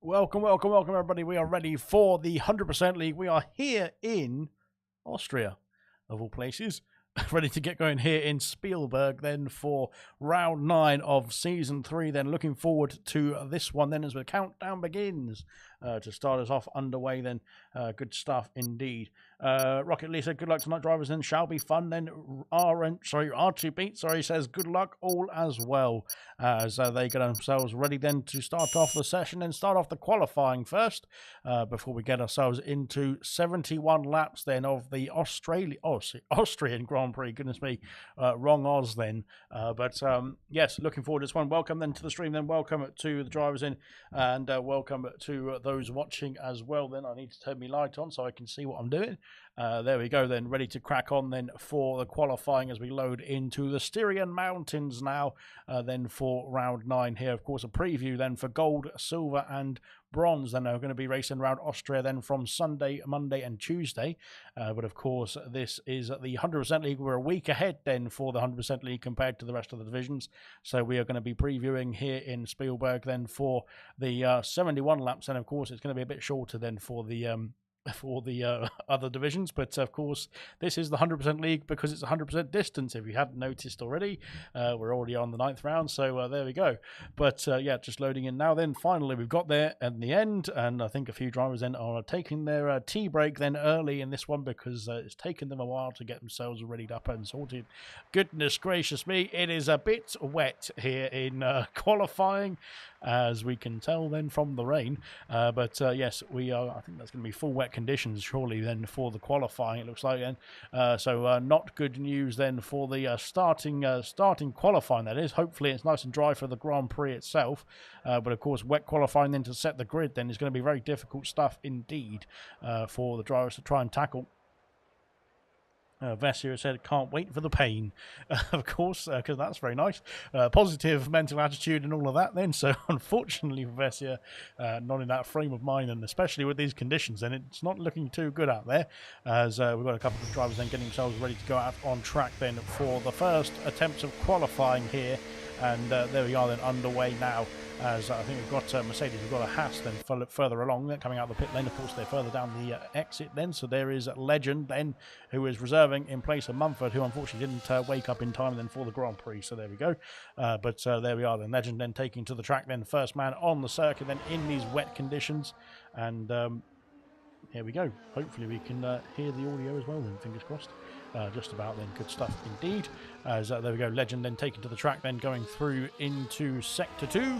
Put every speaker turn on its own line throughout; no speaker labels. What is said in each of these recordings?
Welcome, everybody. We are ready for the 100% League. We are here in Austria, of all places. Ready to get going here in Spielberg then for round 9 of Season 3. Then looking forward to this one then as the countdown begins to start us off underway then. Good stuff indeed. Rocket Lee said, good luck tonight, drivers, then shall be fun. Then R2 Beat, says, good luck all as well, as they get themselves ready then to start off the session and start off the qualifying first, before we get ourselves into 71 laps then of the Austrian Grand Prix. Goodness me, wrong Oz then. But yes, looking forward to this one. Welcome then to the stream, then welcome to the drivers in, and welcome to those watching as well. Then I need to turn my light on so I can see what I'm doing. There we go then, ready to crack on then for the qualifying as we load into the Styrian Mountains now, then for round 9 here. Of course, a preview then for gold, silver and bronze. Then they're going to be racing around Austria then from Sunday, Monday and Tuesday. But of course, this is the 100% League. We're a week ahead then for the 100% League compared to the rest of the divisions. So we are going to be previewing here in Spielberg then for the 71 laps. And of course, it's going to be a bit shorter then for the other divisions, but of course this is the 100% League because it's 100% distance. If you hadn't noticed already, we're already on the 9th round, so there we go. But yeah, just loading in now. Then finally we've got there at the end, and I think a few drivers then are taking their tea break then early in this one because it's taken them a while to get themselves readied up and sorted. Goodness gracious me, it is a bit wet here in qualifying, as we can tell then from the rain. But yes, we are. I think that's going to be full wet conditions surely then for the qualifying, it looks like then. So not good news then for the starting qualifying, that is. Hopefully it's nice and dry for the Grand Prix itself, but of course wet qualifying then to set the grid then is going to be very difficult stuff indeed for the drivers to try and tackle. Vessia said, can't wait for the pain, of course, because that's very nice. Positive mental attitude and all of that then. So unfortunately for Vessia, not in that frame of mind, and especially with these conditions, then it's not looking too good out there, as we've got a couple of drivers then getting themselves ready to go out on track then for the first attempts of qualifying here. And there we are then underway now, as I think we've got Mercedes, we've got a Haas then further along, then coming out the pit lane. Of course, they're further down the exit then, so there is Legend then, who is reserving in place of Mumford, who unfortunately didn't wake up in time then for the Grand Prix, so there we go. But there we are then, Legend then taking to the track then, first man on the circuit then in these wet conditions, and here we go. Hopefully we can hear the audio as well then, fingers crossed. Just about then, good stuff indeed. As there we go, Legend then taken to the track then, going through into Sector 2.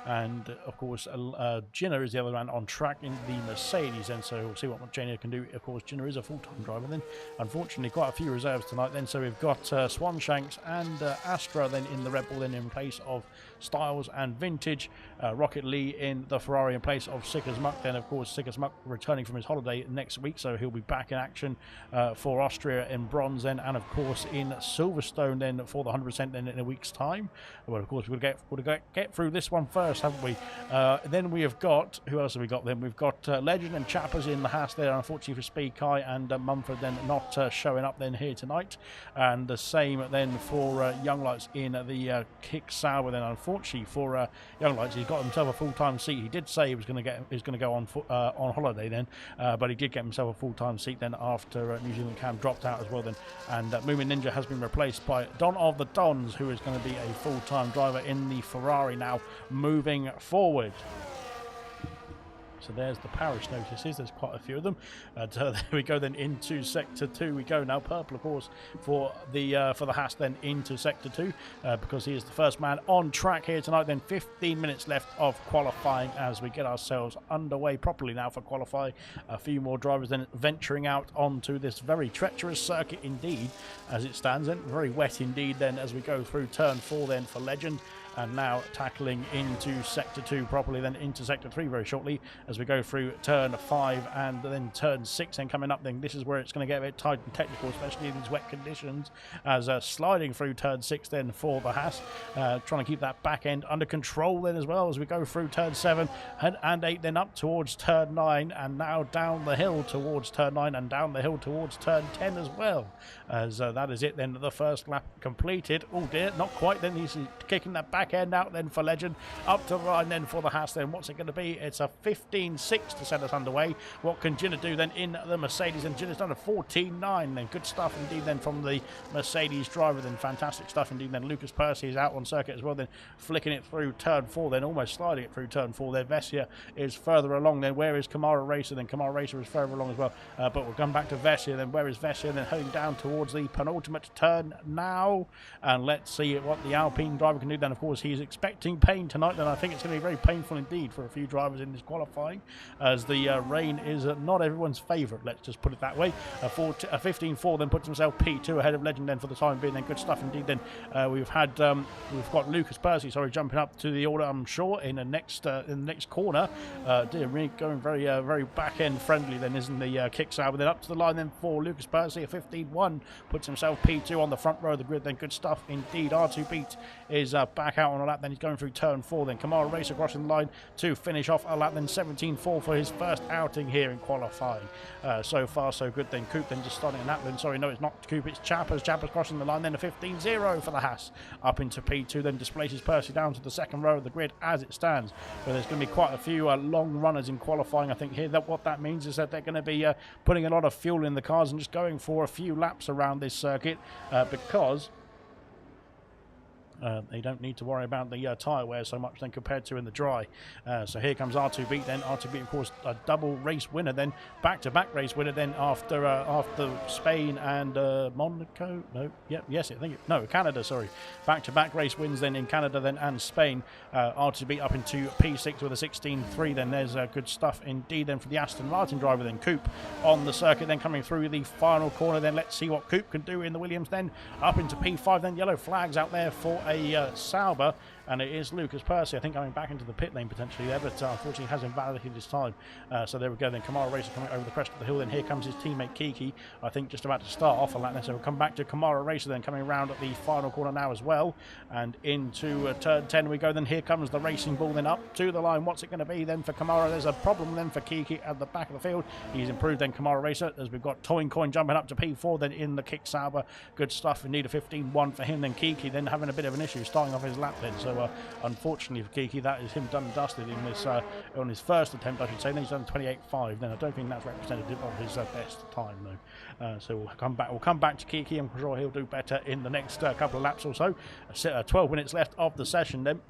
And of course, Gina is the other man on track in the Mercedes, and so we'll see what Gina can do. Of course, Gina is a full-time driver then. Unfortunately, quite a few reserves tonight then, so we've got Swanshanks and Astra then in the Red Bull then in place of Styles and Vintage. Rocket Lee in the Ferrari in place of Sickers Muck. Then, of course, Sickers Muck returning from his holiday next week, so he'll be back in action for Austria in bronze then, and of course in Silverstone then for the 100% then in a week's time. Well, of course, we'll get through this one first, haven't we? Then we have got, who else have we got then? We've got Legend and Chappers in the Haas there, unfortunately for Speed Kai, and Mumford then not showing up then here tonight. And the same then for Young Lights in the Kick Sauber then, unfortunately for Young Lights, he's got himself a full-time seat. He did say he was going to go on holiday then, but he did get himself a full-time seat then after New Zealand Cam dropped out as well then. And Moomin Ninja has been replaced by Don of the Dons, who is going to be a full-time driver in the Ferrari now, moving forward. So there's the parish notices. There's quite a few of them. There we go then into Sector 2 we go now. Purple, of course, for the Haas then into Sector 2 because he is the first man on track here tonight. Then 15 minutes left of qualifying as we get ourselves underway properly now for qualifying. A few more drivers then venturing out onto this very treacherous circuit indeed as it stands. Then very wet indeed then as we go through turn 4 then for Legend. And now tackling into Sector 2 properly, then into Sector 3 very shortly as we go through turn 5 and then turn 6 and coming up. Then this is where it's going to get a bit tight and technical, especially in these wet conditions, as sliding through turn 6 then for the Haas, trying to keep that back end under control then as well as we go through turn 7 and 8, then up towards turn 9, and now down the hill towards turn 9 and down the hill towards turn 10 as well, as that is it then, the first lap completed. Oh dear, not quite then, he's kicking that back back end out then for Legend. Up to the line then for the Haas then. What's it going to be? It's a 15.6 to set us underway. What can Ginner do then in the Mercedes? And Ginner's done a 14.9 then. Good stuff indeed then from the Mercedes driver then. Fantastic stuff indeed then. Lucas Percy is out on circuit as well then, flicking it through turn 4 then, almost sliding it through turn 4 there. Vessia is further along then. Where is Kamara Racer then? Kamara Racer is further along as well, but we'll come back to Vessia then. Where is Vessia then? Heading down towards the penultimate turn now, and let's see what the Alpine driver can do then. Of course, he's expecting pain tonight, and I think it's going to be very painful indeed for a few drivers in this qualifying, as the rain is not everyone's favourite, let's just put it that way. A 15.4 then puts himself P2 ahead of Legend then for the time being then. Good stuff indeed then. We've got Lucas Percy, jumping up to the order, I'm sure, in the next corner. Dear me, going very back end friendly then, isn't the kick Sauber then. Up to the line then for Lucas Percy, a 15.1 puts himself P2 on the front row of the grid then. Good stuff indeed. R2 Beat is back out on a lap then. He's going through turn 4 then. Kamara Racer crossing the line to finish off a lap then. 17.4 for his first outing here in qualifying. So far so good then. Coop then just starting a lap then. Sorry, no, it's not Coop, it's Chappers. Chappers crossing the line then. A 15.0 for the Haas. Up into P2 then, displaces Percy down to the second row of the grid as it stands. But there's going to be quite a few long runners in qualifying, I think, here. What that means is that they're going to be putting a lot of fuel in the cars and just going for a few laps around this circuit, because they don't need to worry about the tyre wear so much then compared to in the dry. So here comes R2 Beat then. R2 Beat, of course, a double race winner then, back-to-back race winner then after Spain and Monaco. No, yep, yes, I think no, Canada. Sorry, back-to-back race wins then in Canada then and Spain. R2 Beat up into P6 with a 16.3. Then there's good stuff indeed then for the Aston Martin driver then. Coop on the circuit then, coming through the final corner then. Let's see what Coop can do in the Williams then. Up into P5 then. Yellow flags out there for a Sauber, and it is Lucas Percy, I think, coming back into the pit lane potentially there, but unfortunately has invalidated his time. So there we go then. Kamara Racer coming over the crest of the hill then. Here comes his teammate Kiki, I think, just about to start off a lap then. So we'll come back to Kamara Racer then, coming around at the final corner now as well, and into turn 10 we go then. Here comes the Racing Bull then up to the line. What's it going to be then for Kamara? There's a problem then for Kiki at the back of the field. He's improved then, Kamara Racer, as we've got Toin Coin jumping up to P4 then in the kick Sauber. Good stuff indeed. A 15.1 for him then. Kiki then having a bit of an issue starting off his lap then, so unfortunately for Kiki, that is him done and dusted in this on his first attempt, I should say. Then he's done 28.5. Then I don't think that's representative of his best time though. So we'll come back to Kiki. I'm sure he'll do better in the next couple of laps or so. 12 minutes left of the session then.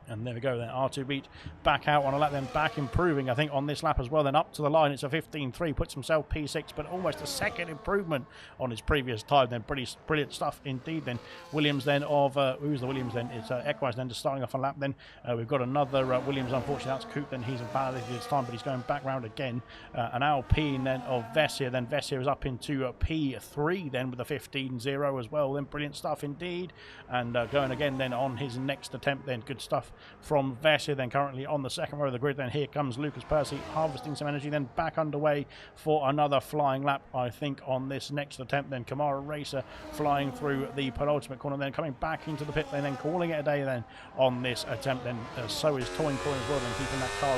And there we go then. R2 Beat back out on a lap then, back improving, I think, on this lap as well. Then up to the line, it's a 15.3, puts himself P6, but almost a second improvement on his previous time then. Brilliant stuff indeed then. Williams then of, who's the Williams then? It's Equise then, just starting off a lap then. We've got another Williams, unfortunately, that's Coop then. He's invalidated his time, but he's going back round again. An Alpine then of Vessia, then Vessia is up into P3 then with a 15.0 as well. Then brilliant stuff indeed. And going again then on his next attempt then. Good stuff from Vessia then, currently on the second row of the grid. Then here comes Lucas Percy harvesting some energy, then back underway for another flying lap, I think, on this next attempt. Then Kamara Racer flying through the penultimate corner, then coming back into the pit lane, then calling it a day then on this attempt. Then so is Toin Coin as well, then keeping that car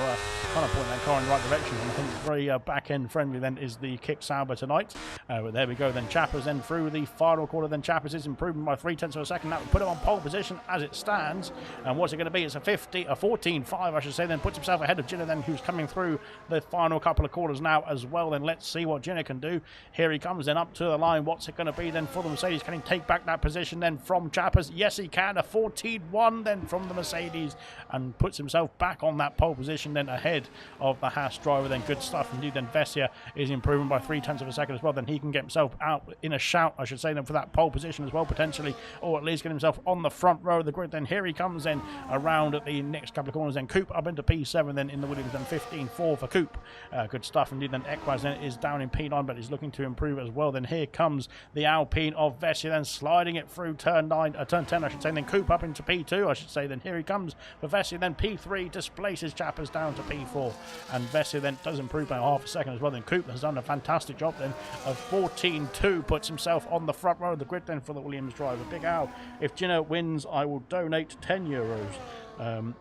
kind of pointing that car in the right direction. And I think very back end friendly then is the kick Sauber tonight. But there we go then. Chappers then through the final corner. Then Chappers is improving by 0.3 of a second. That would put him on pole position as it stands. And what's it going to be? It's a 14.5, I should say. Then puts himself ahead of Ginner then, who's coming through the final couple of quarters now as well. Then let's see what Ginner can do. Here he comes then up to the line. What's it going to be then for the Mercedes? Can he take back that position then from Chappers? Yes, he can. A 14.1 then from the Mercedes, and puts himself back on that pole position then ahead of the Haas driver. Then good stuff indeed. Then Vessia is improving by 0.3 of a second as well. Then he can get himself out in a shout, I should say, then for that pole position as well potentially, or at least get himself on the front row of the grid. Then here he comes then around at the next couple of corners. Then Coop up into P7 then in the Williams. Then 15.4 for Coop. Good stuff indeed. Then Equise then is down in P9, but he's looking to improve as well. Then here comes the Alpine of Vessia then sliding it through turn 10 I should say. Then Coop up into P2 I should say. Then here he comes for Vessia. Then P3 displaces Chappers down to P4, and Vessia then does improve by half a second as well. Then Coop has done a fantastic job then of 14.2, puts himself on the front row of the grid then for the Williams driver. Big Al, if Ginner wins, I will donate €10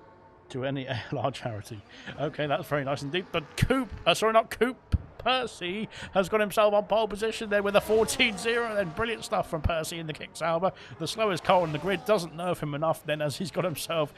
to any ALR charity. Okay, that's very nice indeed. But Coop, sorry, not Coop, Percy has got himself on pole position there with a 14-0. Then brilliant stuff from Percy in the kick sauber. The slowest car on the grid doesn't nerve him enough then, as he's got himself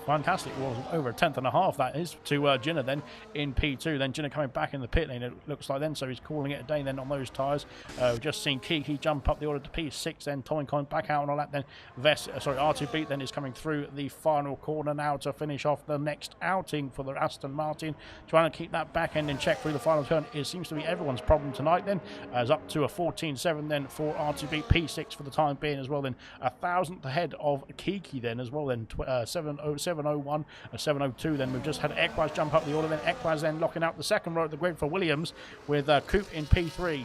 fantastic, well, over a tenth and a half that is, to Jenner then in P2. Then Jenner coming back in the pit lane, it looks like then, so he's calling it a day then on those tyres. We've just seen Kiki jump up the order to P6, then Toinkon back out on all that. Then R2B then is coming through the final corner now to finish off the next outing for the Aston Martin, trying to keep that back end in check through the final turn. It seems to be everyone's problem tonight then, as up to a 14-7 then for R2B, P6 for the time being as well, then a thousandth ahead of Kiki then as well, then 701, 702. Then we've just had Ekwaz jump up the order, then Ekwaz then locking out the second row of the grid for Williams with Coop in P3.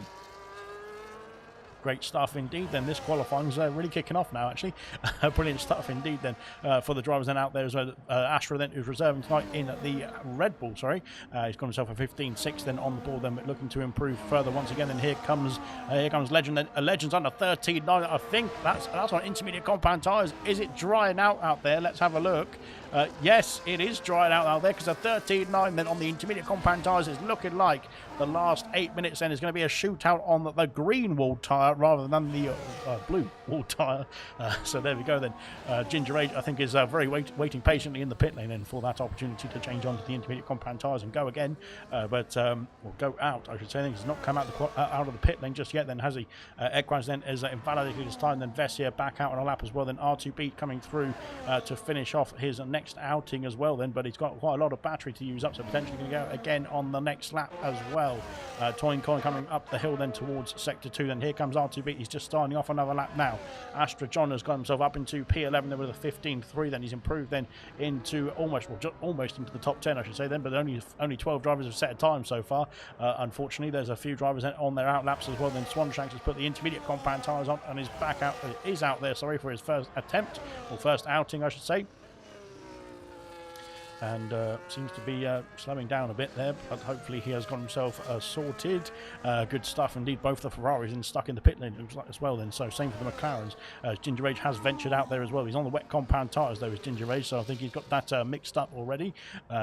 Great stuff indeed then. This qualifying's really kicking off now, actually. Brilliant stuff indeed then for the drivers then out there as well. Astra then, who's reserving tonight in the Red Bull, sorry. He's got himself a 15-6 then on the board then, looking to improve further once again. Then here comes Legend. Then Legend's under 13.9. I think that's on intermediate compound tyres. Is it drying out there? Let's have a look. Yes, it is drying out there, because a 13.9 then on the intermediate compound tyres is looking like the last 8 minutes then is going to be a shootout on the green wall tyre rather than the blue wall tyre. So there we go then. Ginger Age, I think, is waiting patiently in the pit lane then for that opportunity to change onto the intermediate compound tyres and go again. Or go out, I should say. I think he's not come out of the pit lane just yet then, has he? Ekwaz then is invalidated his time. Then Vessier back out on a lap as well. Then R2B coming through to finish off his next outing as well then, but he's got quite a lot of battery to use up, so potentially going to go again on the next lap as well. Toinkon coming up the hill then towards sector 2. Then here comes R2B. He's just starting off another lap now. Astra John has got himself up into P11 then with a 15.3. Then he's improved then into almost into the top 10, I should say then, but only 12 drivers have set a time so far. Unfortunately, there's a few drivers on their out laps as well. Then Swanshanks has put the intermediate compound tyres on and is out there for his first attempt, or first outing, I should say. And seems to be slowing down a bit there, but hopefully he has got himself sorted. Good stuff indeed. Both the Ferraris and stuck in the pit lane, it looks like, as well then, so same for the McLarens. Ginger Age has ventured out there as well. He's on the wet compound tyres though, is Ginger Age, so I think he's got that mixed up already.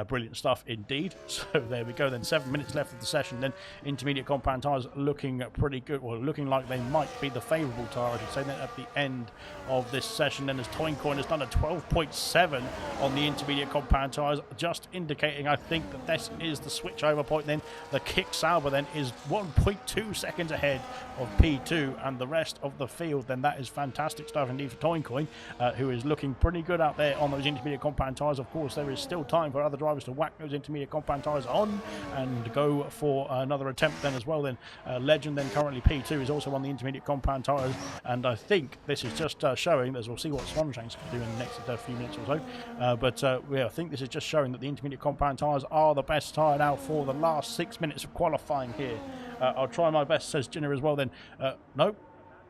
Brilliant stuff indeed. So there we go then, 7 minutes left of the session then. Intermediate compound tyres looking pretty good, or looking like they might be the favourable tyre, I should say, then at the end of this session then, as Toincoin has done a 12.7 on the intermediate compound tyres, just indicating, I think, that this is the switch over point then. The kick Sauber then is 1.2 seconds ahead of P2 and the rest of the field. Then that is fantastic stuff indeed for Toincoin, who is looking pretty good out there on those intermediate compound tyres. Of course, there is still time for other drivers to whack those intermediate compound tyres on and go for another attempt then as well. Then Legend then currently P2 is also on the intermediate compound tyres, and I think this is just showing, as we'll see what Swanshanks can do in the next few minutes or so, I think this is just showing that the intermediate compound tyres are the best tyre now for the last 6 minutes of qualifying here. I'll try my best, says Jinner as well then. Nope,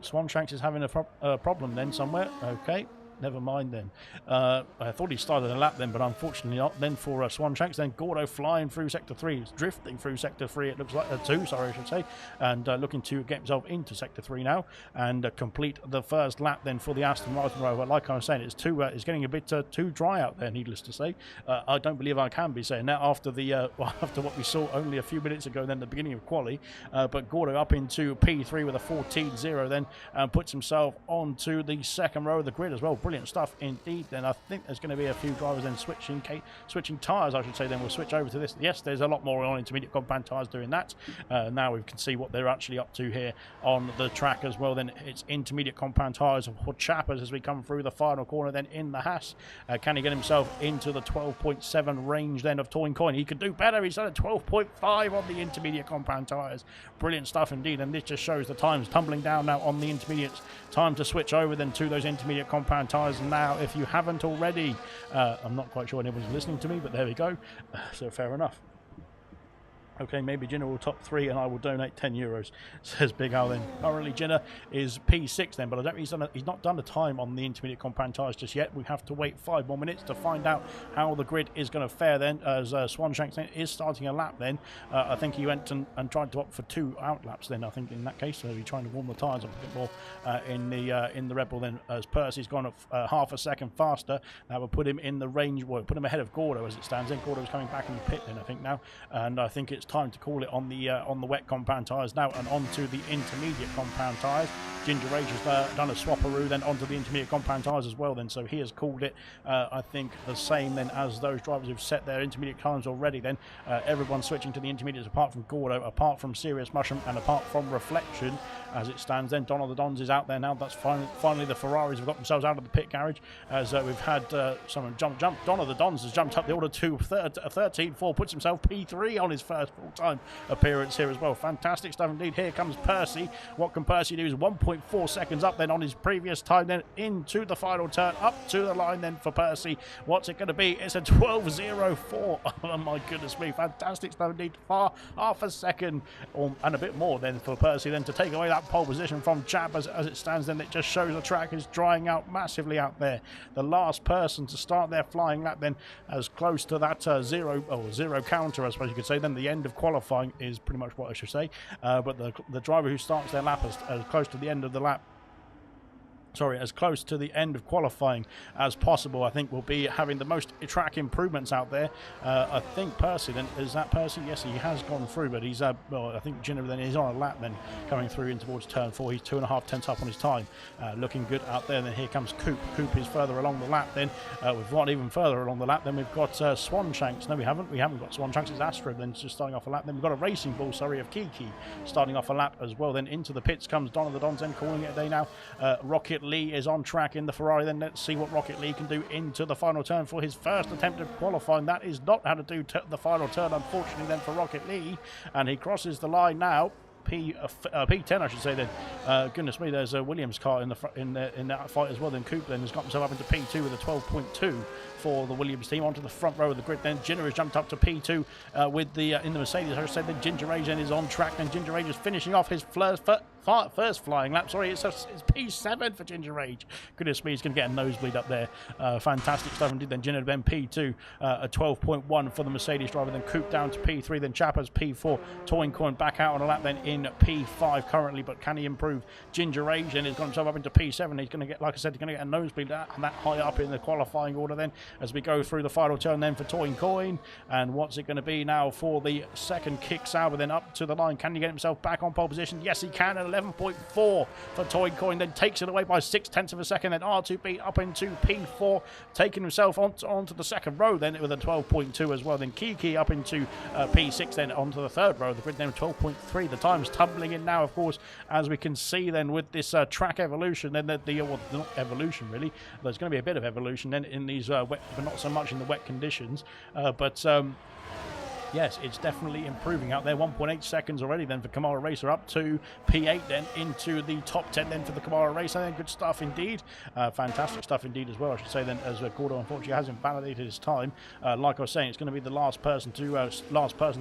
Swanshanks is having a problem then somewhere. Okay, never mind then. I thought he started a lap then, but unfortunately not. Then for Swanshanks, then Gordo flying through sector 3. He's drifting through sector 3, it looks like, 2, sorry, I should say, and looking to get himself into sector 3 now and complete the first lap then for the Aston Martin Rover. Like I was saying, it's getting a bit too dry out there, needless to say. I don't believe I can be saying that after after what we saw only a few minutes ago then, the beginning of quali. But Gordo up into P3 with a 14.0 then, and puts himself onto the second row of the grid as well. Brilliant stuff indeed. Then I think there's going to be a few drivers then switching tyres, I should say. Then we'll switch over to this. Yes, there's a lot more on intermediate compound tyres doing that. Now we can see what they're actually up to here on the track as well. Then it's intermediate compound tyres for Chappers as we come through the final corner then in the Haas. Can he get himself into the 12.7 range then of Toincoin? He could do better. He's done a 12.5 on the intermediate compound tyres. Brilliant stuff indeed. And this just shows the times tumbling down now on the intermediates. Time to switch over then to those intermediate compound tyres now, if you haven't already. I'm not quite sure anyone's listening to me, but there we go. So fair enough. Okay, maybe Jinner will top 3 and I will donate €10, says Big Al then. Currently Jinner is P6 then, but I don't think he's not done a time on the intermediate compound tyres just yet. We have to wait 5 more minutes to find out how the grid is going to fare then, as Swanshanks is starting a lap then. I think he went and tried to opt for 2 out laps then, I think, in that case, so he's trying to warm the tyres up a bit more in the Red Bull then, as Percy's gone half a second faster. That will put him in the range, well, put him ahead of Gordo as it stands in. Gordo's coming back in the pit then, I think now, and I think it's it's time to call it on the wet compound tyres now and onto the intermediate compound tyres. Ginger Rage has done a swapperoo then onto the intermediate compound tyres as well then, so he has called it I think the same then as those drivers who've set their intermediate times already then. Everyone's switching to the intermediates apart from Gordo, apart from Serious Mushroom and apart from Reflection as it stands then. Don of the Dons is out there now. That's finally the Ferraris have got themselves out of the pit garage as we've had someone jump. Don of the Dons has jumped up the order to 13-4, puts himself P3 on his first full-time appearance here as well. Fantastic stuff indeed. Here comes Percy. What can Percy do is 1.4 seconds up then on his previous time then into the final turn, up to the line then for Percy. What's it going to be? It's a 12.04. Oh my goodness me. Fantastic stuff indeed. Far half a second and a bit more then for Percy then to take away that pole position from Chap as it stands then. It just shows the track is drying out massively out there. The last person to start their flying lap then as close to that zero counter, I suppose you could say, then the end of qualifying is pretty much what I should say. But the driver who starts their lap as close to the end of the lap, as close to the end of qualifying as possible, I think will be having the most track improvements out there. I think Percy then, is that Percy? Yes, he has gone through, but he's well, I think Ginner then is on a lap then coming through in towards turn 4. He's 2.5 tenths up on his time, looking good out there. And then here comes Coop. Coop is further along the lap then. We've got even further along the lap then we've got Swanshanks. No, we haven't got Swanshanks. It's Astrid then just starting off a lap. Then we've got a Racing Bull, of Kiki starting off a lap as well. Then into the pits comes Don of the Dons then calling it a day now. Rocket Lee is on track in the Ferrari then. Let's see what Rocket Lee can do into the final turn for his first attempt at qualifying. That is not how to do the final turn, unfortunately, then for Rocket Lee, and he crosses the line now. P10, I should say then. Goodness me, there's a Williams car in that fight as well. Then Coop then has got himself up into P2 with a 12.2 for the Williams team onto the front row of the grid. Then Ginner has jumped up to P2 with the in the Mercedes. I should say then Ginger Rage then is on track. Then Ginger Rage is finishing off his first flying lap. Sorry, it's P7 for Ginger Rage. Goodness me, he's going to get a nosebleed up there. Fantastic stuff indeed. Then Ginner then P2, a 12.1 for the Mercedes driver. Then Coop down to P3. Then Chappers P4. Toying Coin back out on a lap then in P5 currently, but can he improve? Ginger Rage then has got himself up into P7. He's going to get, like I said, he's going to get a nosebleed that high up in the qualifying order then as we go through the final turn then for Toying Coin. And what's it going to be now for the second kick Sauber then up to the line? Can he get himself back on pole position? Yes, he can. 11.4 for Toying Coin, then takes it away by 0.6 of a second. Then R2B up into P4, taking himself onto the second row then with a 12.2 as well. Then Kiki up into P6, then onto the third row of the grid then 12.3. The time's tumbling in now, of course, as we can see then with this track evolution. Then well, not evolution really. There's going to be a bit of evolution then in these wet, but not so much in the wet conditions. Yes, it's definitely improving out there. 1.8 seconds already then for Kamara Racer, up to P8 then into the top 10 then for the Kamara Racer. Then good stuff indeed. Fantastic stuff indeed as well, I should say then, as Gordo unfortunately hasn't validated his time. Like I was saying, it's going to be the last person to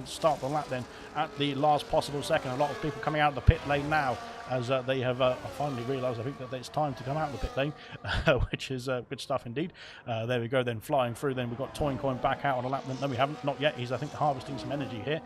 start the lap then at the last possible second. A lot of people coming out of the pit lane now as they have finally realised, I think, that it's time to come out of the pit lane, which is good stuff indeed. There we go then, flying through. Then we've got Toying Coin back out on a lap. No, we haven't, not yet. He's, I think, harvesting some energy here.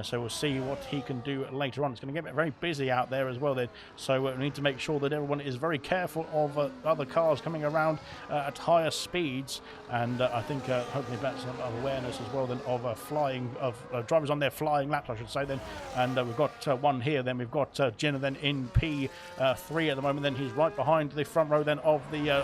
So we'll see what he can do later on. It's going to get very busy out there as well then. So we need to make sure that everyone is very careful of other cars coming around at higher speeds. And I think hopefully that's some awareness as well then of flying, of drivers on their flying laps, I should say then. And we've got one here. Then we've got Jenner then in P3 at the moment. Then he's right behind the front row then of the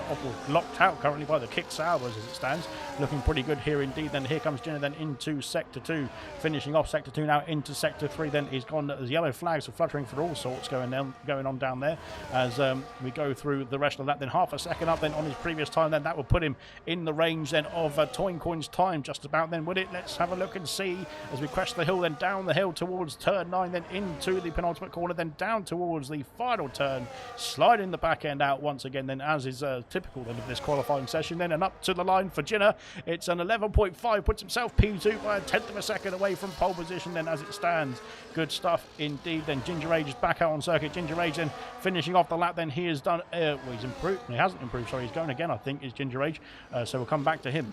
locked out currently by the kick Saubers as it stands, looking pretty good here indeed. Then here comes Jenner then into sector 2, finishing off sector 2 now into sector 3. Then he's gone. There's yellow flags are fluttering for all sorts going on down there as we go through the rest of that. Then half a second up then on his previous time. Then that will put him in the range then of Toying Coin's time just about then, would it? Let's have a look and see as we crest the hill, then down the hill towards turn 9, then into the penultimate corner, then down towards the final turn, sliding the back end out once again then, as is typical then of this qualifying session then. And up to the line for Ginner, it's an 11.5, puts himself P2 by 1/10 of a second away from pole position then as it stands. Good stuff indeed. Then Ginger Age is back out on circuit. Ginger Age then finishing off the lap. Then he has done well, he's improved. He hasn't improved, sorry, he's going again, I think, is Ginger Age. So we'll come back to him.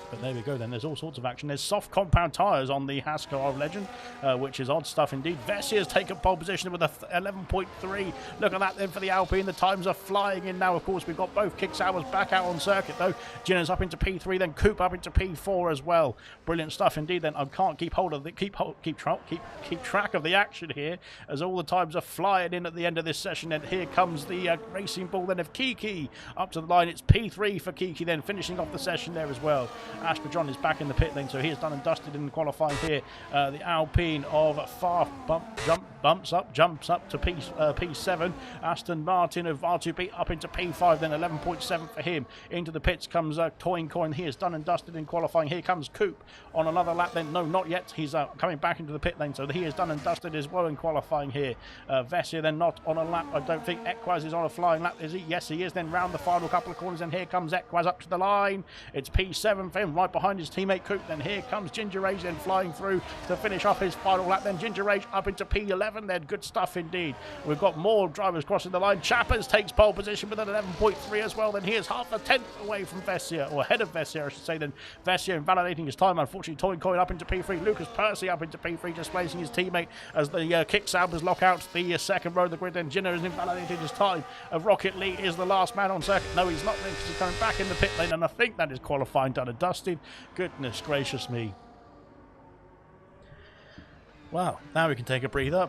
But there we go then. There's all sorts of action. There's soft compound tyres on the Haskell Legend, which is odd stuff indeed. Vessier's taken pole position with a 11.3. Look at that then for the Alpine. The times are flying in now. Of course, we've got both Kicksauers back out on circuit though. Ginner's up into P3, then Coop up into P4 as well. Brilliant stuff indeed. Then I can't keep hold of the keep track of the action here, as all the times are flying in at the end of this session. And here comes the racing ball then of Kiki up to the line. It's P3 for Kiki then, finishing off the session there as well. Astra John is back in the pit lane, so he is done and dusted in qualifying here. The Alpine of Far jumps up to P7. Aston Martin of R2B up into P5, then 11.7 for him. Into the pits comes Toyn Coin. He is done and dusted in qualifying. Here comes Coop on another lap then. No, not yet. He's coming back into the pit lane, so he is done and dusted as well in qualifying here. Vessier then not on a lap. I don't think Equaz is on a flying lap, is he? Yes, he is. Then round the final couple of corners, and here comes Equaz up to the line. It's P7 for him, right behind his teammate Coop. Then here comes Ginger Rage then flying through to finish off his final lap. Then Ginger Rage up into P11 then. Good stuff indeed. We've got more drivers crossing the line. Chappers takes pole position with an 11.3 as well. Then here's half a tenth away from Vessier, or ahead of Vessier I should say. Then Vessier invalidating his time. Unfortunately, Toyn Coin up into P3. Lucas Percy up into P3, displacing his teammate as the Kicksaubers lock out the second row of the grid. Then Ginner has invalidated his time. Rocket Lee is the last man on circuit. No, he's not, because he's coming back in the pit lane, and I think that is qualifying done and dusted. Goodness gracious me. Wow, now we can take a breather.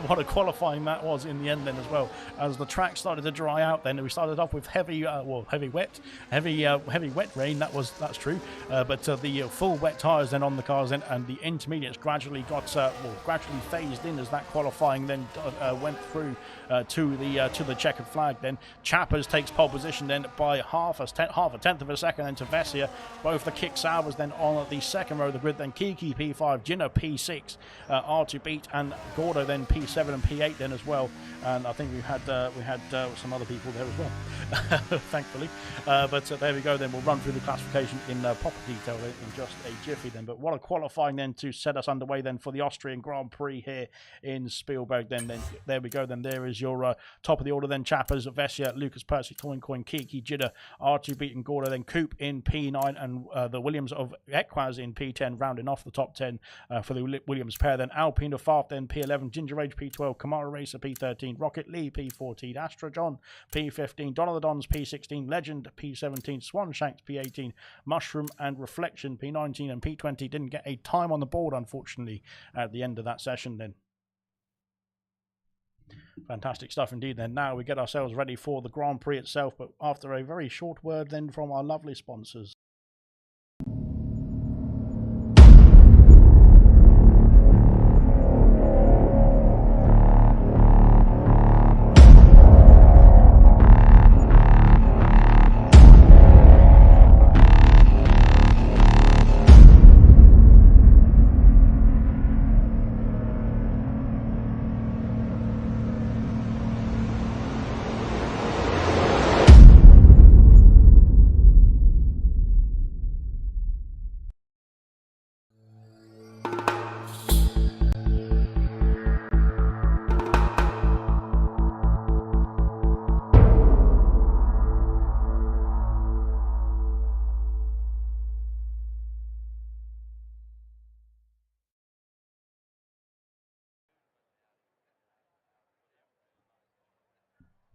What a qualifying that was in the end then as well. As the track started to dry out then, we started off with heavy wet rain, that's true. But the full wet tyres then on the cars then, and the intermediates gradually got, gradually phased in as that qualifying then went through to the checkered flag then. Chappers takes pole position then by half a tenth of a second then to Vessier. Both the Kicksaubers then on the second row of the grid, then Kiki P5, Ginner P6. R2 Beat and Gordo then P7 and P8 then as well, and I think we had some other people there as well, thankfully. But there we go. Then we'll run through the classification in proper detail in just a jiffy then. But what a qualifying then to set us underway then for the Austrian Grand Prix here in Spielberg. Then there we go. Then there is your top of the order then. Chappers, Vessier, Lucas Percy, Toyn Coin, Kiki, Ginner, R2 Beat and Gordo. Then Coop in P9 and the Williams of Equaz in P10, rounding off the top 10 for the Williams pair. Then Alpine of Farf, then P11, Ginger Rage P12, Kamara Racer P13, Rocket Lee P14, Astra John P15, Don of the Dons P16, Legend P17, Swan Shanks P18, Mushroom and Reflection P19, and P20 didn't get a time on the board unfortunately at the end of that session then. Fantastic stuff indeed then. Now we get ourselves ready for the Grand Prix itself, but after a very short word then from our lovely sponsors.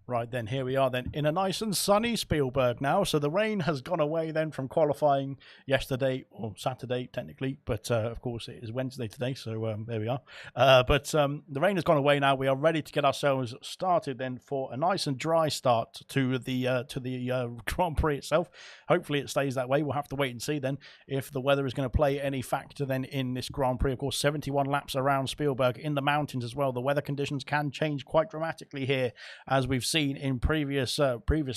Right then, here we are then in a nice and sunny Spielberg now. So the rain has gone away then from qualifying yesterday, or Saturday technically, but of course it is Wednesday today, so there we are. But the rain has gone away now. We are ready to get ourselves started then for a nice and dry start to the Grand Prix itself. Hopefully it stays that way. We'll have to wait and see then if the weather is going to play any factor then in this Grand Prix. Of course, 71 laps around Spielberg in the mountains as well. The weather conditions can change quite dramatically here, as we've seen in previous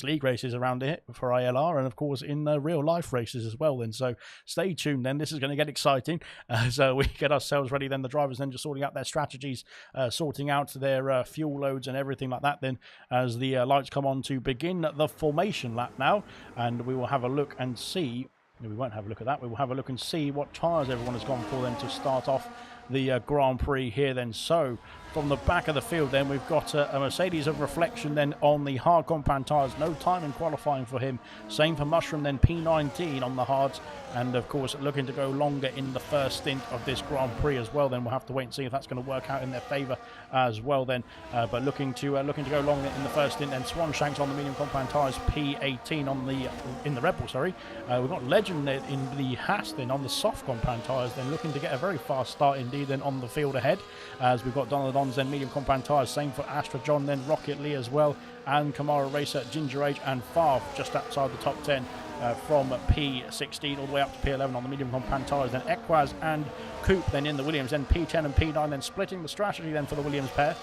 league races around it for ALR, and of course in real life races as well then. So stay tuned then. This is going to get exciting. So we get ourselves ready then. The drivers then just sorting out their strategies, sorting out their fuel loads and everything like that then, as the lights come on to begin the formation lap now, and we will have a look and see. We won't have a look at that. We will have a look and see what tyres everyone has gone for then to start off the Grand Prix here then. So from the back of the field then, we've got a Mercedes of Reflection then on the hard compound tyres. No time in qualifying for him. Same for Mushroom then, P19 on the hards. And of course looking to go longer in the first stint of this Grand Prix as well. Then we'll have to wait and see if that's going to work out in their favour as well then. But looking to go longer in the first stint. Then Swanshanks on the medium compound tyres, P18 on in the Red Bull. Sorry, we've got Legend in the Haas then on the soft compound tyres. Then looking to get a very fast start indeed then on the field ahead. As we've got Donaldon's then medium compound tyres. Same for Astra John then Rocket Lee as well. And Kamara Racer, Ginger Age and Favre just outside the top 10. From P16 all the way up to P11 on the medium compound tyres. Then Equaz and Coupe then in the Williams. Then P10 and P9 then splitting the strategy then for the Williams pair.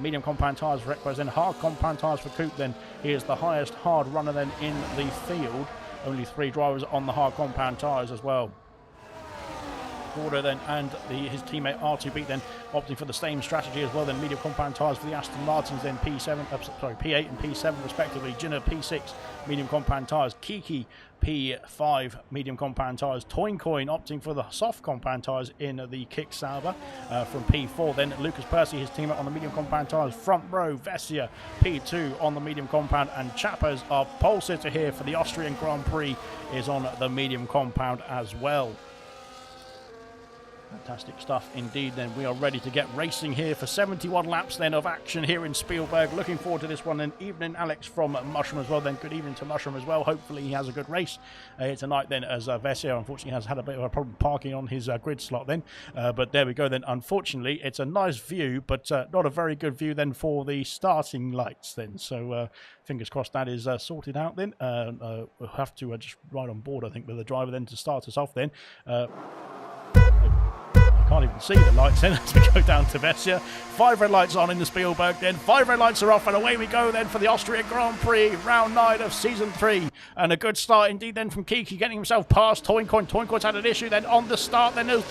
Medium compound tyres for Equaz, then hard compound tyres for Coupe. Then he is the highest hard runner then in the field. Only 3 drivers on the hard compound tyres as well. Gordo then and his teammate R2B then opting for the same strategy as well. Then medium compound tyres for the Aston Martins, then P8 and P7 respectively. Jinner P6 medium compound tyres, Kiki P5 medium compound tyres, Toincoin opting for the soft compound tyres in the Kick Sauber from P4. Then Lucas Percy, his teammate on the medium compound tyres, front row Vessia P2 on the medium compound, and Chappers, our pole sitter here for the Austrian Grand Prix, is on the medium compound as well. Fantastic stuff indeed. Then we are ready to get racing here for 71 laps then of action here in Spielberg. Looking forward to this one. And evening Alex from Mushroom as well. Then good evening to Mushroom as well. Hopefully he has a good race tonight then, as Vessia unfortunately has had a bit of a problem parking on his grid slot then. But there we go then. Unfortunately it's a nice view, but not a very good view then for the starting lights then. So fingers crossed that is sorted out then. We'll have to just ride on board I think with the driver then to start us off then. Can't even see the lights then as we go down to Vessia. 5 red lights on in the Spielberg then. 5 red lights are off and away we go then for the Austrian Grand Prix, round 9 of season 3. And a good start indeed then from Kiki, getting himself past Toincoin. Toincoin's had an issue then on the start. Then there's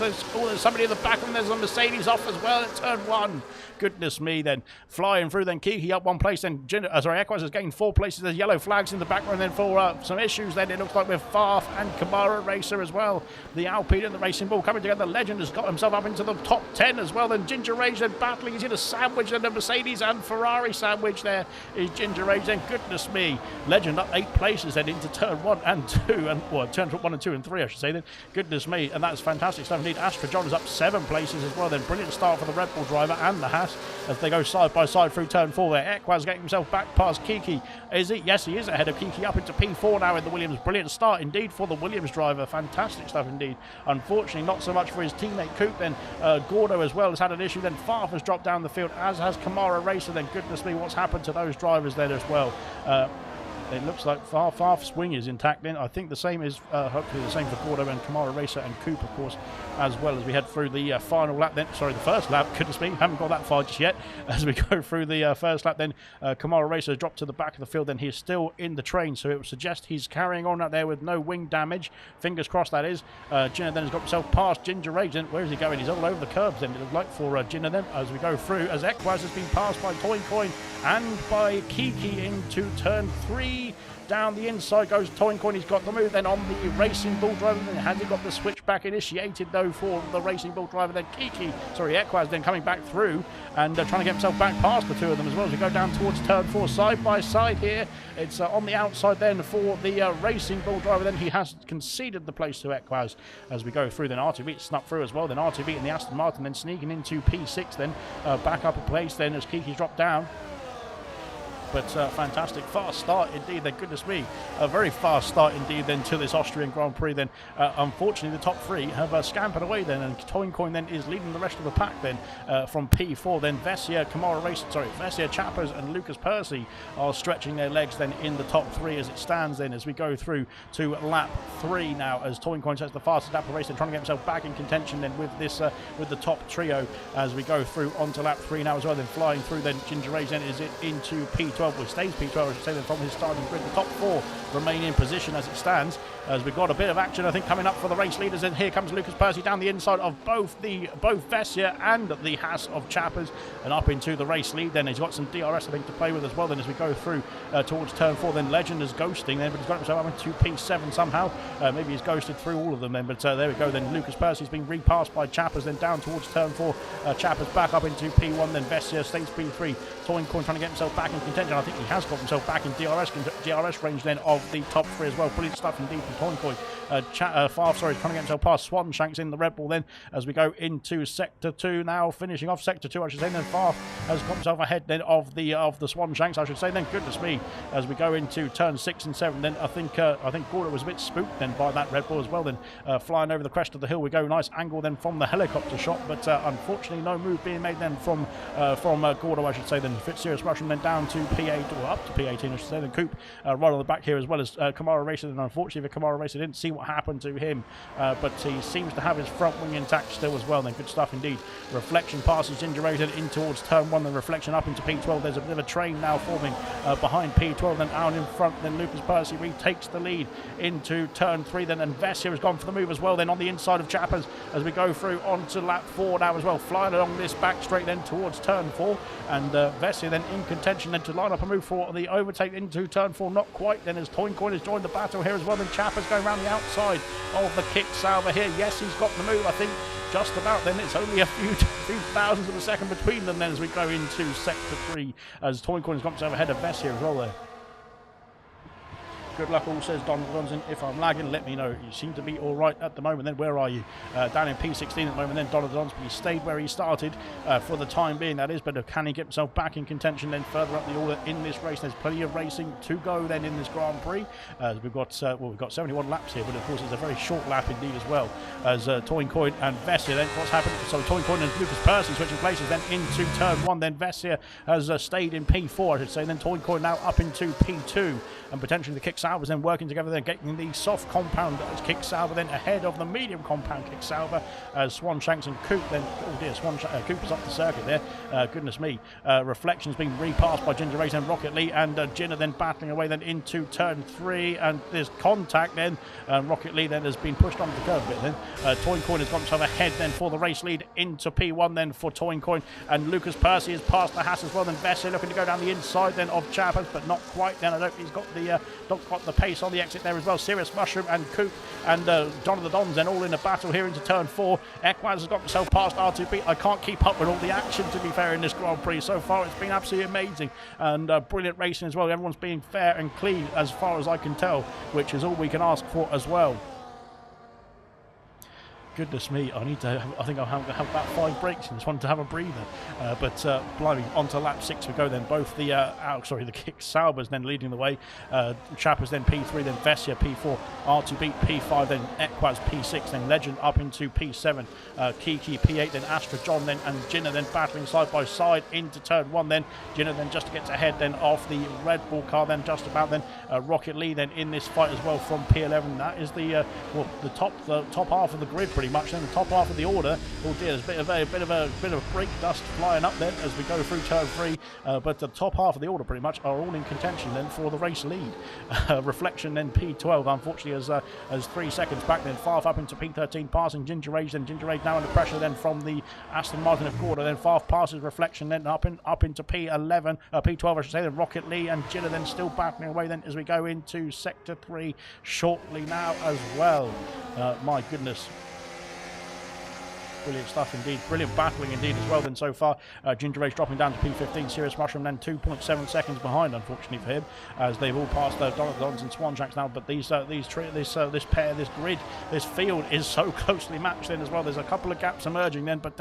somebody in the back and there's a Mercedes off as well at turn 1. Goodness me then. Flying through then Kiki up 1 place. Then Equaz has gained 4 places. There's yellow flags in the background then for some issues then. It looks like with Favre and Kamara Racer as well. The Alpine and the Racing Bull coming together. Legend has got himself up into the top 10 as well. Then Ginger Rage then battling. He's in a sandwich and a Mercedes and Ferrari sandwich. There is Ginger Rage then. Goodness me. Legend up 8 places then into turn 1 and 2 and turn 1 and 2 and 3 I should say then. Goodness me, and that's fantastic stuff indeed. Astra John is up 7 places as well then. Brilliant start for the Red Bull driver and the Haas as they go side by side through turn 4 there. Equaz getting himself back past Kiki. Is he? Yes, he is ahead of Kiki up into P4 now in the Williams. Brilliant start indeed for the Williams driver. Fantastic stuff indeed. Unfortunately not so much for his teammate Coupe then. Gordo as well has had an issue then. Favre has dropped down the field, as has Kamara Racer then. Goodness me, what's happened to those drivers then as well. It looks like Favre's swing is intact then. I think the same is hopefully the same for Gordo and Kamara Racer and Coupe of course as well, as we head through the final lap then. Sorry, the first lap. Goodness me, haven't got that far just yet. As we go through the first lap then, Kamara Racer has dropped to the back of the field then. He is still in the train, so it would suggest he's carrying on out there with no wing damage. Fingers crossed that is. Jinner then has got himself past Ginger Rage then. Where is he going? He's all over the curbs then, it looks like, for Jinner then, as we go through, as Equaz has been passed by Toincoin and by Kiki into turn 3. Down the inside goes Toincoin. He's got the move then on the Racing Bull driver. Then has he got the switchback initiated though for the Racing Bull driver? Then Equaz then coming back through and trying to get himself back past the 2 of them as well as we go down towards turn 4 side by side here. It's on the outside then for the Racing Bull driver. Then he has conceded the place to Equaz as we go through. Then R2B snuck through as well. Then R2B and the Aston Martin then sneaking into P6 then back up a place then as Kiki's dropped down. But fantastic fast start indeed then. Goodness me, a very fast start indeed then to this Austrian Grand Prix then. Unfortunately the top 3 have scampered away then, and Toincoin then is leading the rest of the pack then from P4. Then Vessia, Vessia, Chappers and Lucas Percy are stretching their legs then in the top 3 as it stands then, as we go through to lap 3 now, as Toincoin sets the fastest lap of the race and trying to get himself back in contention then with this with the top trio as we go through onto lap 3 now as well. Then flying through then Ginger Rage then is it into P12 P12, well, stays P12, I should say, then from his starting grid. The top 4 remain in position as it stands, as we've got a bit of action, I think, coming up for the race leaders. And here comes Lucas Percy down the inside of both Vessia and the Haas of Chappers, and up into the race lead. Then he's got some DRS, I think, to play with as well. Then as we go through towards turn 4, then Legend is ghosting then, but he's got himself up into P7 somehow. Maybe he's ghosted through all of them then, but there we go. Then Lucas Percy's been repassed by Chappers, then down towards turn 4. Chappers back up into P1, then Vessia stays P3. Toincoin trying to get himself back in contention. I think he has got himself back in DRS range then of the top 3 as well. Brilliant stuff indeed from Toincoin. Farf, sorry, trying to get himself past Swanshanks in the Red Bull then, as we go into Sector 2 now, finishing off Sector 2, I should say. Then Farf has got himself ahead then of the Swanshanks, I should say. Then goodness me, as we go into turn 6 and 7, then I think Gorda was a bit spooked then by that Red Bull as well. Then flying over the crest of the hill we go. Nice angle then from the helicopter shot, but unfortunately no move being made then from Gorda, I should say. Then Serious Russian then down to P8, or up to P18 I should say. Then Coop right on the back here, as well as Kamara Racer. And unfortunately for Kamara Racer, didn't see what happened to him, but he seems to have his front wing intact still as well. Then good stuff indeed. Reflection passes Ginger Racer in towards turn 1, then Reflection up into P12. There's a bit of a train now forming behind P12, then out in front. Then Lucas Percy retakes the lead into turn 3 then, and Vessia has gone for the move as well then on the inside of Chappers as we go through onto lap 4 now as well, flying along this back straight then towards turn 4, and Vessia then in contention then to line up a move for the overtake into turn 4. Not quite then, as Toincoin has joined the battle here as well. Then Chappers going around the outside of the kick salver here. Yes, he's got the move, I think, just about. Then it's only a few thousandths of a second between them then as we go into Sector 3, as Toincoin has got himself ahead of Vessia as well there. Good luck all, says Donald Johnson. If I'm lagging, let me know. You seem to be all right at the moment. Then where are you? Down in P16 at the moment. Then Donald Johnson, he stayed where he started for the time being, that is. But can he get himself back in contention then further up the order in this race? There's plenty of racing to go then in this Grand Prix. We've got 71 laps here, but of course it's a very short lap indeed as well. As Toincoin and Vessia, then what's happened? So Toincoin and Lucas Percy switching places then into turn 1. Then Vessia has stayed in P4, I should say. Then Toincoin now up into P2, and potentially the kick salvers then working together, then getting the soft compound kick salver then ahead of the medium compound kick salver, as Swanshanks and Coop then, oh dear, Coop is off the circuit there, goodness me. Reflection's been repassed by Ginger Race and Rocket Lee, and Jinner then battling away then into turn 3, and there's contact then, and Rocket Lee then has been pushed onto the curve a bit then. Toincoin has got himself ahead then for the race lead into P1 then for Toincoin, and Lucas Percy has passed the Haas as well. Then Vessia looking to go down the inside then of Chappers, but not quite then. I don't think he's got the pace on the exit there as well. Serious Mushroom and Coop and John of the Dons then all in a battle here into turn 4. Equaz has got himself past R2B. I can't keep up with all the action, to be fair, in this Grand Prix so far. It's been absolutely amazing, and brilliant racing as well. Everyone's being fair and clean as far as I can tell, which is all we can ask for as well. Goodness me, I think I'll have about 5 breaks and just wanted to have a breather. But blimey, on to lap 6 we go then. Both the kick salvers then leading the way. Chappers then P3, then Vessia P4, R2B P5, then Equaz P6, then Legend up into P7, Kiki P8, then Astra John then, and Jinner then battling side by side into turn 1 then. Jinner then just gets ahead then of the Red Bull car then, just about then. Rocket Lee then in this fight as well from P11. That is the top half of the grid pretty much. Then the top half of the order. Oh dear, there's a bit of a brake dust flying up then as we go through turn 3. But the top half of the order pretty much are all in contention then for the race lead. Reflection then P12, unfortunately, as 3 seconds back then. Farf up into P13, passing Ginger Rage. Then Ginger Rage now under pressure then from the Aston Martin of Gorda. Then Farf passes Reflection then up into P11, P12 I should say. Then Rocket Lee and Jinner then still battling away then as we go into Sector 3 shortly now as well. My goodness. Brilliant stuff indeed. Brilliant battling indeed as well then so far. Ginger Rage dropping down to P15. Serious Mushroom then 2.7 seconds behind, unfortunately for him, as they've all passed Dons and Swanshanks now. But this pair, this grid, this field is so closely matched then as well. There's a couple of gaps emerging then, but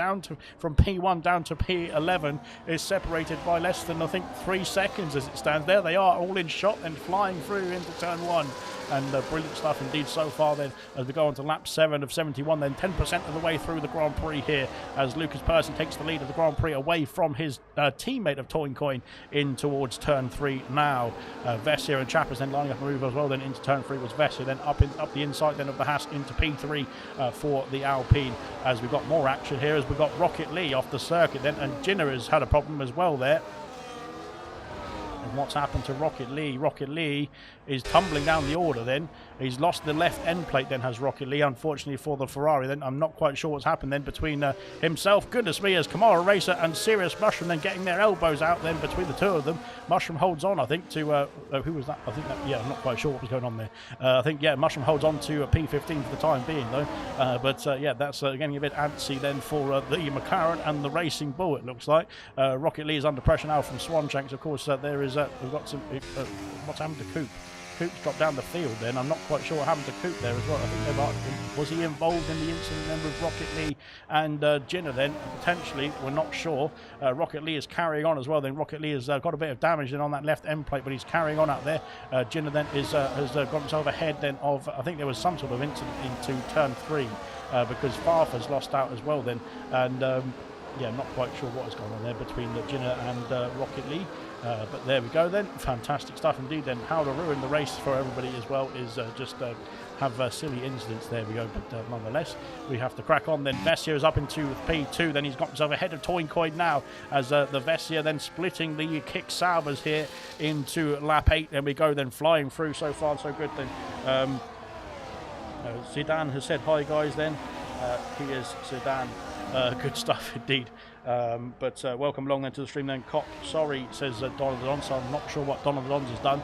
from P1 down to P11 is separated by less than, I think, 3 seconds as it stands. There they are, all in shot and flying through into turn 1. And brilliant stuff indeed so far then as we go on to lap 7 of 71, then 10% of the way through the Grand Prix here, as Lucas Percy takes the lead of the Grand Prix away from his teammate of Toincoin in towards turn 3 now. Vessia and Chappers then lining up a move as well then into turn 3 was Vessia, then up the inside then of the Haas into P3 for the Alpine, as we've got more action here as we've got Rocket Lee off the circuit then, and Jinner has had a problem as well there. And what's happened to Rocket Lee? Rocket Lee is tumbling down the order then. He's lost the left end plate then, has Rocket Lee, unfortunately for the Ferrari then. I'm not quite sure what's happened then between himself, goodness me, as Kamara Racer and Serious Mushroom then getting their elbows out then between the two of them. Mushroom holds on, I think, to, who was that? I think that, yeah, I'm not quite sure what was going on there. I think, yeah, Mushroom holds on to P15 for the time being though. Yeah, that's getting a bit antsy then for the McLaren and the Racing Bull, it looks like. Rocket Lee is under pressure now from Swanshanks. Of course, there is, we've got some, what's happened to Coop? Coop's dropped down the field then. I'm not quite sure what happened to Coop there as well. I think was he involved in the incident then with Rocket Lee and Jenner then? Potentially, we're not sure. Rocket Lee is carrying on as well then. Rocket Lee has got a bit of damage then on that left end plate, but he's carrying on out there. Jenner then has got himself ahead then of, I think there was some sort of incident into turn 3 because Farfa's lost out as well then. And yeah, I'm not quite sure what has gone on there between Jenner and Rocket Lee. But there we go then. Fantastic stuff indeed then. How to ruin the race for everybody as well is just have silly incidents. There we go. But nonetheless, we have to crack on then. Vessia is up into P2. Then he's got himself ahead of Toincoin now as the Vessia then splitting the kick Saubers here into lap 8. Then we go then flying through. So far so good then. Zidane has said hi guys then. He is Zidane. Good stuff indeed. But welcome along then to the stream then. Cop, sorry, says Donald Don, so I'm not sure what Donald Don's has done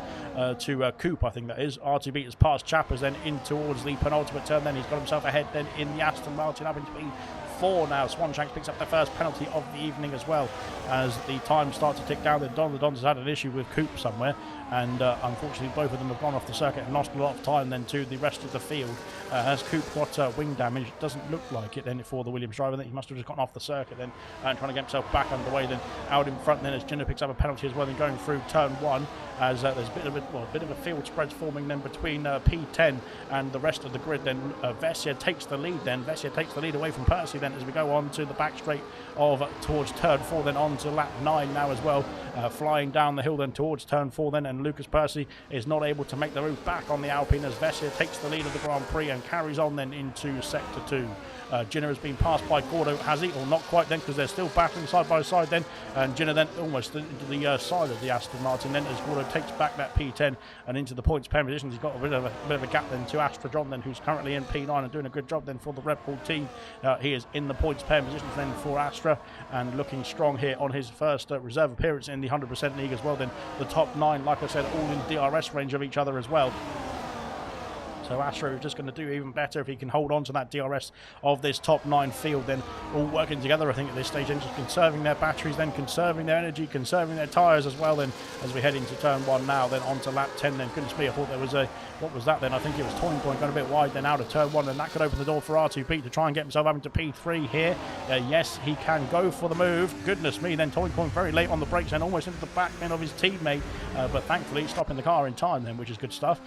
to Coop, I think that is. RTB has passed Chappers then in towards the penultimate turn then. He's got himself ahead then in the Aston Martin up into P4 now. Swanshanks picks up the first penalty of the evening as well as the time starts to tick down. Then Donald Don's had an issue with Coop somewhere, and unfortunately both of them have gone off the circuit and lost a lot of time then to the rest of the field. Has Coop got wing damage? It doesn't look like it then for the Williams driver. He must have just gotten off the circuit then and trying to get himself back underway then out in front then as Jenner picks up a penalty as well then going through turn 1 as there's a bit of a field spread forming then between P10 and the rest of the grid then. Vessia takes the lead then. Vessia takes the lead away from Percy then as we go on to the back straight of towards turn 4 then on to lap 9 now as well. Flying down the hill then towards turn 4 then, and Lucas Percy is not able to make the move back on the Alpine as Vessia takes the lead of the Grand Prix and carries on then into sector 2. Jenner has been passed by Gordo, has he? Or not quite then, because they're still battling side by side then, and Jenner then almost into the side of the Aston Martin then as Gordo takes back that P10 and into the points pen positions. He's got a bit of a gap then to Astra John then, who's currently in P9 and doing a good job then for the Red Bull team. He is in the points pen positions then for Astra and looking strong here on his first reserve appearance in the 100% league as well then. The top 9, like I said, all in DRS range of each other as well. So Astro is just going to do even better if he can hold on to that DRS of this top 9 field, then all working together I think at this stage, and just conserving their batteries, then conserving their energy, conserving their tyres as well then as we head into turn 1 now, then on to lap 10 then. Goodness me, I thought there was a, what was that then? I think it was Toying Point going a bit wide then out of turn 1, and that could open the door for R2P to try and get himself up into P3 here. Yes, he can go for the move. Goodness me, then Toying Point very late on the brakes and almost into the back end of his teammate, but thankfully stopping the car in time then, which is good stuff.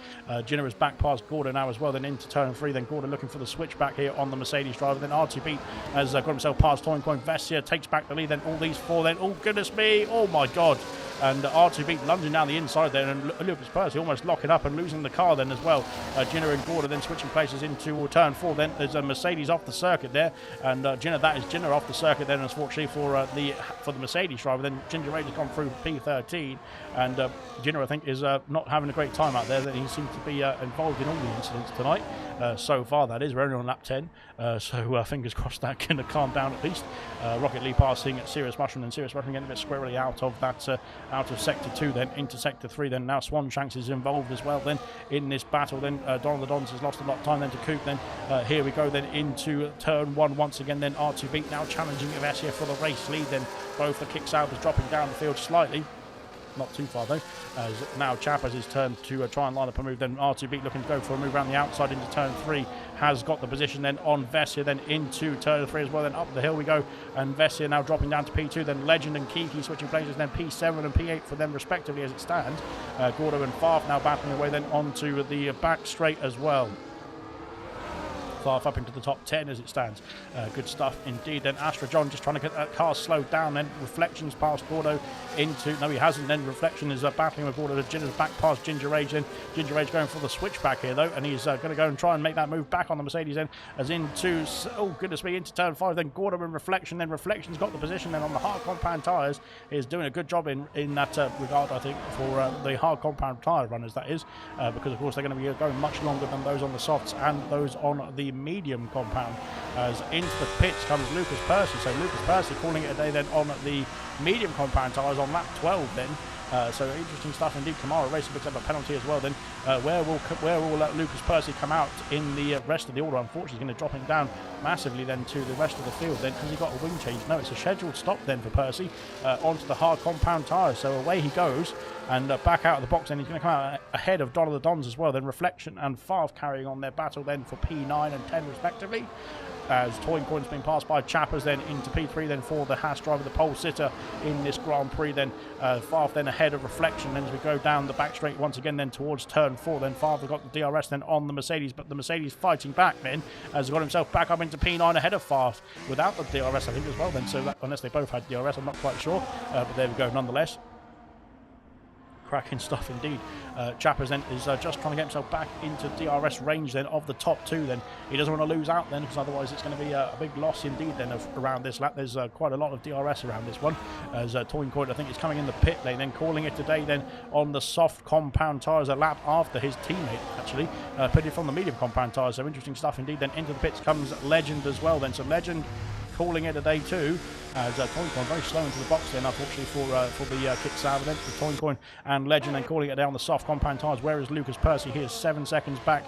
Jenner is back past Gordon now as well, then into turn 3, then Gordon looking for the switchback here on the Mercedes driver, then R2B has got himself past Toying Point. Vessia takes back the lead, then all these 4 then, oh goodness me, oh my god, and R2B lunging down the inside there, and Lucas Percy almost locking up and losing the car then as well. Jenner and Gordon then switching places into turn 4, then there's a Mercedes off the circuit there, and Jenner, that is Jenner off the circuit then, unfortunately for the Mercedes driver. Then Ginger Rage has gone through P13, and Jenner I think is not having a great time out there. Then he seems to be involved in all the incidents tonight. So far that is, we're only on lap 10, so fingers crossed that can calm down at least. Rocket Lee passing at Serious Mushroom, and Serious Mushroom getting a bit squarely out of that, out of sector 2 then into sector 3 then. Now Swanshanks is involved as well then in this battle then. Donald the Dons has lost a lot of time then to Coop then. Here we go then into turn 1 once again then. R2B now challenging Vessia for the race lead then. Both the kick salvers dropping down the field slightly. Not too far though, as now Chappers is turned to try and line up a move. Then R2B looking to go for a move around the outside into turn 3, has got the position then on Vessia, then into turn 3 as well, then up the hill we go, and Vessia now dropping down to P2, then Legend and Kiki switching places, then P7 and P8 for them respectively as it stands. Gordo and Farf now battling away then onto the back straight as well. Farf up into the top 10 as it stands. Good stuff indeed. Then Astra John just trying to get that car slowed down. Then Reflections past Gordo into... No, he hasn't. Then Reflection is battling with Gordo. Ginger's back past Ginger Rage. Then Ginger Rage going for the switchback here, though. And he's going to go and try and make that move back on the Mercedes then. As into... Oh, goodness me. Into turn 5. Then Gordo and Reflection. Then Reflection's got the position. Then on the hard compound tyres is doing a good job in that regard, I think, for the hard compound tyre runners, that is. Because, of course, they're going to be going much longer than those on the softs and those on the medium compound. As into the pits comes Lucas Percy. So Lucas Percy calling it a day then on the medium compound tyres on lap 12 then. So interesting stuff indeed. Kamara Racing picks up a penalty as well then. Where will Lucas Percy come out in the rest of the order? Unfortunately, he's going to drop him down massively then to the rest of the field then, because he got a wing change. No, it's a scheduled stop then for Percy onto the hard compound tyres. So away he goes and back out of the box, and he's going to come out ahead of Don of the Dons as well. Then Reflection and Farf carrying on their battle then for P9 and 10 respectively. As Toyn Coin's been passed by Chappers then into P3 then for the Haas driver, the pole sitter in this Grand Prix then. Farf then ahead of Reflection then as we go down the back straight once again then towards turn 4. Then Farf has got the DRS then on the Mercedes, but the Mercedes fighting back then as he got himself back up into P9 ahead of Farf without the DRS I think as well then. So that, unless they both had DRS, I'm not quite sure, but there we go nonetheless. Cracking stuff indeed. Chappers then is just trying to get himself back into DRS range then of the top 2 then. He doesn't want to lose out then, because otherwise it's going to be a big loss indeed then around this lap. There's quite a lot of DRS around this one, as Toyn Court I think is coming in the pit lane then, calling it today then on the soft compound tyres a lap after his teammate actually pitted from the medium compound tyres. So interesting stuff indeed. Then into the pits comes Legend as well then. So Legend calling it a day too, as Toyncoin very slow into the box then, unfortunately for the kick-salve then for Toyncoin and Legend, and calling it down the soft compound tyres, whereas Lucas Percy here is 7 seconds back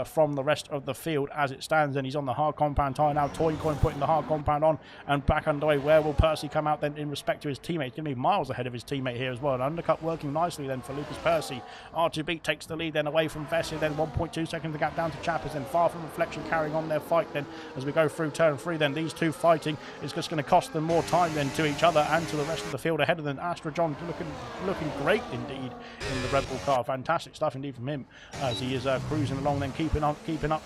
from the rest of the field as it stands, and he's on the hard compound tyre now. Toyncoin putting the hard compound on and back underway. Where will Percy come out then in respect to his teammate? He's going to be miles ahead of his teammate here as well. An undercut working nicely then for Lucas Percy. R2B takes the lead then away from Vessia, then 1.2 seconds the gap down to Chappers, then Far From Reflection carrying on their fight then as we go through turn 3 then. These two fighting is just going to cost them more time then to each other and to the rest of the field ahead of them. Astra John looking great indeed in the Red Bull car. Fantastic stuff indeed from him as he is cruising along then, keeping up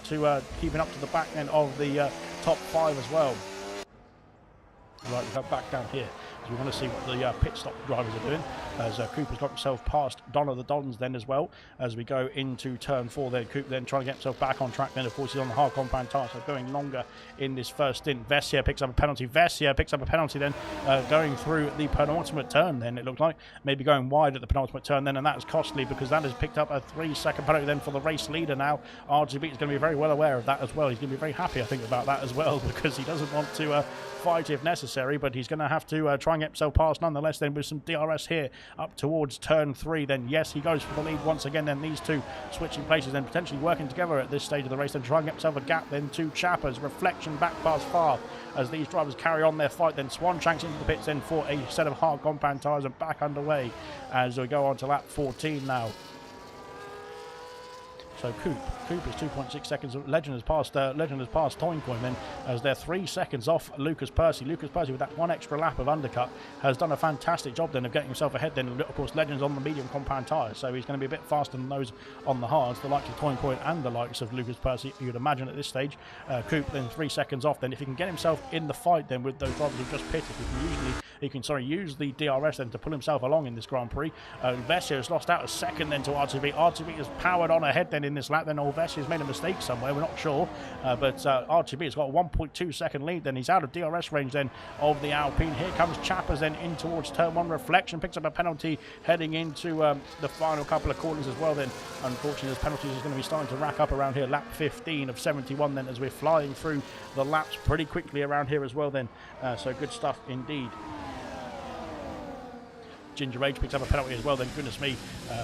to the back end of the top 5 as well. Right, we go back down here as we want to see what the pit stop drivers are doing, as Cooper's got himself past Don of the Dons then as well as we go into turn 4 then. Cooper then trying to get himself back on track then. Of course he's on the hard compound tyre, so going longer in this first stint. Vessia picks up a penalty. Then going through the penultimate turn then, it looked like maybe going wide at the penultimate turn then, and that is costly because that has picked up a 3-second penalty then for the race leader now. RGB is going to be very well aware of that as well. He's going to be very happy I think about that as well, because he doesn't want to fight if necessary, but he's going to have to try and get himself past nonetheless then with some DRS here up towards turn 3 then. Yes, he goes for the lead once again then. These two switching places then, potentially working together at this stage of the race, then try and get himself a gap then to Chappers. Reflection back past Far as these drivers carry on their fight then. Swan shanks into the pits then for a set of hard compound tyres and back underway as we go on to lap 14 now. So Coop is 2.6 seconds. Legend has passed Toyncoin then, as they're 3 seconds off Lucas Percy. Lucas Percy with that one extra lap of undercut has done a fantastic job then of getting himself ahead then. Of course Legend's on the medium compound tyre, so he's going to be a bit faster than those on the hards, the likes of Toyncoin and the likes of Lucas Percy, you'd imagine at this stage. Coop then 3 seconds off then. If he can get himself in the fight then with those drivers who've just pitted, he can use the DRS then to pull himself along in this Grand Prix. Vessia has lost out a second then to RTB. RTB has powered on ahead then in this lap then. Vessia has made a mistake somewhere, we're not sure, but RTB has got a 1.2 second lead then. He's out of DRS range then of the Alpine. Here comes Chappers then in towards turn 1. Reflection picks up a penalty heading into the final couple of corners as well then. Unfortunately, those penalties is going to be starting to rack up around here. Lap 15 of 71 then, as we're flying through the laps pretty quickly around here as well then. So good stuff indeed. Ginger Rage picks up a penalty as well then, goodness me,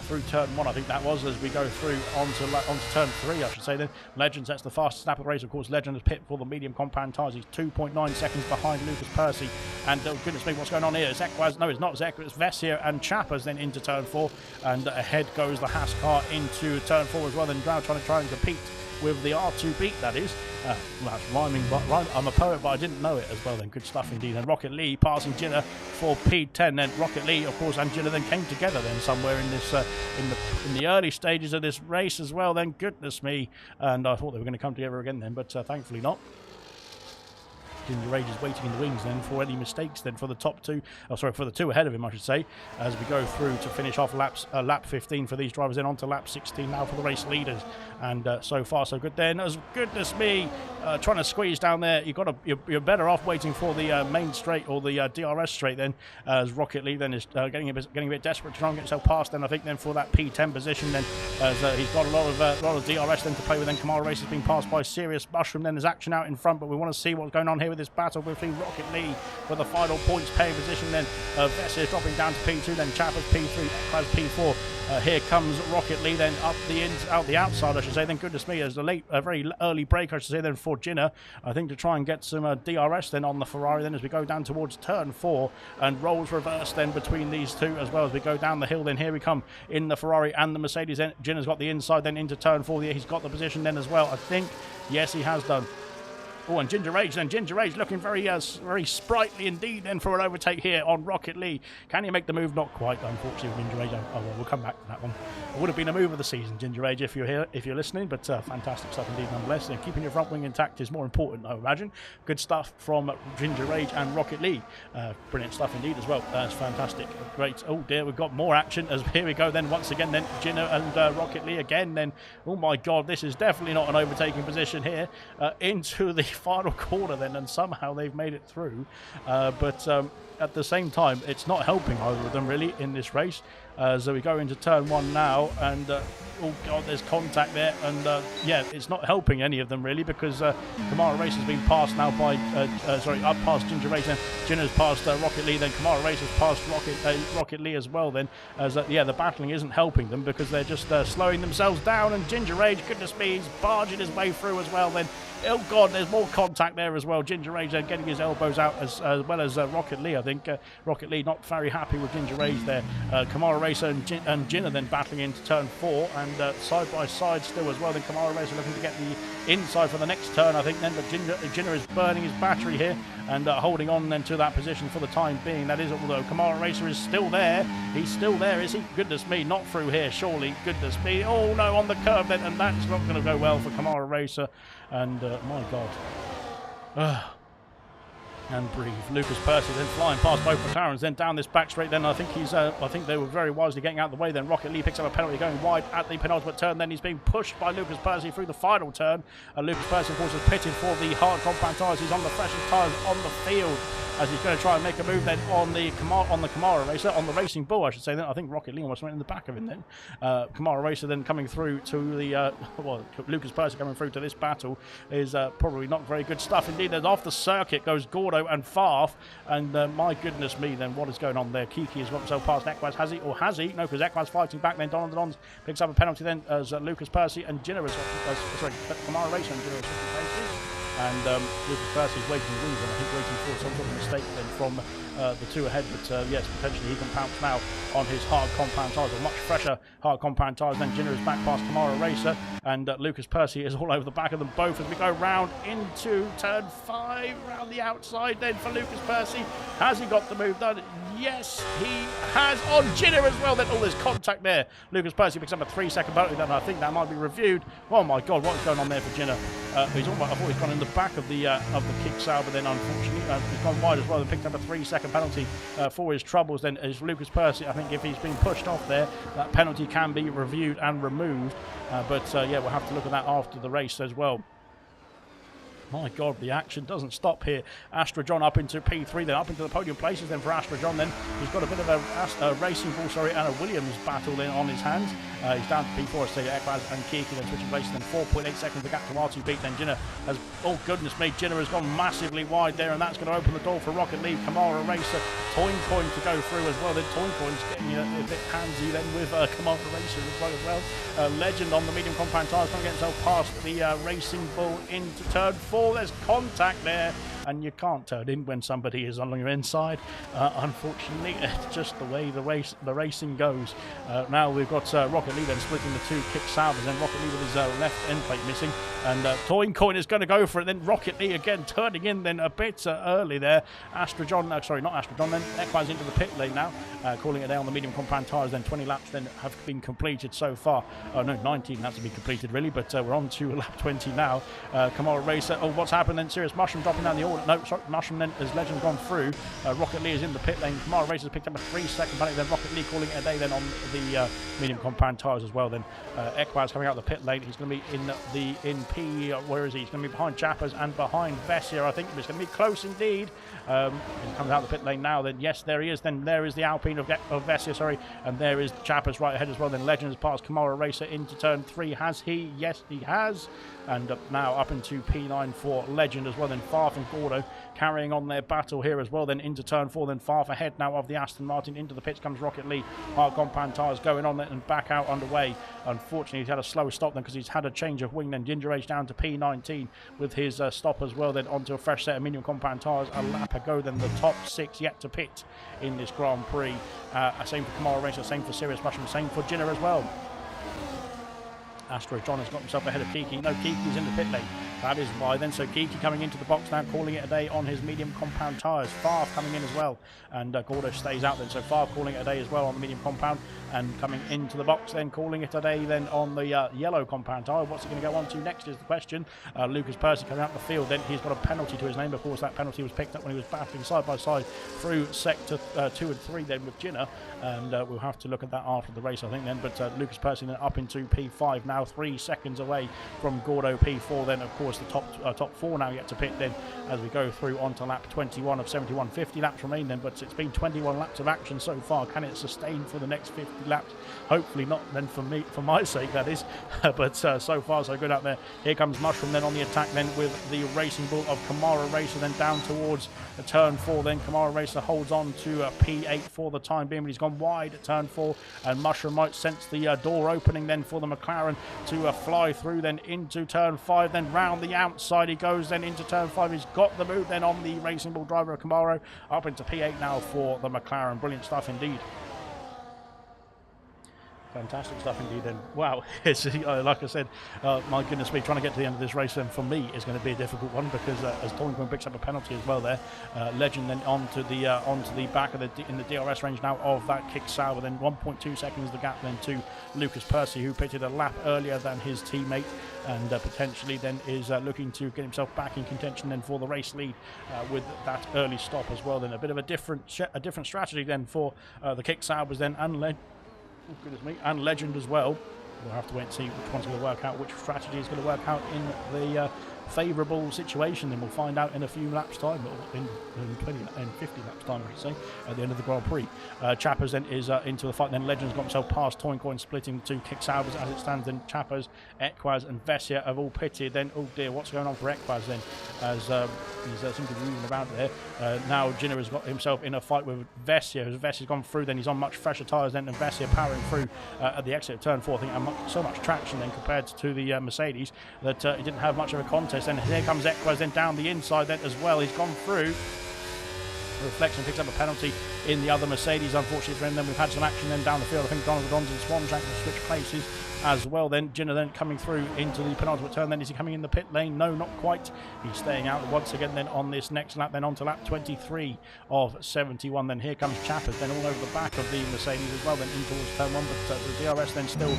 through turn 1 I think that was, as we go through onto turn 3 I should say then. Legend sets the fastest lap of the race. Of course Legend has pit for the medium compound tyres. He's 2.9 seconds behind Lucas Percy, and goodness me, what's going on here? No, it's not Zek, it's Vessia and Chappers then into turn 4, and ahead goes the Haas car into turn 4 as well then. Now trying to compete with the R2 beat, that is. Well, that's rhyming, but I'm a poet, but I didn't know it as well then. Good stuff indeed. And Rocket Lee passing Jinner for P10. Then Rocket Lee, of course, and Jinner then came together then somewhere in this in the early stages of this race as well then. Goodness me. And I thought they were going to come together again then, but thankfully not. Ginger Rage is waiting in the wings then for any mistakes then for the top two, for the two ahead of him, I should say, as we go through to finish off lap 15 for these drivers, then on to lap 16 now for the race leaders. And so far so good then. As goodness me, trying to squeeze down there. You're better off waiting for the main straight or the DRS straight then, as Rocket Lee then is getting a bit desperate to try and get himself past then, I think, then for that P10 position then, as he's got a lot of DRS then to play with. Then Kamara Race has been passed by Serious Mushroom. Then there's action out in front, but we want to see what's going on here with this battle between Rocket Lee for the final points paying position. Then Vessi is dropping down to P2, then Chappers P3, Ekraz P4. Here comes Rocket Lee then out the outside, I should say. Then goodness me, there's a very early break, I should say, then for Jinner, I think, to try and get some DRS then on the Ferrari then as we go down towards turn 4, and roles reverse then between these two as well as we go down the hill. Then here we come in the Ferrari and the Mercedes. Then Jinner's got the inside then into turn 4. He's got the position then as well, I think. Yes, he has done. Oh, and Ginger Rage then. Ginger Rage looking very sprightly indeed then for an overtake here on Rocket Lee. Can he make the move? Not quite, unfortunately, with Ginger Rage. Oh, well, we'll come back to that one. It would have been a move of the season, Ginger Rage, if you're here, if you're listening, but fantastic stuff indeed nonetheless. And keeping your front wing intact is more important, I imagine. Good stuff from Ginger Rage and Rocket Lee. Brilliant stuff indeed as well. That's fantastic. Great. Oh dear, we've got more action as here we go then once again then Jinner and Rocket Lee again then. Oh my god, this is definitely not an overtaking position here. Into the final corner then, and somehow they've made it through, but at the same time it's not helping either of them really in this race. So we go into turn 1 now, and oh god, there's contact there, and yeah, it's not helping any of them really, because Kamara Race has been passed now by up past Ginger Rage, then Jinner's passed Rocket Lee, then Kamara Race has passed Rocket Lee as well then, as yeah, the battling isn't helping them because they're just slowing themselves down. And Ginger Rage, goodness me, he's barging his way through as well then. Oh god, there's more contact there as well. Ginger Rage then getting his elbows out as well as Rocket Lee, I think. Rocket Lee not very happy with Ginger Rage there. Kamara Racer and Jinner then battling into turn 4, and side by side still as well. Then Kamara Racer looking to get the inside for the next turn, I think then, but Jinner is burning his battery here and holding on then to that position for the time being. That is, although Kamara Racer is still there. He's still there, is he? Goodness me, not through here, surely. Goodness me. Oh no, on the curve then, and that's not going to go well for Kamara Racer. And my god. And breathe. Lucas Percy then flying past both McLarens, then down this back straight. Then I think they were very wisely getting out of the way. Then Rocket Lee picks up a penalty going wide at the penultimate turn. Then he's being pushed by Lucas Percy through the final turn. Lucas Percy, of course, is pitted for the hard compound tyres. He's on the freshest tyres on the field, as he's going to try and make a move then on the Kamara Racer, on the Racing Bull, I should say. Then I think Rocket Lee almost went in the back of him then. Kamara Racer then coming through to the, Lucas Percy coming through to this battle is probably not very good stuff indeed. Then off the circuit goes Gordo and Farf, and my goodness me, then what is going on there? Kiki has got himself past Ekraz, has he? Or has he? No, because Ekraz fighting back then. Don picks up a penalty then as Lucas Percy and Jinner is, Kamara Racer and Jinner is places. And Lucas Percy is waiting in the wings, and I think waiting for some sort of mistake then from the two ahead. But yes, potentially he can pounce now on his hard compound tyres, or much fresher hard compound tyres. Then Jinner is back past Kamara Racer, and Lucas Percy is all over the back of them both as we go round into turn 5, round the outside then for Lucas Percy. Has he got the move done? Yes, he has, on Jinner as well. Then there's contact there. Lucas Percy picks up a 3-second penalty. Then I think that might be reviewed. Oh my god, what's going on there for Jinner? I thought he's gone in the back of the kick sow, but then unfortunately he's gone wide as well and picked up a 3-second penalty for his troubles. Then as Lucas Percy, I think if he's been pushed off there, that penalty can be reviewed and removed. But yeah, we'll have to look at that after the race as well. My god, the action doesn't stop here. Astra John up into P3, then up into the podium places then for Astra John. Then he's got a bit of a Racing Bull, and a Williams battle then on his hands. He's down to P4, so Ekraz and Kiki then switching places. Then 4.8 seconds the gap to R2 beat. Then Jinner has, oh goodness me, Jinner has gone massively wide there, and that's going to open the door for Rocket Lee. Kamara Racer, Toin Coin to go through as well. Then Toin Coin's getting a bit handsy then with Kamara Racer as well. Legend on the medium compound tyres, trying to get himself past the Racing Bull into turn 4. There's contact there, and you can't turn in when somebody is on your inside. Unfortunately, it's just the way the racing goes. Now we've got Rocket Lee then splitting the two kick salvers, and Rocket Lee with his left end plate missing, and Toin Coin is going to go for it. Then Rocket Lee again turning in then a bit early there. Astra John, sorry, not Astra John, then Equaz into the pit lane now, calling it there on the medium compound tyres. Then 20 laps then have been completed so far. Oh no, 19 laps have been completed really, but we're on to lap 20 now. Kamara Racer, oh, what's happened then? Serious Mushroom dropping down the order. No, sorry, Mushroom then as Legend gone through. Rocket Lee is in the pit lane. Kamara Racer has picked up a 3-second penalty. Then Rocket Lee calling it a day then on the medium compound tyres as well. Then Equaz coming out of the pit lane. He's going to be in P. Where is he? He's going to be behind Chappers and behind Vessia. I think it's going to be close indeed. He comes out of the pit lane now. Then yes, there he is. Then there is the Alpine of Vessia, sorry, and there is Chappers right ahead as well. Then Legend has passed Kamara Racer into turn 3. Has he? Yes, he has. And now up into P9 for Legend as well. Then Farf and Gordo carrying on their battle here as well. Then into turn 4. Then Farf ahead now of the Aston Martin. Into the pits comes Rocket Lee. Hard compound tyres going on and back out underway. Unfortunately, he's had a slow stop then because he's had a change of wing. Then Ginger Age down to P19 with his stop as well. Then onto a fresh set of medium compound tyres. A lap ago. Then the top 6 yet to pit in this Grand Prix. Same for Kamara Racer. Same for Serious Mushroom. Same for Jinner as well. Astro John has got himself ahead of Kiki. No, Kiki's in the pit lane. That is why then. So Kiki coming into the box now, calling it a day on his medium compound tyres. Farf coming in as well. And Gordo stays out then. So Farf calling it a day as well on the medium compound. And coming into the box then, calling it a day then on the yellow compound tyre. What's he going to go on to next is the question. Lucas Percy coming out the field. Then he's got a penalty to his name. Of course, that penalty was picked up when he was battling side by side through sector 2 and 3 then with Jinner. And we'll have to look at that after the race, I think then. But Lucas Percy then up into P5 now, 3 seconds away from Gordo P4. Then, of course, the top 4 now yet to pit then as we go through onto lap 21 of 71. 50 laps remain then, but it's been 21 laps of action so far. Can it sustain for the next 50 laps? Hopefully not then for my sake, that is. But so far so good out there. Here comes Mushroom then on the attack then with the Racing Bull of Kamara Racer then down towards turn 4. Then Kamara Racer holds on to P8 for the time being, but he's gone wide at turn 4, and Mushroom might sense the door opening then for the McLaren to fly through then into turn 5, then round the outside he goes then into turn 5. He's got the move then on the Racing Bull driver of Camaro, up into P8 now for the McLaren. Brilliant stuff indeed. Fantastic stuff indeed. And wow, it's like I said, my goodness me, trying to get to the end of this race then for me is going to be a difficult one, because as Torrington picks up a penalty as well there, Legend then onto the back of in the DRS range now of that kick salver. Then 1.2 seconds the gap then to Lucas Percy, who pitted a lap earlier than his teammate, and potentially then is looking to get himself back in contention then for the race lead with that early stop as well. Then a bit of a different strategy then for the kick salvers then, and Legend as well. We'll have to wait and see which one's going to work out, which strategy is going to work out in the favourable situation. Then we'll find out in a few laps time, or in 50 laps time, I should say, at the end of the Grand Prix. Chappers then is into the fight. Then Legend's got himself past Toin Coin, splitting the two kick salvers as it stands. Then Chappers, Equaz and Vessia have all pitted. Then, oh dear, what's going on for Equaz then, as he's seems to be moving about there. Now Jinner has got himself in a fight with Vessia. As Vessia's gone through, then he's on much fresher tyres then, and Vessia powering through at the exit of turn 4. I think so much traction then compared to the Mercedes that he didn't have much of a contest. And here comes Equaz then down the inside then as well. He's gone through. Reflection picks up a penalty in the other Mercedes, unfortunately for him. Then we've had some action then down the field. I think Donald Don's in Swan Track will switch places as well. Then Jinner then coming through into the penultimate turn. Then is he coming in the pit lane? No, not quite. He's staying out once again then on this next lap, then on to lap 23 of 71. Then here comes Chappers then all over the back of the Mercedes as well, then in towards turn 1, but the DRS then still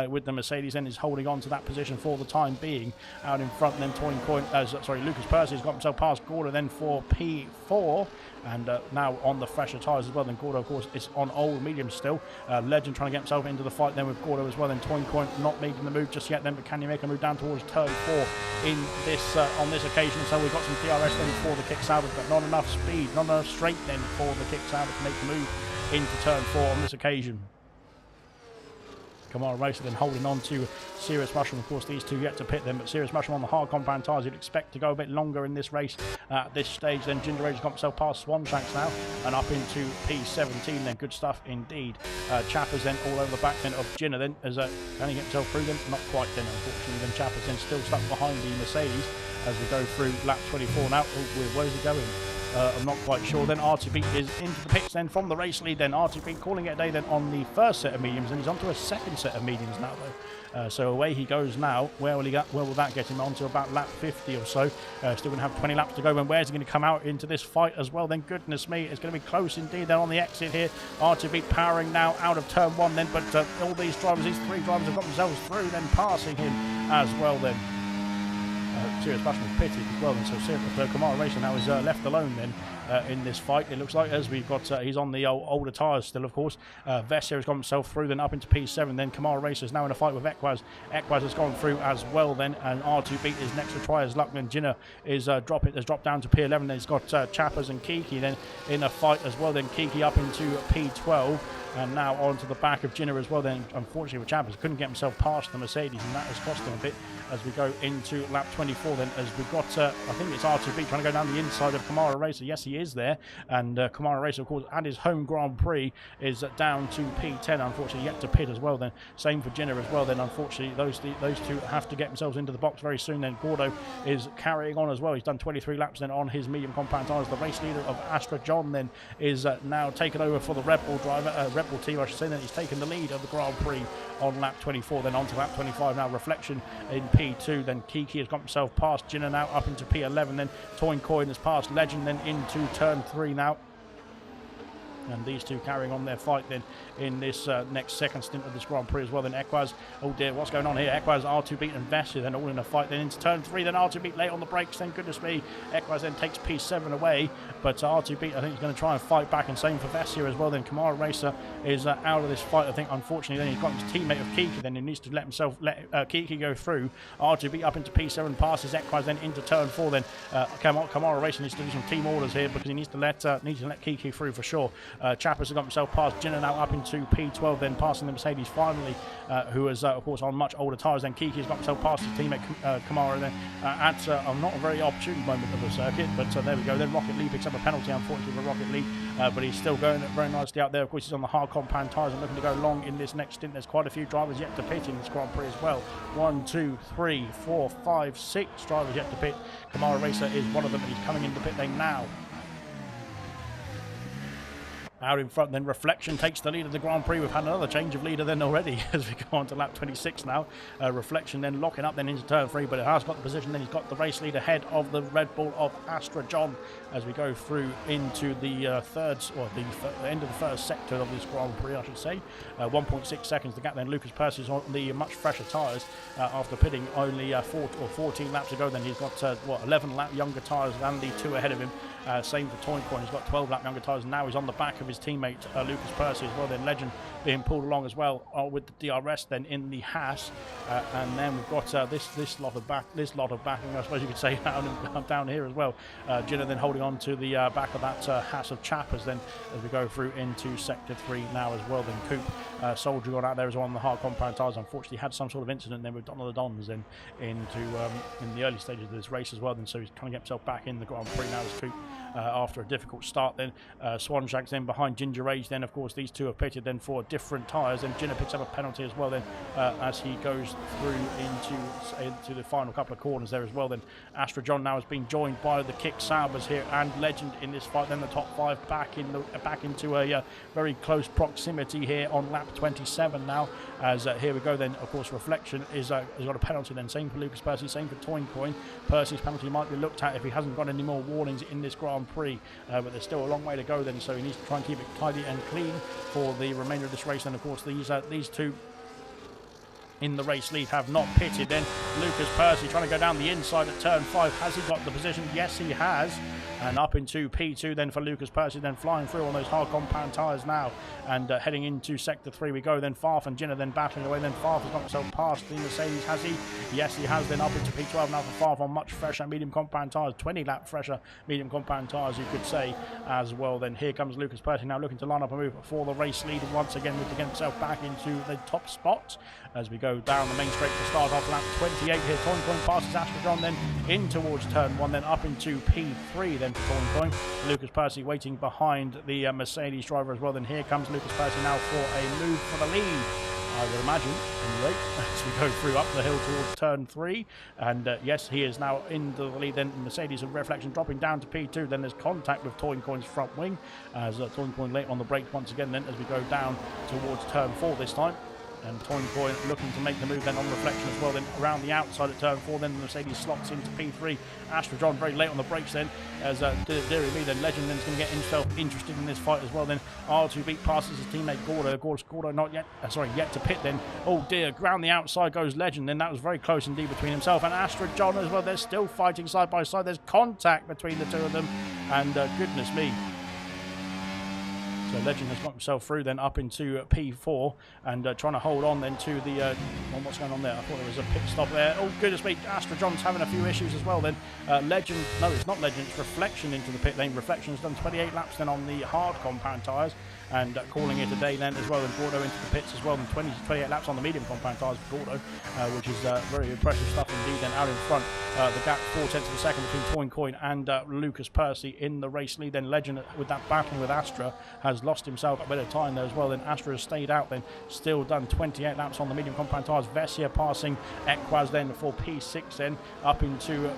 with the Mercedes then is holding on to that position for the time being. Out in front then Lucas Percy has got himself past Gordo then for P4, and now on the fresher tyres as well. Then Gordo, of course, is on old medium still. Legend trying to get himself into the fight then with Gordo as well. Then Toin Coin not making the move just yet then, but can he make a move down towards turn 4 in this on this occasion? So we've got some DRS then for the kick salvers, but not enough speed, not enough straight then for the kick salvers to make the move into turn 4 on this occasion. Kamara Racer then holding on to Serious Mushroom. Of course, these two yet to pit them, but Serious Mushroom on the hard compound tyres. You'd expect to go a bit longer in this race at this stage. Then Ginger Rage got himself past Swanshanks now and up into P17. Then good stuff indeed. Chappers then all over the back then of Ginner. Then as can he get himself through them? Not quite then, unfortunately. Then Chappers then still stuck behind the Mercedes as we go through lap 24 now. Where's he going? I'm not quite sure. Then RTB is into the pits then from the race lead. Then RTB calling it a day then on the first set of mediums, and he's onto a second set of mediums now though. So away he goes now. Where will that get him? On to about lap 50 or so. Still going to have 20 laps to go. And where's he going to come out into this fight as well? Then goodness me, it's going to be close indeed. Then on the exit here, RTB powering now out of turn 1 then, but all these drivers, these 3 drivers have got themselves through, then passing him as well then. Serious Mushroom was pitted as well, and so Kamara Racer now is left alone then in this fight. It looks like as we've got he's on the older tyres still, of course. Vessier has got himself through, then up into P7. Then Kamara Racer is now in a fight with Equaz. Equaz has gone through as well then, and R2 beat his next to try as luck. Then Ginner is has dropped down to P11. Then he's got Chappers and Kiki then in a fight as well. Then Kiki up into P12. And now onto the back of Ginner as well. Then unfortunately with Chappers couldn't get himself past the Mercedes, and that has cost him a bit as we go into lap 24 then, as we've got I think it's R2B trying to go down the inside of Kamara Racer. Yes, he is there, and Kamara Racer of course at his home Grand Prix is down to P10, unfortunately yet to pit as well. Then same for Ginner as well. Then unfortunately those two have to get themselves into the box very soon. Then Gordo is carrying on as well. He's done 23 laps then on his medium compound tyres. The race leader of Astra John then is now taken over for the Red Bull driver, Red Bull team I should say. Then he's taken the lead of the Grand Prix on lap 24. Then on to lap 25 now. Reflection in P2. Then Kiki has got himself past Ginner now up into P11. Then Toyn Coin has passed Legend then into turn 3 now. And these two carrying on their fight then in this next second stint of this Grand Prix as well. Then Equaz, oh dear, what's going on here? Equaz, R2 beat and Vessi then all in a fight then into turn 3. Then R2 beat late on the brakes. Then goodness me, Equaz then takes P7 away. But R2 beat, I think he's going to try and fight back, and same for Vessi as well. Then Kamara Racer is out of this fight, I think, unfortunately. Then he's got his teammate of Kiki. Then he needs to let Kiki go through. R2 beat up into P7, passes Equaz then into turn 4. Then Kamara Racer needs to do some team orders here because he needs to let Kiki through for sure. Chappers has got himself past Ginner now up into P12, then passing the Mercedes finally, who is of course on much older tyres. Then Kiki has got himself past his teammate Kamara then at not a very opportune moment of the circuit, but there we go. Then Rocket Lee picks up a penalty unfortunately for Rocket Lee, but he's still going very nicely out there. Of course he's on the hard compound tyres and looking to go long in this next stint. There's quite a few drivers yet to pit in this Grand Prix as well. 1, 2, 3, 4, 5, 6 drivers yet to pit. Kamara Racer is one of them, and he's coming into pit lane now. Out in front then, Reflection takes the lead of the Grand Prix. We've had another change of leader then already as we go on to lap 26 now. Reflection then locking up then into turn 3, but it has got the position. Then he's got the race lead ahead of the Red Bull of Astra John as we go through into the the end of the first sector of this Grand Prix, I should say. 1.6 seconds the gap. Then Lucas Percy's on the much fresher tyres after pitting only 14 laps ago. Then he's got 11 lap younger tyres than the 2 ahead of him. Same for Toyn Coin, he's got 12 lap younger tyres, and now he's on the back of his teammate Lucas Percy as well. Then Legend being pulled along as well with the DRS then in the Haas, and then we've got this lot of backing, I suppose you could say, down here as well. Ginner then holding on to the back of that Haas of Chappers then as we go through into sector 3 now as well. Then Coop Soldier got out there as well on the hard compound tyres. Unfortunately had some sort of incident then with Don of the Dons then in the early stages of this race as well. Then so he's trying to get himself back in the Grand Prix now as Coop. After a difficult start then. Swanshanks then behind Ginger Rage. Then of course these two are pitted then for different tyres. Then Ginner picks up a penalty as well then as he goes through into the final couple of corners there as well. Then Astra John now has been joined by the Kick Saubers here and Legend in this fight. Then the top 5 back into a very close proximity here on lap 27 now. As here we go then, of course Reflection has got a penalty then. Same for Lucas Percy, same for Toyn Coin. Percy's penalty might be looked at if he hasn't got any more warnings in this Grand Prix, but there's still a long way to go then, so he needs to try and keep it tidy and clean for the remainder of this race. And of course these two in the race lead have not pitted. Then Lucas Percy trying to go down the inside at turn 5. Has he got the position? Yes, he has. And up into P2 then for Lucas Percy, then flying through on those hard compound tyres now. And heading into Sector 3 we go. Then Farf and Jinner then battling away. Then Farf has got himself past the Mercedes. Has he? Yes, he has. Then up into P12 now for Farf on much fresher medium compound tyres. 20 lap fresher medium compound tyres, you could say, as well. Then here comes Lucas Percy now looking to line up a move for the race lead. Once again, to get himself back into the top spot as we go down the main straight to start off lap 28 here. Toincoin passes Astrojon then in towards turn 1, then up into P3 then for Toincoin. Lucas Percy waiting behind the Mercedes driver as well. Then here comes Lucas Percy now for a move for the lead, I would imagine, anyway, as we go through up the hill towards turn 3. And yes, he is now into the lead. Then Mercedes and Reflection dropping down to P2. Then there's contact with Toincoin's front wing as Toincoin late on the brakes once again then as we go down towards turn 4 this time. And Toincoin looking to make the move then on Reflection as well. Then around the outside at turn 4, then the Mercedes slots into P3. Astrojon very late on the brakes then as Deary Lee, then Legend then is going to get himself interested in this fight as well. Then R2 beat passes his teammate Gordo not yet, yet to pit then. Oh dear, around the outside goes Legend. Then that was very close indeed between himself and Astrojon as well. They're still fighting side by side. There's contact between the two of them, and goodness me. So Legend has got himself through then up into P4 and trying to hold on then to the... what's going on there? I thought there was a pit stop there. Oh, goodness me. Astrojon's having a few issues as well then. Legend... No, it's not Legend. It's Reflection into the pit lane. Reflection's done 28 laps then on the hard compound tyres and calling it a day then as well. And Gordo into the pits as well. And 28 laps on the medium compound tyres for Gordo, which is very impressive stuff indeed. Then out in front, the gap 4/10 of a second between Toincoin and Lucas Percy in the race lead. Then Legend, with that battle with Astra, has lost himself a bit of time there as well. Then Astra has stayed out then, still done 28 laps on the medium compound tyres. Vessia passing Equaz then for P6 then up into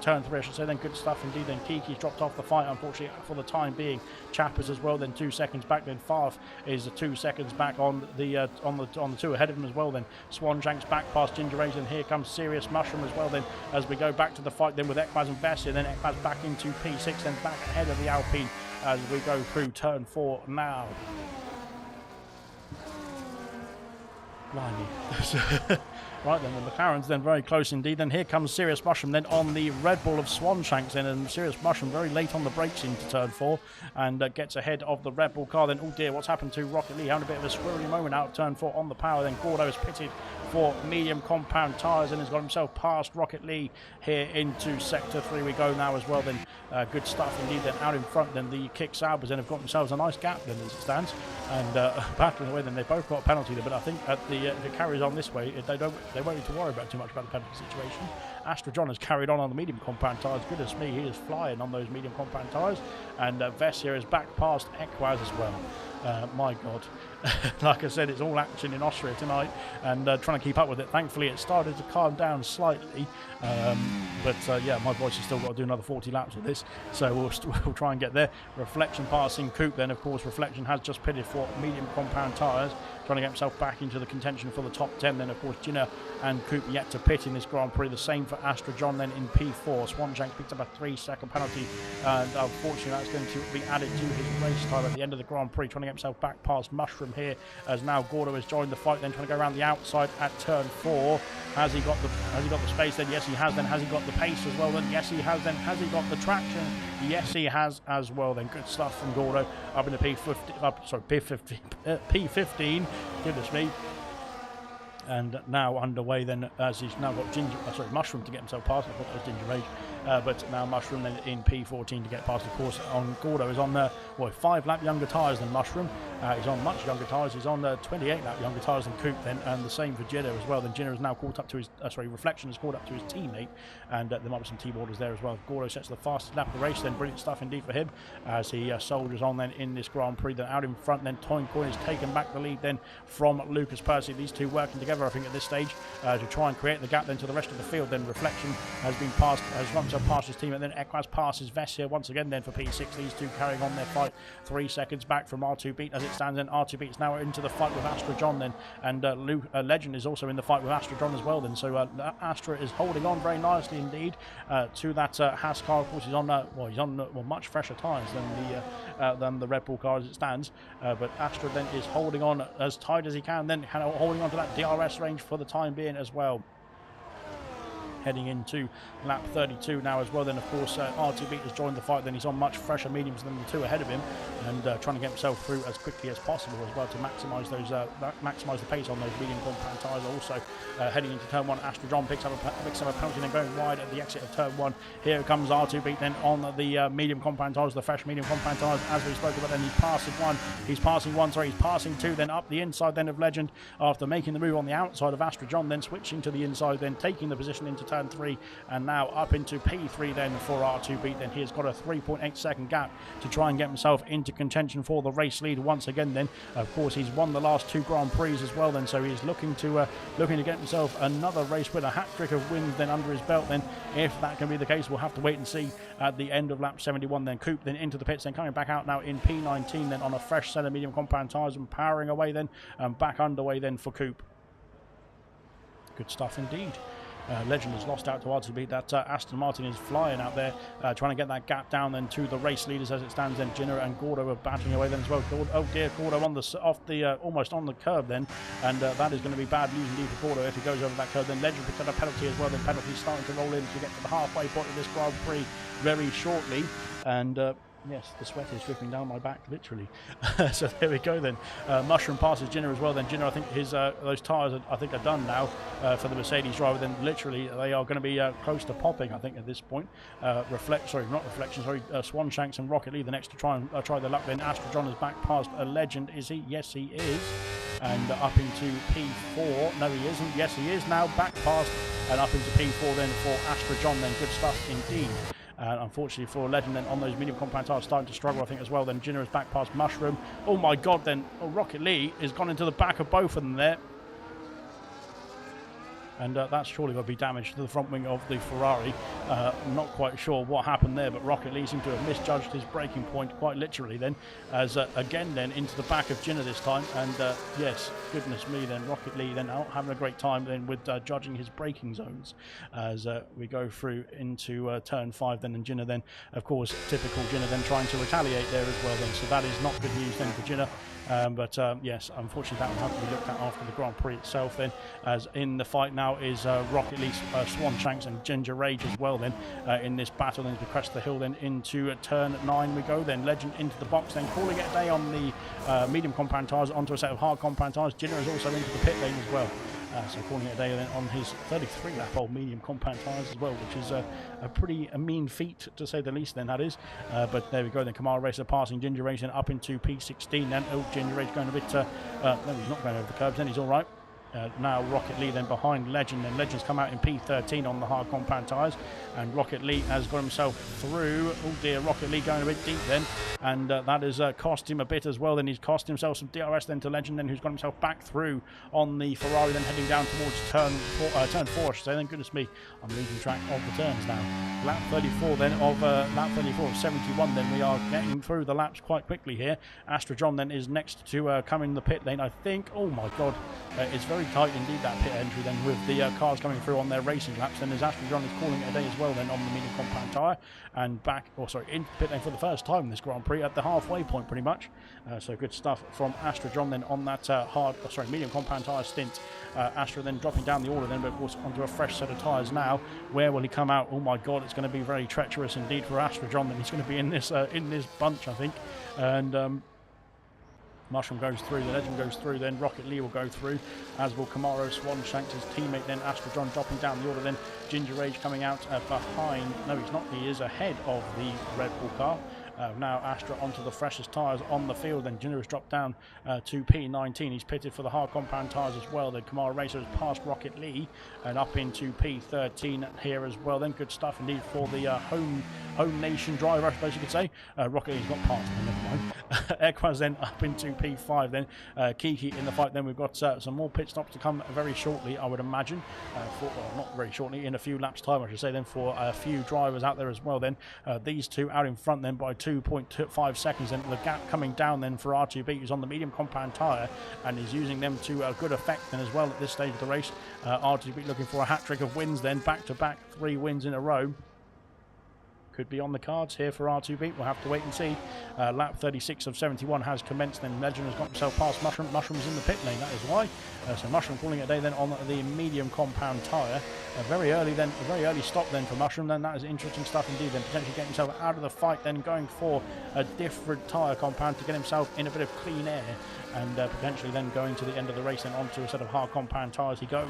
turn 3, I should say. Then good stuff indeed. Then Kiki's dropped off the fight unfortunately for the time being. Chappers as well then 2 seconds back. Then Farf is 2 seconds back on the two ahead of him as well. Then Swanshank's back past Ginger Age, and here comes Serious Mushroom as well then as we go back to the fight then with Equaz and Vessia. Then Equaz back into P6 then back ahead of the Alpine as we go through turn 4 now. Blimey. Right then, the McLaren's then very close indeed. Then here comes Serious Mushroom then on the Red Bull of Swanshanks then, and Serious Mushroom very late on the brakes into turn 4 and gets ahead of the Red Bull car. Then, oh dear, what's happened to Rocket Lee? Having a bit of a squirrely moment out of turn 4 on the power. Then Gordo is pitted for medium compound tyres and has got himself past Rocket Lee here into Sector 3 we go now as well. Then good stuff indeed. Then out in front then the Kick Saubers then have got themselves a nice gap then as it stands and battling away. Then they both got a penalty there, but I think at the if it carries on this way they won't need to worry about too much about the penalty situation. Astrojon has carried on the medium compound tyres. Goodness me, he is flying on those medium compound tyres, and Vessia is back past Equaz as well. My God. Like I said, it's all action in Austria tonight and trying to keep up with it. Thankfully, it started to calm down slightly. But yeah, my voice has still got to do another 40 laps of this. So we'll try and get there. Reflection passing Coop then. Of course, Reflection has just pitted for medium compound tyres, trying to get himself back into the contention for the top 10. Then, of course, Jinner and Coop yet to pit in this Grand Prix. The same for Astrojon then in P4. Swanshank picked up a 3-second penalty. And unfortunately, that's going to be added to his race time at the end of the Grand Prix, trying to get himself back past Mushroom here as now Gordo has joined the fight then, trying to go around the outside at turn 4. Has he got the space then? Yes he has. Then has he got the pace as well then? Yes he has. Then has he got the traction? Yes he has as well then. Good stuff from Gordo up in the P15. Goodness me. And now underway then as he's now got Mushroom to get himself past. I thought that was Ginger Age. But now Mushroom then in P14 to get past. Of course, on Gordo is on 5 lap younger tyres than Mushroom. He's on much younger tyres. He's on 28 lap younger tyres than Coop then, and the same for Jinner as well. Then Jinner is now caught up to his Reflection has caught up to his teammate, and there might be some T-borders there as well. Gordo sets the fastest lap of the race. Then brilliant stuff indeed for him as he soldiers on then in this Grand Prix. Then out in front then Toincoin has taken back the lead then from Lucas Percy. These two working together I think at this stage to try and create the gap then to the rest of the field. Then Reflection has been passed, has run himself past his team, and then Equaz passes Vest here once again then for P6. These two carrying on their fight. 3 seconds back from R2 Beat as it stands. Then R2 Beat is now into the fight with Astra John then, and Legend is also in the fight with Astra John as well then. So Astra is holding on very nicely indeed to that Haas car. Of course, he's on much fresher tyres than the Red Bull car as it stands. But Astra then is holding on as tight as he can, then holding on to that DRS range for the time being as well. Heading into lap 32 now as well. Then, of course, R2 Beat has joined the fight. Then he's on much fresher mediums than the two ahead of him, and trying to get himself through as quickly as possible as well to maximise those maximise the pace on those medium compound tyres. Also, heading into turn 1, Astra John picks up a penalty, then going wide at the exit of turn 1. Here comes R2 Beat then on the medium compound tyres, the fresh medium compound tyres, as we spoke about. Then he's passing one. He's passing two. Then up the inside then of Legend after making the move on the outside of Astra John. Then switching to the inside, then taking the position into turn 3, and now up into P3 then for R2 Beat. Then he has got a 3.8 second gap to try and get himself into contention for the race lead once again. Then, of course, he's won the last 2 Grand Prix as well. Then, so he's looking to get himself another race with a hat trick of wins then under his belt. Then, if that can be the case, we'll have to wait and see at the end of lap 71. Then Coop then into the pits, then coming back out now in P19 then on a fresh set of medium compound tyres and powering away then, and back underway then for Coop. Good stuff indeed. Legend has lost out to R2 Beat. That Aston Martin is flying out there, trying to get that gap down then to the race leaders as it stands. Then Jenner and Gordo are battling away then as well. Oh dear, Gordo on almost on the curb then, and that is going to be bad news indeed for Gordo if he goes over that curb. Then Legend picks up a penalty as well. Then penalty starting to roll in to get to the halfway point of this Grand Prix very shortly, and yes, the sweat is dripping down my back, literally. So there we go then. Mushroom passes Jinner as well. Then Jinner, I think his those tyres are done now for the Mercedes driver. Then literally they are going to be close to popping, I think, at this point. Swanshanks and Rocket Lee the next to try their luck. Then Astra John is back past a Legend. Is he? Yes, he is. And up into P4. No, he isn't. Yes, he is now back past and up into P4 then for Astra John. Then good stuff indeed. Unfortunately for Legend then on those medium compound tyres starting to struggle, I think, as well. Then Jinner is back past Mushroom. Oh my god, then Rocket Lee has gone into the back of both of them there. And that's surely going to be damage to the front wing of the Ferrari. I'm not quite sure what happened there, but Rocket Lee seemed to have misjudged his braking point quite literally then, as again then into the back of Jinner this time. And yes, goodness me, then Rocket Lee then out having a great time then with judging his braking zones as we go through into turn 5 then, and Jinner then, of course, typical Jinner then trying to retaliate there as well then. So that is not good news then for Jinner. But yes, unfortunately that will have to be looked at after the Grand Prix itself then, as in the fight now is Rocket Lee, Swanshanks and Ginger Rage as well then in this battle. Then to crest the hill then into turn 9 we go. Then Legend into the box, then calling it a day on the medium compound tyres onto a set of hard compound tyres. Jinner is also into the pit lane as well. So calling it a day then on his 33 lap old medium compound tyres as well, which is a pretty mean feat to say the least then, that is. But there we go then, Kamara Racer passing Ginger Rage then up into P16 then. Oh, Ginger Rage going a bit, no, he's not going over the curbs then, he's alright. Now Rocket Lee then behind Legend, and Legend's come out in P13 on the hard compound tyres, and Rocket Lee has got himself through. Oh dear, Rocket Lee going a bit deep then, and that has cost him a bit as well. Then he's cost himself some DRS then to Legend, then who's got himself back through on the Ferrari, then heading down towards turn 4 I should say. Then goodness me, I'm losing track of the turns now. Lap 34 then of lap 34 of 71 then, we are getting through the laps quite quickly here. Astra John then is next to come in the pit lane, I think. Oh my god, it's very tight indeed, that pit entry then, with the cars coming through on their racing laps. Then as Astra John is calling it a day as well then on the medium compound tyre, and back, into pit lane for the first time in this Grand Prix at the halfway point pretty much. So good stuff from Astra John then on that medium compound tyre stint. Astra then dropping down the order then, but of course onto a fresh set of tyres now. Where will he come out? Oh my god, it's going to be very treacherous indeed for Astra John. Then he's going to be in this bunch, I think. And Mushroom goes through, the Legend goes through, then Rocket Lee will go through, as will Camaro, Swanshanks, his teammate, then Astra John dropping down the order, then Ginger Rage coming out behind. No, he's not, he is ahead of the Red Bull car. Now Astra onto the freshest tyres on the field. Then Ginger has dropped down to P19. He's pitted for the hard compound tyres as well. Then Kamara Racer has passed Rocket Lee and up into P13 here as well. Then good stuff indeed for the home nation driver, I suppose you could say. Rocket Lee's got passed, never mind. Equaz then up into P5. Then Kiki in the fight. Then we've got some more pit stops to come very shortly, I would imagine. Well, not very shortly, in a few laps time, I should say. Then for a few drivers out there as well. Then these two out in front then by 2.5 seconds. Then the gap coming down then for R2B, who's on the medium compound tyre and is using them to good effect then as well at this stage of the race. R2B looking for a hat-trick of wins then, back-to-back 3 wins in a row. Could be on the cards here for R2B. We'll have to wait and see. Lap 36 of 71 has commenced. Then Legend has got himself past Mushroom. Mushroom's in the pit lane, that is why. So Mushroom calling it a day then on the medium compound tyre. A very early stop then for Mushroom. Then that is interesting stuff indeed. Then potentially getting himself out of the fight. Then going for a different tyre compound to get himself in a bit of clean air. And potentially then going to the end of the race and onto a set of hard compound tyres he goes.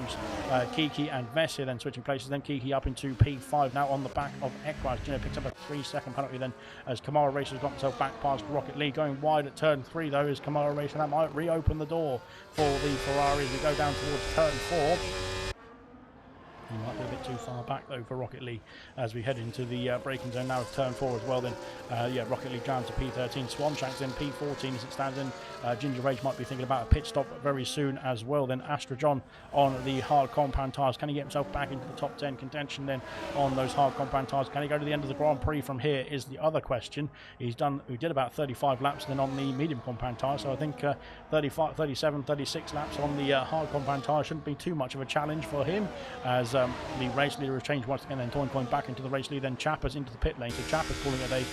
Kiki and Vessia then switching places. Then Kiki up into P5 now on the back of Equaz. Gino picks up a 3-second penalty then as Kamara Racer has got himself back past Rocket Lee. Going wide at turn 3 though is Kamara Racer. That might reopen the door for the Ferrari as we go down towards turn 4. He might be a bit too far back though for Rocket Lee as we head into the braking zone now of turn 4 as well. Then yeah, Rocket Lee down to P13, Swanshanks in P14 as it stands in. Ginger Rage might be thinking about a pit stop very soon as well. Then Astra John on the hard compound tyres. Can he get himself back into the top 10 contention then on those hard compound tyres? Can he go to the end of the Grand Prix from here is the other question. We did about 35 laps then on the medium compound tyre, so I think 35, 37, 36 laps on the hard compound tyre shouldn't be too much of a challenge for him as the race leader has changed once again. Then Toyn going back into the race lead. Then Chappers into the pit lane, so Chappers calling it a day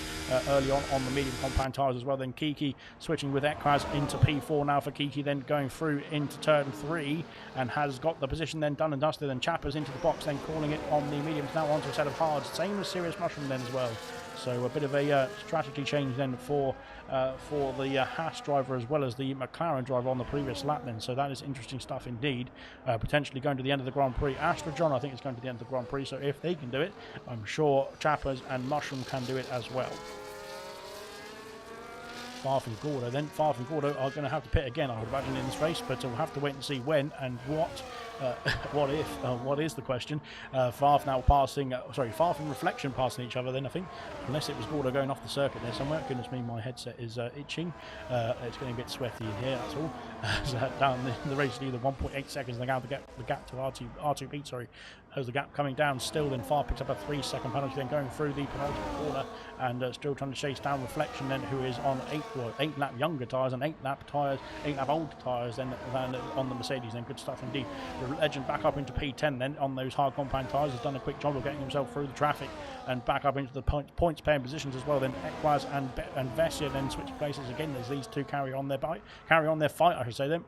early on the medium compound tyres as well. Then Kiki switching with Equaz into P4 now for Kiki, then going through into turn 3 and has got the position then done and dusted. Then Chappers into the box, then calling it on the mediums now onto a set of hards, same as Serious Mushroom then as well. So a bit of a strategy change then for the Haas driver as well as the McLaren driver on the previous lap then. So that is interesting stuff indeed. Potentially going to the end of the Grand Prix. Astra John I think is going to the end of the Grand Prix, so if they can do it, I'm sure Chappers and Mushroom can do it as well. Farf and Gordo then. Farf and Gordo are going to have to pit again, I would imagine, in this race, but we'll have to wait and see when and what. What is the question? Farf now passing, Farf and Reflection passing each other then, I think, unless it was Gordo going off the circuit there somewhere. Goodness me, my headset is itching. It's getting a bit sweaty in here, that's all. So down the race leader, 1.8 seconds, and now the gap to R2B, sorry. As the gap coming down still, then Farf picks up a 3-second penalty, then going through the penultimate corner and still trying to chase down Reflection then, who is on 8 lap younger tyres and 8 lap older tyres than on the Mercedes then. Good stuff indeed. The Legend back up into P10 then on those hard compound tyres, has done a quick job of getting himself through the traffic and back up into the points paying positions as well. Then Equaz and Vessia then switch places again as these two carry on their fight, I should say then.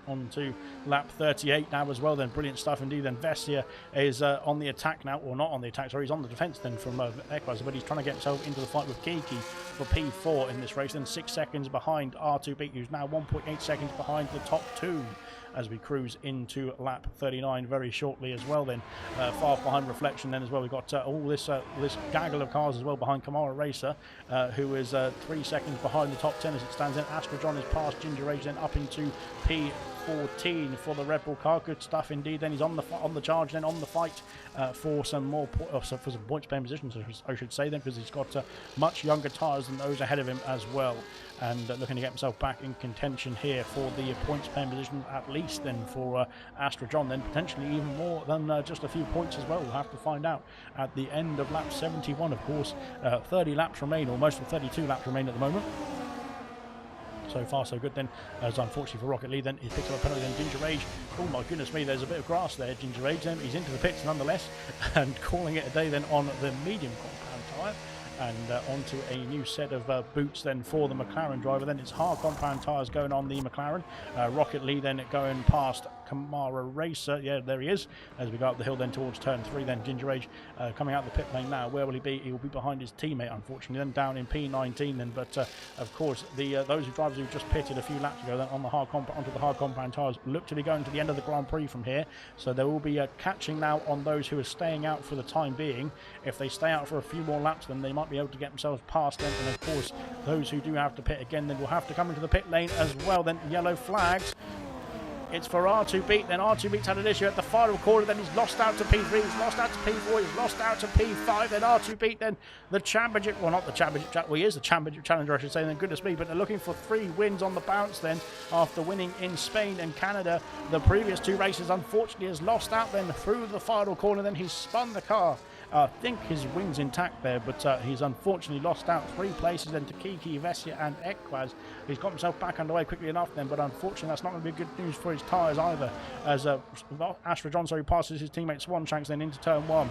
On to lap 38 now as well then. Brilliant stuff indeed. Then Vessia is on the attack now, or not on the attack, sorry, he's on the defence then from Equaz, but he's trying to get himself into the fight with Kiki for P4 in this race. Then 6 seconds behind R2B, who's now 1.8 seconds behind the top 2 as we cruise into lap 39 very shortly as well then. Far behind Reflection then as well. We've got all this gaggle of cars as well behind Kamara Racer, who is 3 seconds behind the top 10 as it stands. Then Astra John is past Ginger Rage then up into P14 for the Red Bull car. Good stuff indeed. Then he's on the charge then, on the fight for some more for some points paying positions, I should say then, because he's got much younger tyres than those ahead of him as well, and looking to get himself back in contention here for the points paying position at least then for Astra John, then potentially even more than just a few points as well. We'll have to find out at the end of lap 71. Of course, 30 laps remain, or most of 32 laps remain at the moment. So far so good then, as unfortunately for Rocket Lee then he picks up a penalty. Then Ginger Rage, oh my goodness me, there's a bit of grass there. Ginger Rage then, he's into the pits nonetheless and calling it a day then on the medium compound tyre. And onto a new set of boots then for the McLaren driver. Then it's hard compound tyres going on the McLaren. Rocket Lee then going past Kamara Racer. Yeah, there he is. As we go up the hill then towards turn 3, then Ginger Age coming out the pit lane now. Where will he be? He will be behind his teammate, unfortunately, then down in P19 then. But of course, those drivers who just pitted a few laps ago then on the onto the hard compound tyres look to be going to the end of the Grand Prix from here. So there will be catching now on those who are staying out for the time being. If they stay out for a few more laps, then they might be able to get themselves past them. And of course, those who do have to pit again, then will have to come into the pit lane as well. Then yellow flags. It's for R2Beat. Then R2Beat's had an issue at the final corner. Then he's lost out to P3. He's lost out to P4. He's lost out to P5. Then R2Beat, then the championship. Well, not the championship. Well, he is the championship challenger, I should say. Then goodness me. But they're looking for 3 wins on the bounce then after winning in Spain and Canada the previous 2 races. Unfortunately, has lost out then through the final corner. Then he's spun the car. I think his wing's intact there, but he's unfortunately lost out 3 places then to Kiki, Vesia and Equaz. He's got himself back underway quickly enough then, but unfortunately that's not going to be good news for his tyres either, as Astra Johnson passes his teammate Swanshanks then into turn 1.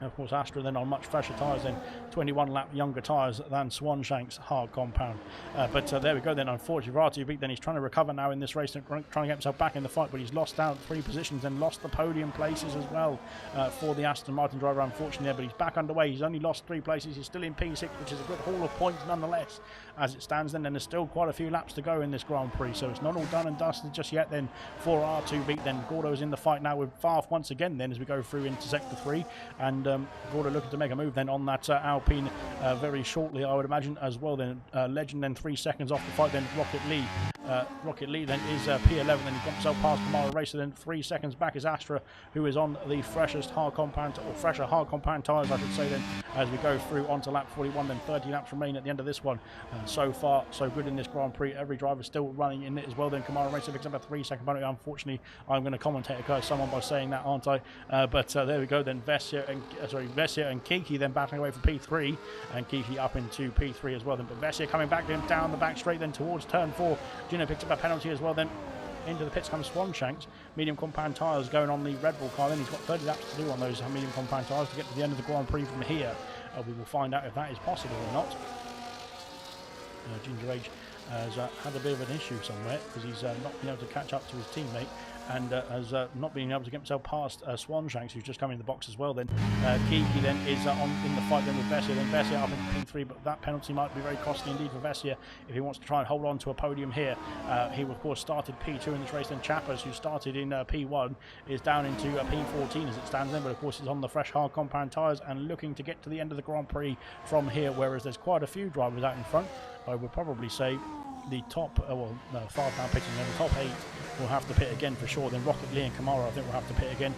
Of course, Astra then on much fresher tyres than 21 lap younger tyres than Swanshanks hard compound. But there we go then. Unfortunately, R2Beat then he's trying to recover now in this race and trying to get himself back in the fight, but he's lost out 3 positions and lost the podium places as well for the Aston Martin driver, unfortunately there. But he's back underway. He's only lost 3 places. He's still in P6, which is a good haul of points nonetheless as it stands then. And there's still quite a few laps to go in this Grand Prix, so it's not all done and dusted just yet then for R2Beat. Then Gordo's in the fight now with Farf once again then as we go through into sector 3, and Gordo looking to make a move then on that Alpine very shortly, I would imagine, as well. Then Legend then 3 seconds off the fight. Then Rocket Lee then is P11. Then he's got himself past Kamara Racer. Then 3 seconds back is Astra, who is on the freshest hard compound, or fresher hard compound tyres, I should say. Then as we go through onto lap 41, then 30 laps remain at the end of this one. So far, so good in this Grand Prix. Every driver still running in it as well. Then Kamara Racer picks up a 3-second penalty. Unfortunately, I'm going to commentate a someone by saying that, aren't I? But there we go. Then Vesia and Kiki then battling away for P3, and Kiki up into P3 as well. Then but Vesia coming back then down the back straight then towards turn 4. Gino picks up a penalty as well. Then into the pits comes Swanshanks. Medium compound tyres going on the Red Bull car. Then he's got 30 laps to do on those medium compound tyres to get to the end of the Grand Prix from here. We will find out if that is possible or not. Ginger Age has had a bit of an issue somewhere because he's not been able to catch up to his teammate, and has not been able to get himself past Swanshanks, who's just coming in the box as well. Then Kiki then is in the fight then with Vesia. Then Vesia up into P3, but that penalty might be very costly indeed for Vesia if he wants to try and hold on to a podium here. He of course started P2 in this race. Then Chappers, who started in P1, is down into P14 as it stands then, but of course he's on the fresh hard compound tyres and looking to get to the end of the Grand Prix from here, whereas there's quite a few drivers out in front. I would probably say the top, Farf now pitting, then the top 8 will have to pit again for sure. Then Rocket Lee and Kamara, I think, will have to pit again,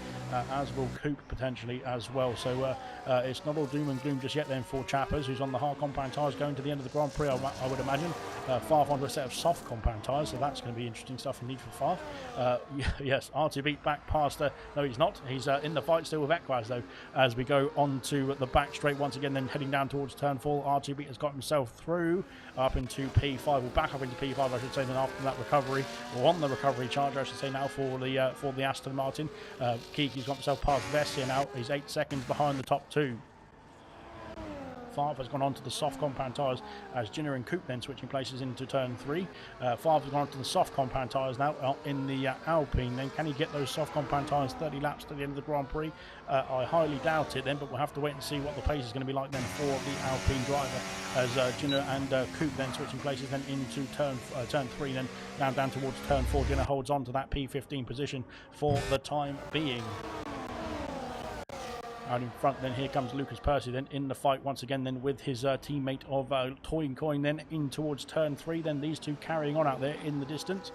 as will Coop potentially as well. So it's not all doom and gloom just yet then for Chappers, who's on the hard compound tyres going to the end of the Grand Prix, I would imagine. Farf onto a set of soft compound tyres, so that's going to be interesting stuff indeed for Farf. Yes, R2Beat back past, no he's not, he's in the fight still with Equaz though, as we go on to the back straight once again, then heading down towards turn 4. R2Beat has got himself through up into P5, or back up into P5 I should say, then after that recovery, or on the recovery charge I should say now for the Aston Martin. Kiki's got himself past Vesia now, he's 8 seconds behind the top 2. Farf has gone on to the soft compound tyres as Ginner and Coop then switching places into turn 3. Farf has gone on to the soft compound tyres now in the Alpine. Then can he get those soft compound tyres 30 laps to the end of the Grand Prix? I highly doubt it then, but we'll have to wait and see what the pace is going to be like then for the Alpine driver, as Ginner and Coop then switching places then into turn 3, then down towards turn 4. Ginner holds on to that P15 position for the time being. Out in front then here comes Lucas Percy then in the fight once again then with his teammate of Toy Coin then in towards turn 3. Then these two carrying on out there in the distance.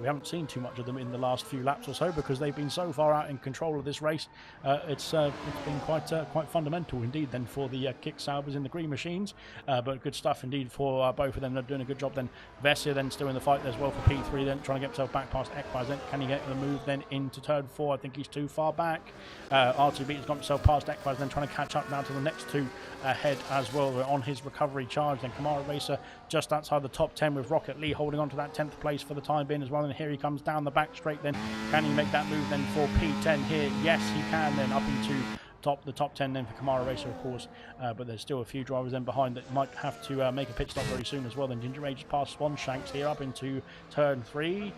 We haven't seen too much of them in the last few laps or so because they've been so far out in control of this race. It's been quite fundamental indeed then for the Kick Saubers in the green machines, but good stuff indeed for both of them. They're doing a good job. Then Vesia then still in the fight as well for P3, then trying to get himself back past Ekpaz. Then can he get the move then into turn 4? I think he's too far back. R2Beat has got himself past Ekpaz, then trying to catch up now to the next 2 ahead as well. We're on his recovery charge. Then Kamara Racer just outside the top 10 with Rocket Lee holding on to that 10th place for the time being as well. And here he comes down the back straight. Then can he make that move then for P10 here? Yes, he can. Then up into the top 10 then for Kamara Racer, of course, but there's still a few drivers then behind that might have to make a pit stop very soon as well. Then Ginger Ray just past Swanshanks here up into turn 3.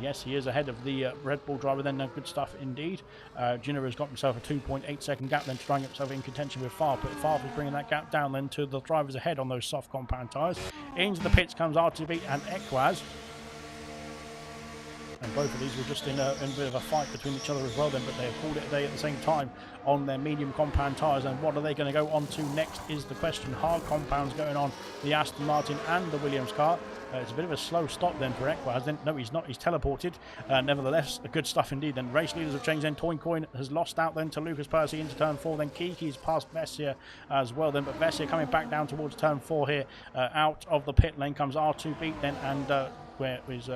Yes, he is ahead of the Red Bull driver then. Good stuff indeed. Ginger has got himself a 2.8 second gap then to try and get himself in contention with Farf, but Farf is bringing that gap down then to the drivers ahead on those soft compound tyres. Into the pits comes R2B and Equaz. And both of these were just in a bit of a fight between each other as well then, but they have called it a day at the same time on their medium compound tyres. And what are they going to go on to next is the question. Hard compounds going on the Aston Martin and the Williams car. It's a bit of a slow stop then for Equaz. No, he's not. He's teleported. Nevertheless, good stuff indeed. Then race leaders have changed then. Toincoin has lost out then to Lucas Percy into turn 4. Then Kiki's past Vessier as well then. But Vessier coming back down towards turn 4 here. Out of the pit lane comes R2B then. And where is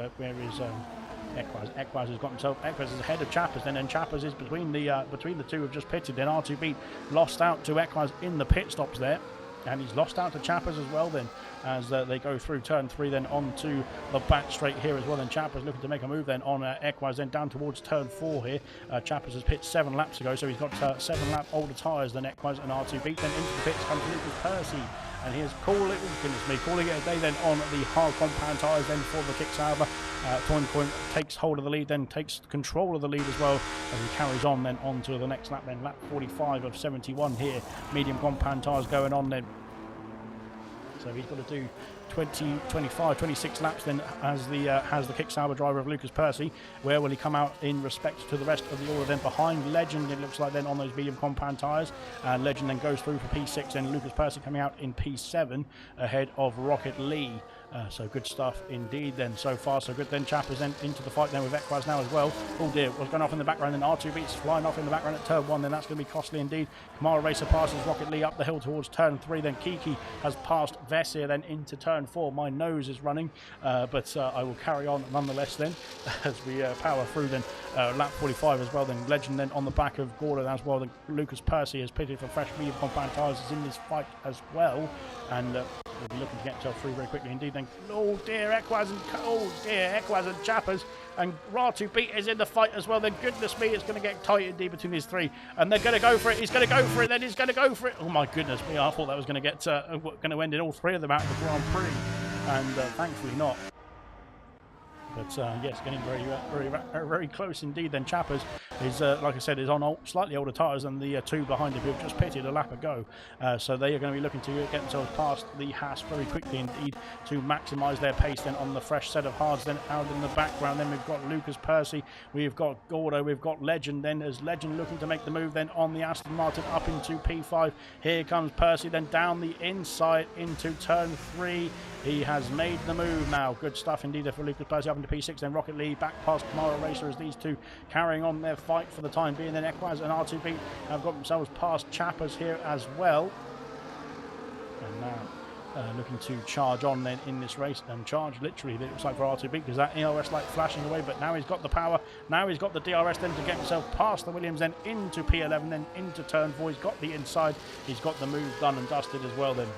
Equaz? Equaz has got himself. Equaz is ahead of Chappers then, and Chappers is between the two who have just pitted. Then R2B lost out to Equaz in the pit stops there, and he's lost out to Chappers as well then, as they go through turn 3 then onto the back straight here as well. And Chappers looking to make a move then on Equaz then down towards turn 4 here. Chappers has pitched 7 laps ago, so he's got 7 lap older tyres than Equaz and R2B. Then into the pits comes Lucas Percy. And here's calling it a day then on the hard compound tyres then for the Kicksauber. Toincoin takes hold of the lead, then takes control of the lead as well as he carries on then on to the next lap then. Lap 45 of 71 here. Medium compound tyres going on then. So he's got to do 20, 25, 26 laps then as the Kicksauber driver of Lucas Percy. Where will he come out in respect to the rest of the order then? Behind Legend, it looks like then on those medium compound tyres. Legend then goes through for P6, and Lucas Percy coming out in P7 ahead of Rocket Lee. So good stuff indeed then. So far so good. Then Chappers then into the fight then with Equaz now as well. Oh dear, what's going off in the background then? R2B's flying off in the background at turn 1, then that's going to be costly indeed. Kamara Racer passes Rocket Lee up the hill towards turn 3, then Kiki has passed Vessier then into turn 4. My nose is running, but I will carry on nonetheless then as we power through then. Lap 45 as well then. Legend then on the back of Gordon as well. Then Lucas Percy has pitted for fresh medium compound tyres, is in this fight as well, and will be looking to get himself through very quickly indeed. Then oh dear, Equaz and Chappers, and R2B is in the fight as well. Then goodness me, it's going to get tight indeed between these three, and they're going to go for it. He's going to go for it. Then he's going to go for it. Oh my goodness me, I thought that was going to get going to end in all 3 of them out of the Grand Prix, and thankfully not. But yes, getting very close indeed. Then Chappers is, like I said, is on slightly older tyres than the 2 behind him who have just pitted a lap ago. So they are going to be looking to get themselves past the Haas very quickly indeed to maximise their pace then on the fresh set of hards. Then out in the background, then we've got Lucas Percy, we've got Gordo, we've got Legend. Then as Legend looking to make the move then on the Aston Martin up into P5. Here comes Percy then down the inside into turn 3. He has made the move now. Good stuff indeed for Lucas Percy up into P6. Then Rocket Lee back past Kamara Racer as these two carrying on their fight for the time being. Then Equaz and R2B have got themselves past Chappers here as well. And now looking to charge on then in this race, and charge literally, it looks like, for R2B, because that ERS light flashing away, but now he's got the power, now he's got the DRS then to get himself past the Williams, then into P11, then into turn 4. He's got the inside, he's got the move done and dusted as well then.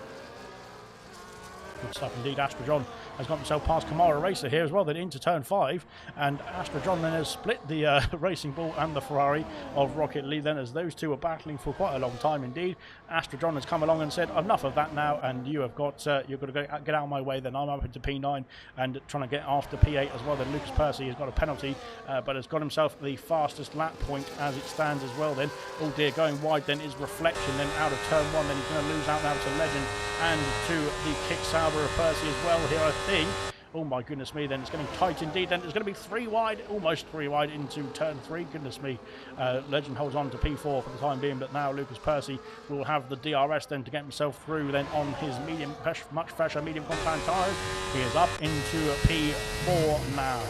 Good stuff indeed. Astra has got himself past Kamara Racer here as well, then into turn 5, and Astra then has split the Racing Bull and the Ferrari of Rocket Lee then, as those two are battling for quite a long time indeed. Astra has come along and said enough of that now, and you have got you've got to get out of my way. Then I'm up into P9 and trying to get after P8 as well. Then Lucas Percy has got a penalty, but has got himself the fastest lap point as it stands as well then. Oh dear, going wide then is Reflection, then out of turn 1, then he's going to lose out now to Legend and to the Kicksauber of Percy as well here, I think. Oh my goodness me, then it's getting tight indeed. Then it's going to be 3 wide, almost 3 wide into turn 3. Goodness me. Legend holds on to P4 for the time being, but now Lucas Percy will have the DRS then to get himself through then on his much fresher medium compound tyres. He is up into P4 now.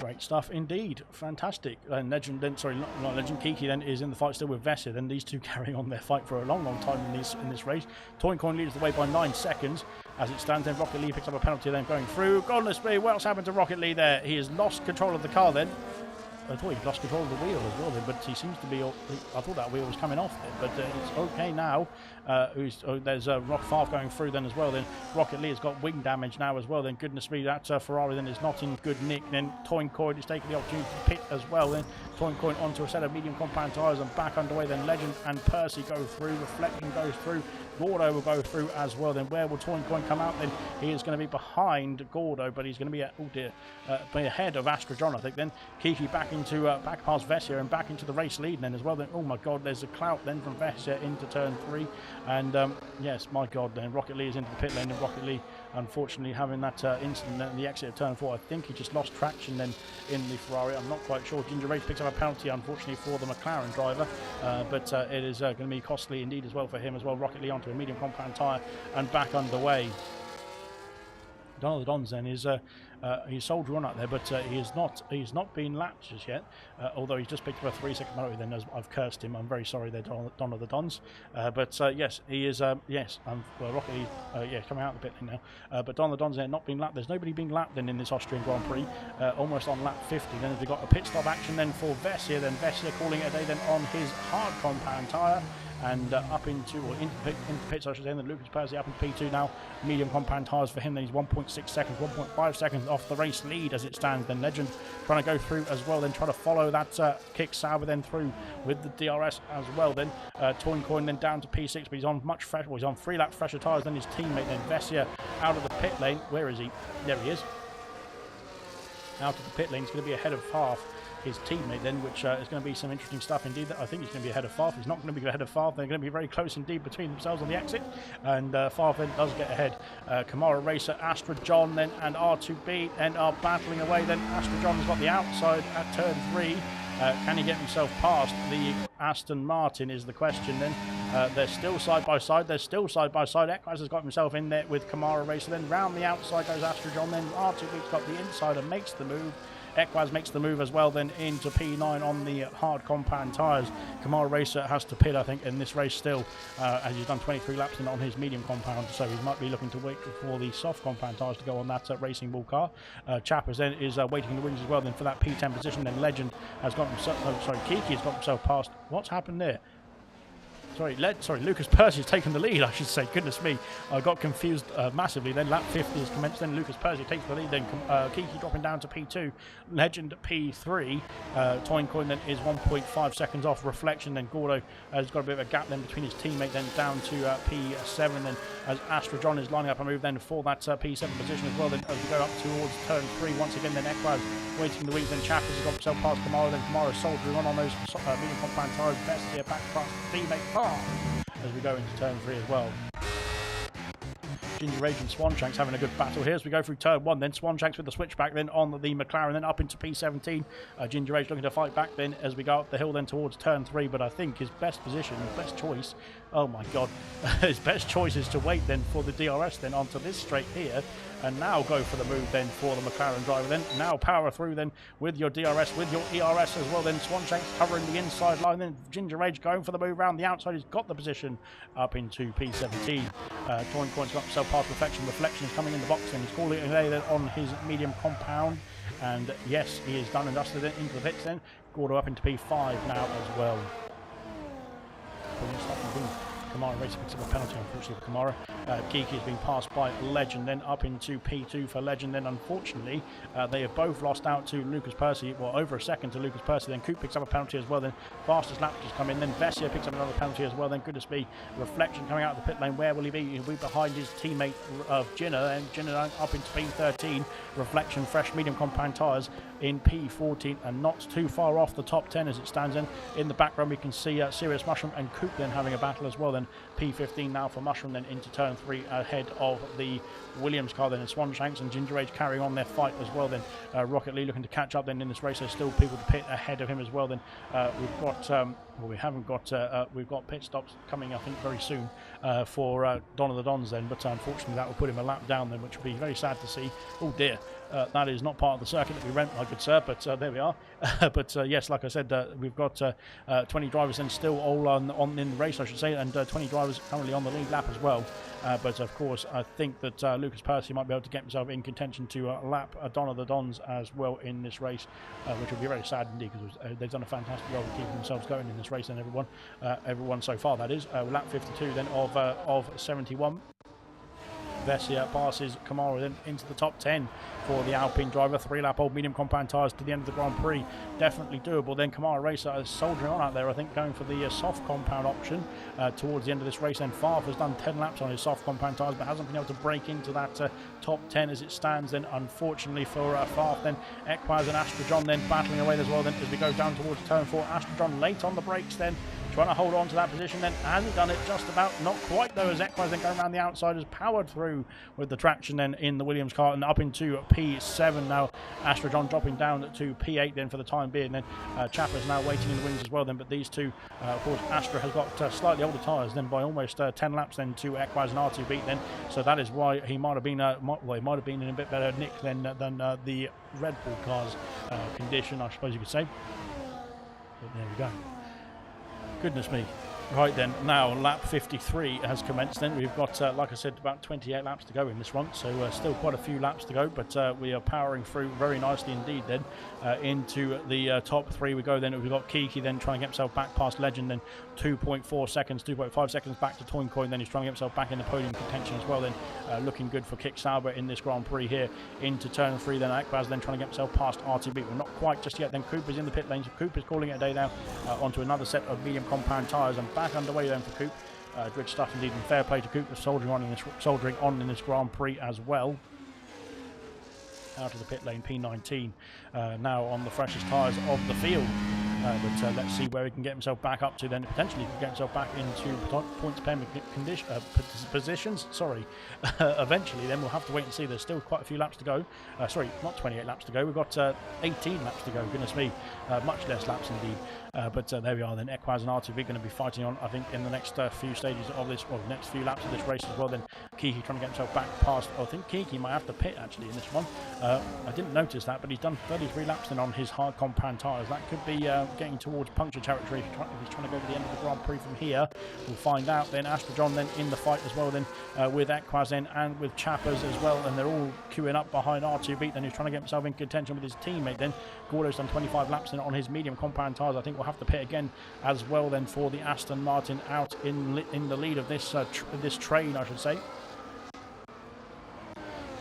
Great stuff indeed. Fantastic. And Legend then, sorry, not Legend, Kiki then is in the fight still with Vessier. Then these two carrying on their fight for a long time in this race. Toincoin leads the way by 9 seconds. As it stands, then Rocket Lee picks up a penalty then going through. Goodness me, what's happened to Rocket Lee there? He has lost control of the car then. I thought he'd lost control of the wheel as well then, but he seems to be, I thought that wheel was coming off then, but it's okay now. There's Rock Favre going through then as well, then Rocket Lee has got wing damage now as well, then goodness me, that Ferrari then is not in good nick, then Toyncoin is taking the opportunity to pit as well, then Toyncoin onto a set of medium compound tyres and back underway, then Legend and Percy go through, Reflection goes through, Gordo will go through as well. Then where will Toyncoin come out? Then he is going to be behind Gordo, but he's going to be be ahead of Astra John, I think. Then Kiki back past Vessia and back into the race lead then as well. Then oh my God, there's a clout then from Vessia into turn 3, and yes, my God, then Rocket Lee is into the pit lane, and Rocket Lee unfortunately having that incident at the exit of turn 4. I think he just lost traction then in the Ferrari. I'm not quite sure. Ginger Rage picks up a penalty unfortunately for the McLaren driver, but it is going to be costly indeed as well for him as well. Rocket Lee onto a medium compound tyre and back underway. Don of the Dons then is he's soldiering on out there, but he's not been lapped just yet. Although he's just picked up a 3-second penalty. Then as I've cursed him, I'm very sorry there, Don of the Dons. But yes, he is. Yes, well, Rocket Lee, yeah, coming out of the pit lane now. But Don of the Dons there not being lapped. There's nobody being lapped then in this Austrian Grand Prix. Almost on lap 50. Then we've got a pit stop action then for Vessia. Then Vessia calling it a day then on his hard compound tyre. And up into pits, I should say, and then Lucas Percy up into P2 now. Medium compound tyres for him. Then he's 1.6 seconds, 1.5 seconds off the race lead as it stands. Then Legend trying to go through as well. Then try to follow that kick Sauber then through with the DRS as well. Then Toyncoin then down to P6, but he's on much fresh. Well, he's on 3 laps fresher tyres than his teammate. Then Vessia out of the pit lane. Where is he? There he is. Out of the pit lane. He's going to be ahead of half his teammate then, which is going to be some interesting stuff indeed. I think he's going to be ahead of Favre. He's not going to be ahead of Favre. They're going to be very close indeed between themselves on the exit, and Favre then does get ahead. Kamara Racer, Astra John then and R2B and are battling away. Then Astra John's got the outside at turn 3. Can he get himself past the Aston Martin is the question then. They're still side by side. Equaz has got himself in there with Kamara Racer. Then round the outside goes Astra John. Then R2B's got the inside and makes the move. Equaz makes the move as well then into P9 on the hard compound tyres. Kamara Racer has to pit, I think, in this race still, as he's done 23 laps on his medium compound, so he might be looking to wait for the soft compound tyres to go on that Racing Bull car. Chappers then is waiting in the wings as well then for that P10 position. Then Legend has got himself, Kiki has got himself past. What's happened there? Lucas Percy has taken the lead, I should say. Goodness me, I got confused massively. Then lap 50 is commenced. Then Lucas Percy takes the lead. Then Kiki dropping down to P2. Legend P3. Toyncoin then is 1.5 seconds off. Reflection. Then Gordo has got a bit of a gap then between his teammate. Then down to P7. Then as Astra John is lining up a move then for that P7 position as well. Then as we go up towards turn 3 once again. Then Equaz waiting in the wings. Then Chappers has got himself past Kamara. Then Kamara soldiering on those medium compound tyres. Best here back past teammate as we go into turn 3 as well. Ginger Rage and Swanshanks having a good battle here as we go through turn 1. Then Swanshanks with the switchback then on the McLaren, then up into P17. Ginger Rage looking to fight back then as we go up the hill then towards turn 3. But I think his best position, his best choice, oh my God, his best choice is to wait then for the DRS then onto this straight here. And now go for the move then for the McLaren driver then. Now power through then with your DRS, with your ERS as well then. Swanshanks covering the inside line. Then Ginger Rage going for the move round the outside. He's got the position up into P17. Toyncoin's got himself past Reflection. Reflection is coming in the box and he's calling it a day then on his medium compound. And yes, he is done and dusted then into the pits then. Gordo up into P5 now as well. Kamara Racer picks up a penalty, unfortunately, for Kamara. Kiki has been passed by Legend, then up into P2 for Legend. Then, unfortunately, they have both lost out to Lucas Percy, well, over a second to Lucas Percy. Then Coop picks up a penalty as well. Then fastest lap just come in. Then Vessia picks up another penalty as well. Then goodness me, Reflection coming out of the pit lane. Where will he be? He'll be behind his teammate of Jinner. And Jinner up into P13. Reflection, fresh medium compound tyres in P14 and not too far off the top 10 as it stands in the background. We can see Serious Mushroom and Coop then having a battle as well. Then P15 now for Mushroom, then into turn 3 ahead of the Williams car. Then Swanshanks and Ginger Age carrying on their fight as well. Then Rocket Lee looking to catch up then in this race. There's still people to pit ahead of him as well. Then we've got well, we haven't got we've got pit stops coming I think very soon for Don of the Dons then, but unfortunately that will put him a lap down then, which will be very sad to see. Oh dear. That is not part of the circuit that we rent, my good sir, but there we are. But yes, like I said, we've got 20 drivers then still all in the race, I should say, and 20 drivers currently on the lead lap as well. but of course I think that Lucas Percy might be able to get himself in contention to lap Don of the Dons as well in this race, which would be very sad indeed, because they've done a fantastic job of keeping themselves going in this race, and everyone so far, that is. Lap 52 then of 71. Vessia passes Kamara then into the top 10 for the Alpine driver. 3-lap-old medium compound tyres to the end of the Grand Prix. Definitely doable. Then Kamara Racer is soldiering on out there, I think, going for the soft compound option towards the end of this race. And Favre has done 10 laps on his soft compound tyres, but hasn't been able to break into that top 10 as it stands. Then, unfortunately for Favre, then Equaz and Astrojon then battling away as well. Then as we go down towards turn 4, Astrojon late on the brakes then, trying to hold on to that position, then hasn't done it just about, not quite though, as Equaz then going around the outside, has powered through with the traction then in the Williams car and up into P7 now. Astrojon dropping down to P8 then for the time being. Then Chapper's now waiting in the wings as well then, but these two, of course, Astra has got slightly older tyres then by almost 10 laps then to Equaz and R2 beat then, so that is why he might have been he might have been in a bit better nick than the Red Bull car's condition, I suppose you could say. But there we go. Goodness me. Right then, now lap 53 has commenced then. We've got, like I said, about 28 laps to go in this run, so still quite a few laps to go, but we are powering through very nicely indeed then. Into the top 3 we go then. We've got Kiki then trying to get himself back past Legend, then 2.4 seconds, 2.5 seconds back to Toincoin, then he's trying to get himself back in the podium contention as well then. Looking good for Kick Sauber in this Grand Prix here. Into turn 3 then, Equaz then trying to get himself past RTB. Well, not quite just yet then. Cooper's in the pit lane, so Cooper's calling it a day now onto another set of medium compound tyres, and back underway then for Coop. Good stuff indeed, and fair play to Coop for soldiering on in this Grand Prix as well. Out of the pit lane, P19 now on the freshest tyres of the field. But let's see where he can get himself back up to then. Potentially he can get himself back into points pen positions. Sorry. Eventually then we'll have to wait and see. There's still quite a few laps to go. Sorry, not 28 laps to go. We've got 18 laps to go. Goodness me. Much less laps indeed. But there we are then. Equaz and R2B going to be fighting on, I think, in the next few stages of this, or next few laps of this race as well. Then Kiki trying to get himself back past, I think Kiki might have to pit actually in this one. I didn't notice that, but he's done 33 laps then on his hard compound tyres. That could be getting towards puncture territory if he's trying to go to the end of the Grand Prix from here. We'll find out then. Astrojon then in the fight as well then with Equaz then and with Chappers as well, and they're all queuing up behind R2B then, who's trying to get himself in contention with his teammate then. Gordo's done 25 laps then on his medium compound tyres. I think we'll have to pit again as well then for the Aston Martin out in the lead of this this train, I should say.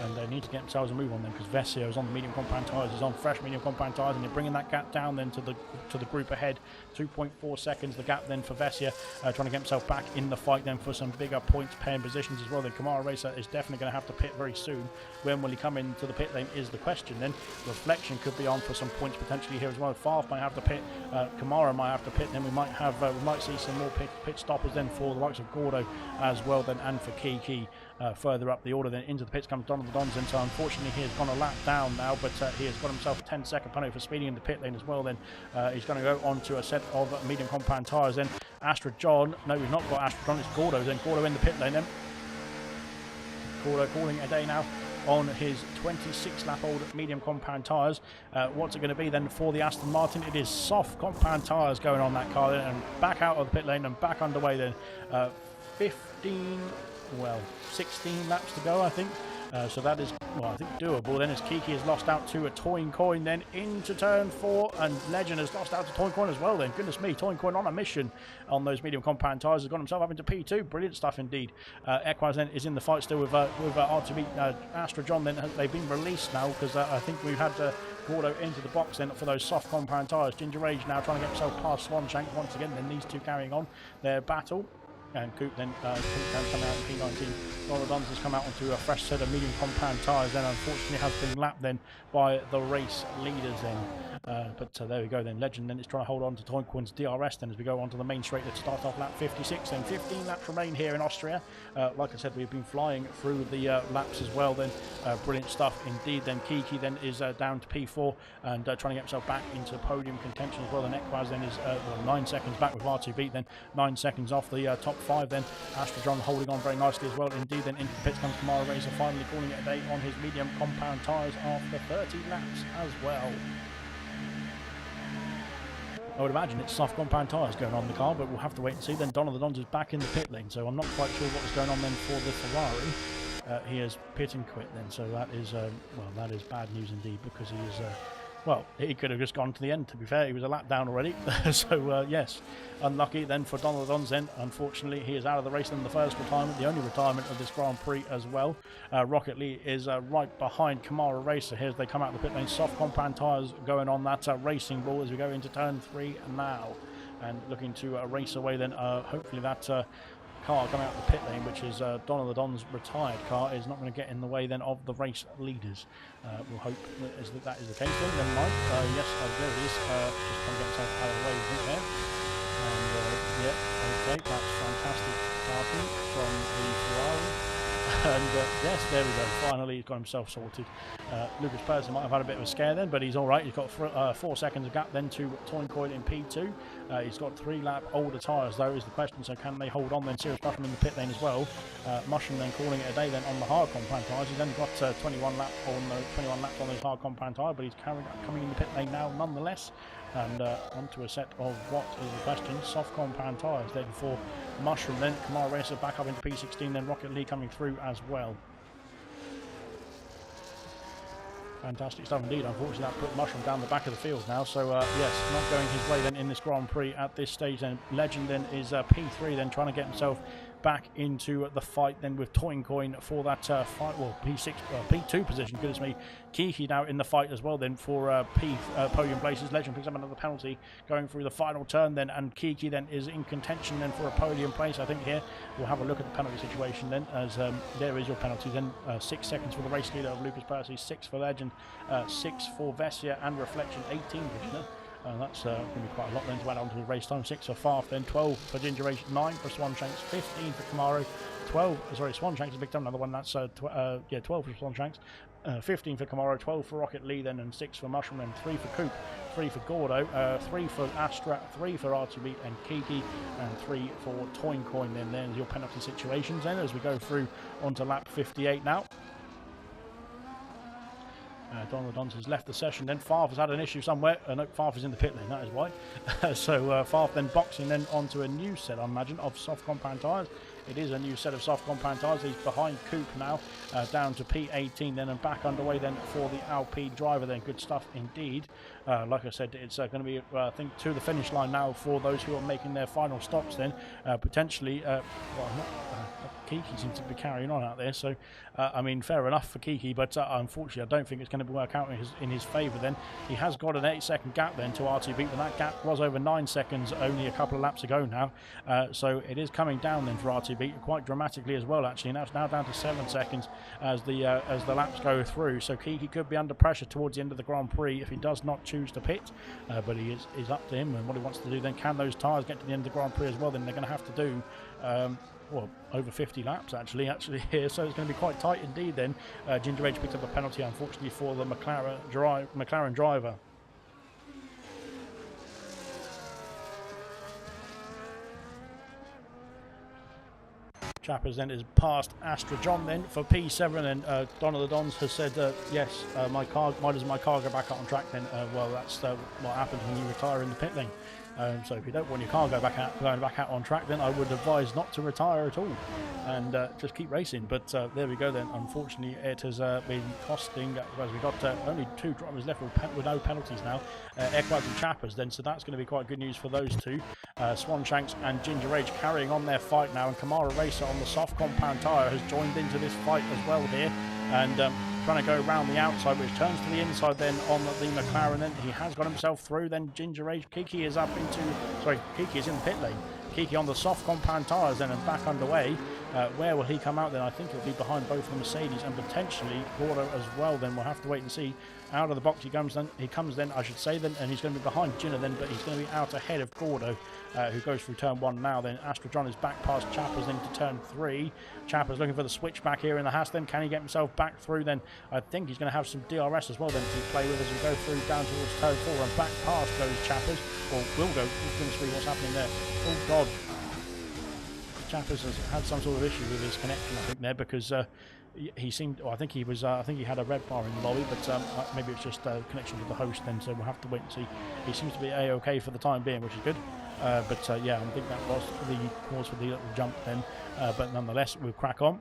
And they need to get themselves a move on then, because Vessia is on the medium compound tyres, he's on fresh medium compound tyres, and they're bringing that gap down then to the group ahead. 2.4 seconds the gap then for Vessia, trying to get himself back in the fight then for some bigger points paying positions as well. Then Kamara Racer is definitely going to have to pit very soon. When will he come into the pit lane is the question then. Reflection could be on for some points potentially here as well. Favre might have to pit, Kamara might have to pit, then we might see some more pit stoppers then for the likes of Gordo as well then, and for Kiki. Further up the order then into the pits comes Don of the Dons, and so unfortunately he has gone a lap down now, but he has got himself a 10-second penalty for speeding in the pit lane as well. Then he's going to go on to a set of medium compound tyres. Then Astrojon, no, we've not got Astrojon, it's Gordo. Then Gordo in the pit lane then. Gordo calling it a day now on his 26-lap-old medium compound tyres. What's it going to be then for the Aston Martin? It is soft compound tyres going on that car then, and back out of the pit lane and back underway then. 16 laps to go, I think. So that is, well, I think doable. Then as Kiki has lost out to a Toincoin then into turn 4, and Legend has lost out to Toincoin as well then. Goodness me, Toincoin on a mission on those medium compound tyres, has got himself up into P2. Brilliant stuff indeed. Equaz then is in the fight still with R2B. Astrojon then, they've been released now because I think we've had Gordo into the box then for those soft compound tyres. Ginger Age now trying to get himself past Swanshank once again. Then these two carrying on their battle. And Coop then come out in P19. Donaldons has come out onto a fresh set of medium compound tyres, then unfortunately has been lapped then by the race leaders then. But there we go then. Legend then is trying to hold on to Toincoin's DRS then as we go on to the main straight. Let's start off lap 56 then. 15 laps remain here in Austria. Like I said, we've been flying through the laps as well then. Brilliant stuff indeed. Then Kiki then is down to P4 and trying to get himself back into podium contention as well. Then Equaz then is 9 seconds back with R2B, then 9 seconds off the top 5 then. Astrojon holding on very nicely as well indeed. Then into the pits comes Kamara Racer, finally calling it a day on his medium compound tyres after 30 laps as well. I would imagine it's soft compound tyres going on in the car, but we'll have to wait and see. Then Don of the Dons is back in the pit lane, so I'm not quite sure what was going on then for the Ferrari. He has pit and quit then, so that is, well, that is bad news indeed, because he is, well, he could have just gone to the end, to be fair. He was a lap down already, so yes, unlucky then for Don of the Dons then. Unfortunately, he is out of the race in the first retirement, the only retirement of this Grand Prix as well. Rocket Lee is right behind Kamara Racer. Here's they come out of the pit lane. Soft compound tyres going on that racing ball as we go into turn 3 now. And looking to race away then, hopefully that car coming out of the pit lane, which is Don of the Don's retired car, is not going to get in the way then of the race leaders. We'll hope that is the case then. Never mind. Yes, there it is. Just trying to get himself out of the way, I think, there. And yeah, okay, that's fantastic starting from the Ferrari. And yes, there we go. Finally, he's got himself sorted. Lucas Percy might have had a bit of a scare then, but he's all right. He's got 4 seconds of gap then to Toyncoin in P2. He's got 3-lap older tyres, though, is the question. So can they hold on then? Serious Mushroom in the pit lane as well. Mushroom then calling it a day then on the hard compound tyres. He's only got 21 laps on those hard compound tyres, but he's coming in the pit lane now nonetheless. And onto a set of what is the question? Soft compound tyres then for Mushroom. Then Kamara Racer back up into P16. Then Rocket Lee coming through as well. Fantastic stuff indeed. Unfortunately, that put Mushroom down the back of the field now. So yes, not going his way then in this Grand Prix at this stage. Then Legend then is P3, then trying to get himself back into the fight then with Toyncoin for that fight, well, P2 position, goodness me. Kiki now in the fight as well then for podium places. Legend picks up another penalty going through the final turn then, and Kiki then is in contention then for a podium place. I think here we'll have a look at the penalty situation then, as there is your penalty then. 6 seconds for the race leader of Lucas Percy, 6 for Legend, 6 for Vessia, and Reflection 18 Visioner. That's going to be quite a lot then to add on to the race time. 6 for Farf, then 12 for Ginger Rage, 9 for Swanshanks, 15 for Camaro, 12, sorry, Swanshanks has picked up another one, that's 12 for Swanshanks, 15 for Camaro, 12 for Rocket Lee then, and 6 for Mushroom, and 3 for Coop, 3 for Gordo, 3 for Astra, 3 for RTB and Kiki, and 3 for Toyncoin. Then there's your penalty situations then as we go through onto lap 58 now. Don of the Dons has left the session. Then Farf has had an issue somewhere. No, Farf is in the pit lane, that is why. So Farf then boxing then onto a new set, I imagine, of soft compound tyres. It is a new set of soft compound tyres. He's behind Coop now, down to P18 then, and back underway then for the Alpine driver then. Good stuff indeed. Like I said, it's going to be, I think, to the finish line now for those who are making their final stops then. Potentially, well, Kiki seems to be carrying on out there, so I mean, fair enough for Kiki, but unfortunately I don't think it's going to work out in his favour then. He has got an 8-second gap then to RTB, but that gap was over 9 seconds only a couple of laps ago now, so it is coming down then for RTB quite dramatically as well actually. Now it's now down to 7 seconds as the laps go through, so Kiki could be under pressure towards the end of the Grand Prix if he does not choose to pit, but he is up to him and what he wants to do then. Can those tyres get to the end of the Grand Prix as well? Then they're going to have to do well, over 50 laps actually here, so it's going to be quite tight indeed then. Ginger Age picked up a penalty unfortunately for the McLaren driver. Chappers then is past Astra John then for P7, and Don of the Dons has said yes, why does my car go back out on track then? Well, that's what happens when you retire in the pit lane. So if you don't want your car going back out on track, then I would advise not to retire at all and just keep racing. But there we go then. Unfortunately, it has been costing, as we've got only 2 drivers left with no penalties now, Equad and Chappers then, so that's going to be quite good news for those two. Swanshanks and Ginger Rage carrying on their fight now, and Kamara Racer on the soft compound tyre has joined into this fight as well here, and trying to go around the outside, which turns to the inside then on the McLaren. Then he has got himself through. Then Ginger Rage, Kiki is Kiki is in the pit lane. Kiki on the soft compound tyres then and back underway. Where will he come out then? I think it'll be behind both the Mercedes and potentially Gordo as well. Then we'll have to wait and see. Out of the box he comes then, I should say then, and he's going to be behind Ginner then, but he's going to be out ahead of Gordo, who goes through turn 1 now. Then Astra John is back past Chappers into turn 3. Chappers looking for the switch back here in the Haas then. Can he get himself back through then? I think he's going to have some DRS as well then to play with as we go through down towards turn 4, and back past goes Chappers, or will go. We're going to see what's happening there. Oh God. Chappers has had some sort of issue with his connection, I think, there, because he seemed, I think he was, I think he had a red bar in the lobby, but maybe it's just connection to the host then, so we'll have to wait and see. He seems to be A-OK for the time being, which is good. Yeah, I think that was the cause for the little jump then, but nonetheless, we'll crack on.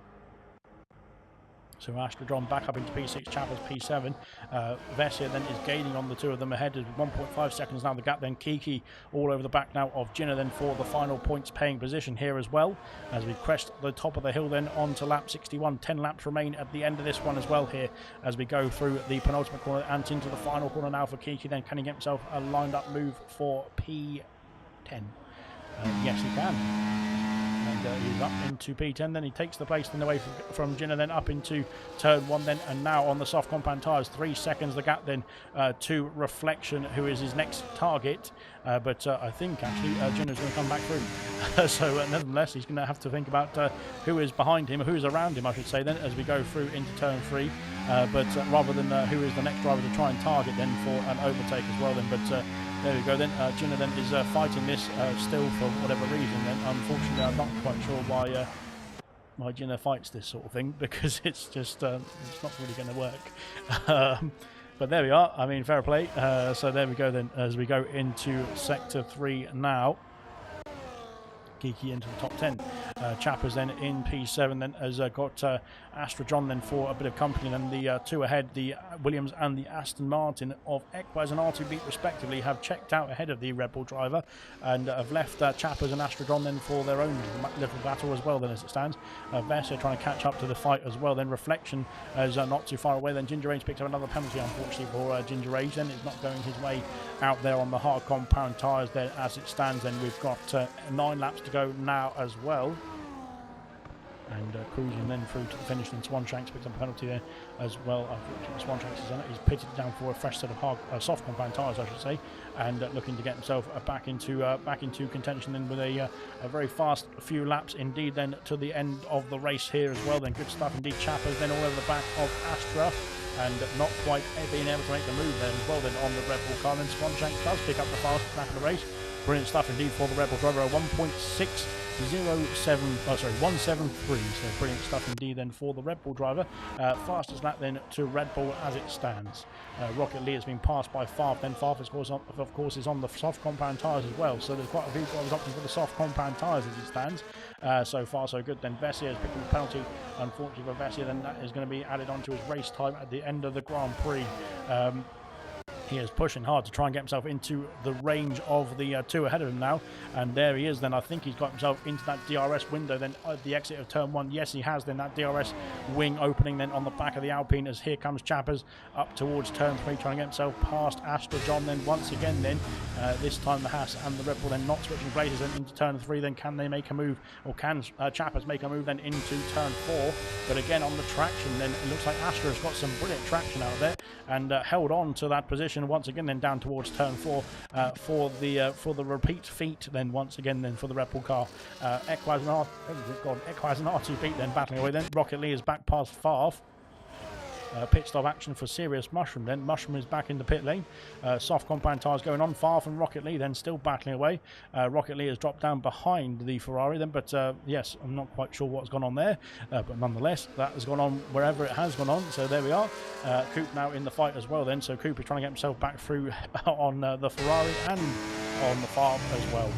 So Astrodron back up into P6, Chappers P7. Vessia then is gaining on the two of them ahead. 1.5 seconds now the gap. Then Kiki all over the back now of Jinna then for the final points paying position here as well. As we crest the top of the hill then on to lap 61. 10 laps remain at the end of this one as well here as we go through the penultimate corner and into the final corner now for Kiki. Then can he get himself a lined up move for P10? Yes, he can. And he's up into P10, then he takes the place then away from Jinna, then up into turn 1 then, and now on the soft compound tyres, 3 seconds the gap then to Reflection, who is his next target, but I think actually Jinna's going to come back through. So nevertheless, he's going to have to think about who is behind him, or who is around him I should say then, as we go through into turn 3, but rather than who is the next driver to try and target then for an overtake as well then, but there we go then. Jinna then is fighting this still for whatever reason. Then unfortunately, I'm not quite sure why Jinna fights this sort of thing, because it's just it's not really going to work. But there we are. I mean, fair play. So there we go then. As we go into sector 3 now. Geeky into the top 10. Chappers then in P7 then has got Astrodron then for a bit of company. Then the two ahead, the Williams and the Aston Martin of Equaz and R2 Beat respectively, have checked out ahead of the Red Bull driver and have left Chappers and Astrodron then for their own little battle as well then as it stands. Vessia trying to catch up to the fight as well. Then Reflection is not too far away. Then Ginger Rage picked up another penalty unfortunately for Ginger Rage. Then it's not going his way out there on the hard compound tyres there as it stands. Then we've got 9 laps to go now as well, and cruising then through to the finish. And Swanshanks picked up a penalty there as well. Unfortunately, Swanshanks he's pitted down for a fresh set of soft compound tyres, I should say, and looking to get himself back into contention then with a very fast few laps indeed then to the end of the race here as well. Then good stuff indeed. Chappers then all over the back of Astra, and not quite being able to make the move then as well then on the Red Bull car. Then Swanshanks does pick up the fastest lap of the race. Brilliant stuff indeed for the Red Bull driver. 1.673. So brilliant stuff indeed then for the Red Bull driver. Fastest lap then to Red Bull as it stands. Rocket Lee has been passed by Farf. Then Farf of course is on the soft compound tyres as well. So there's quite a few drivers opting for the soft compound tyres as it stands. So far so good. Then Vessia has picked up a penalty. Unfortunately for Vessia, then that is going to be added onto his race time at the end of the Grand Prix. He is pushing hard to try and get himself into the range of the two ahead of him now, and there he is. Then I think he's got himself into that DRS window then at the exit of turn 1. Yes, he has. Then that DRS wing opening then on the back of the Alpine as here comes Chappers up towards turn 3, trying to get himself past Astrodron. Then once again then this time the Haas and the Red Bull then not switching places then into turn 3. Then can they make a move, or can Chappers make a move then into turn 4? But again on the traction then it looks like Astra has got some brilliant traction out there and held on to that position once again then down towards turn 4 for the repeat feat then once again then for the Red Bull car. Equaz and R2 Beat then battling away. Then Rocket Lee is back past Farf. Pit stop action for Serious Mushroom. Then Mushroom is back in the pit lane. Soft compound tyres going on. Farf and Rocket Lee then still battling away. Rocket Lee has dropped down behind the Ferrari then, but yes, I'm not quite sure what's gone on there, but nonetheless that has gone on wherever it has gone on. So there we are. Coop now in the fight as well then. So Coop is trying to get himself back through on the Ferrari and on the farm as well.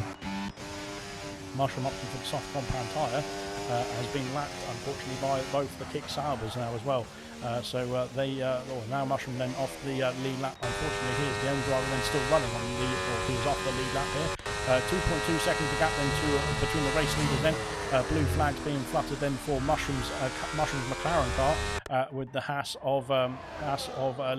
Mushroom opting for the soft compound tyre has been lapped unfortunately by both the Kick Saubers now as well. Now Mushroom then off the lead lap. Unfortunately, here's the only driver then still running on the, or he's off the lead lap here. 2.2 seconds to gap then between the race leaders then. Blue flags being fluttered then for Mushroom's McLaren car with the Haas of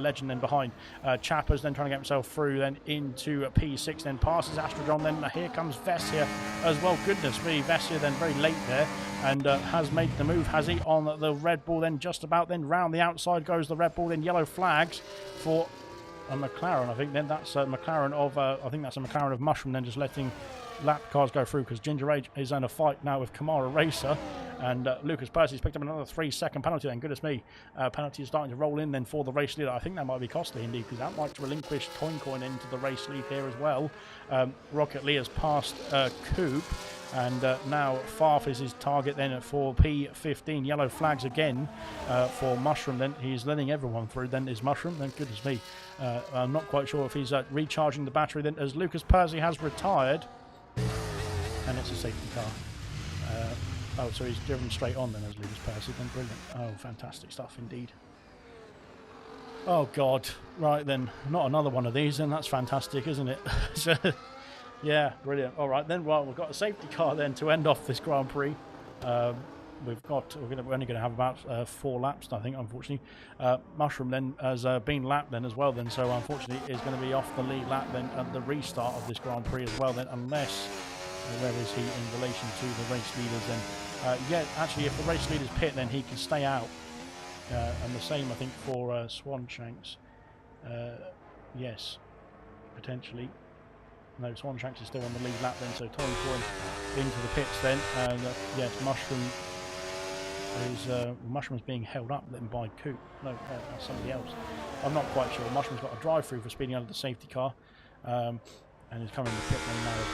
Legend then behind. Chappers then trying to get himself through then into P6, then passes Astrodron. Then here comes Vessia as well. Goodness me, Vessia then very late there and has made the move, has he, on the Red Bull then just about then round the outside goes the Red Bull. Then yellow flags for a McLaren. I think then that's a McLaren of Mushroom then just letting lap cars go through because Ginger Rage is in a fight now with Kamara Racer And Lucas Percy's picked up another 3-second penalty then. Goodness me. Penalty is starting to roll in then for the race leader. I think that might be costly indeed, because that might relinquish Coin into the race lead here as well. Rocket Lee has passed Coop. And now Farf is his target then for P15. Yellow flags again for Mushroom then. He's letting everyone through then. Is Mushroom then? Goodness me. I'm not quite sure if he's recharging the battery then, as Lucas Percy has retired. And it's a safety car. Oh, so he's driven straight on then as Lucas Percy then. Brilliant. Oh, fantastic stuff indeed. Oh, God. Right then. Not another one of these then. That's fantastic, isn't it? Yeah, brilliant. All right then. Well, we've got a safety car then to end off this Grand Prix. We're only going to have about 4 laps, I think. Unfortunately, Mushroom then has been lapped then as well. Then so unfortunately is going to be off the lead lap then at the restart of this Grand Prix as well. Then unless where is he in relation to the race leaders? Then yeah, actually, if the race leaders pit, then he can stay out. And the same I think for Swanshanks. Yes, potentially. No, Swanshanks is still on the lead lap then, so Toy Coin into the pits then, and yes, Mushroom's being held up then by Coop. No, that's somebody else. I'm not quite sure. Mushroom's got a drive-through for speeding under the safety car, and is coming to the pit lane now as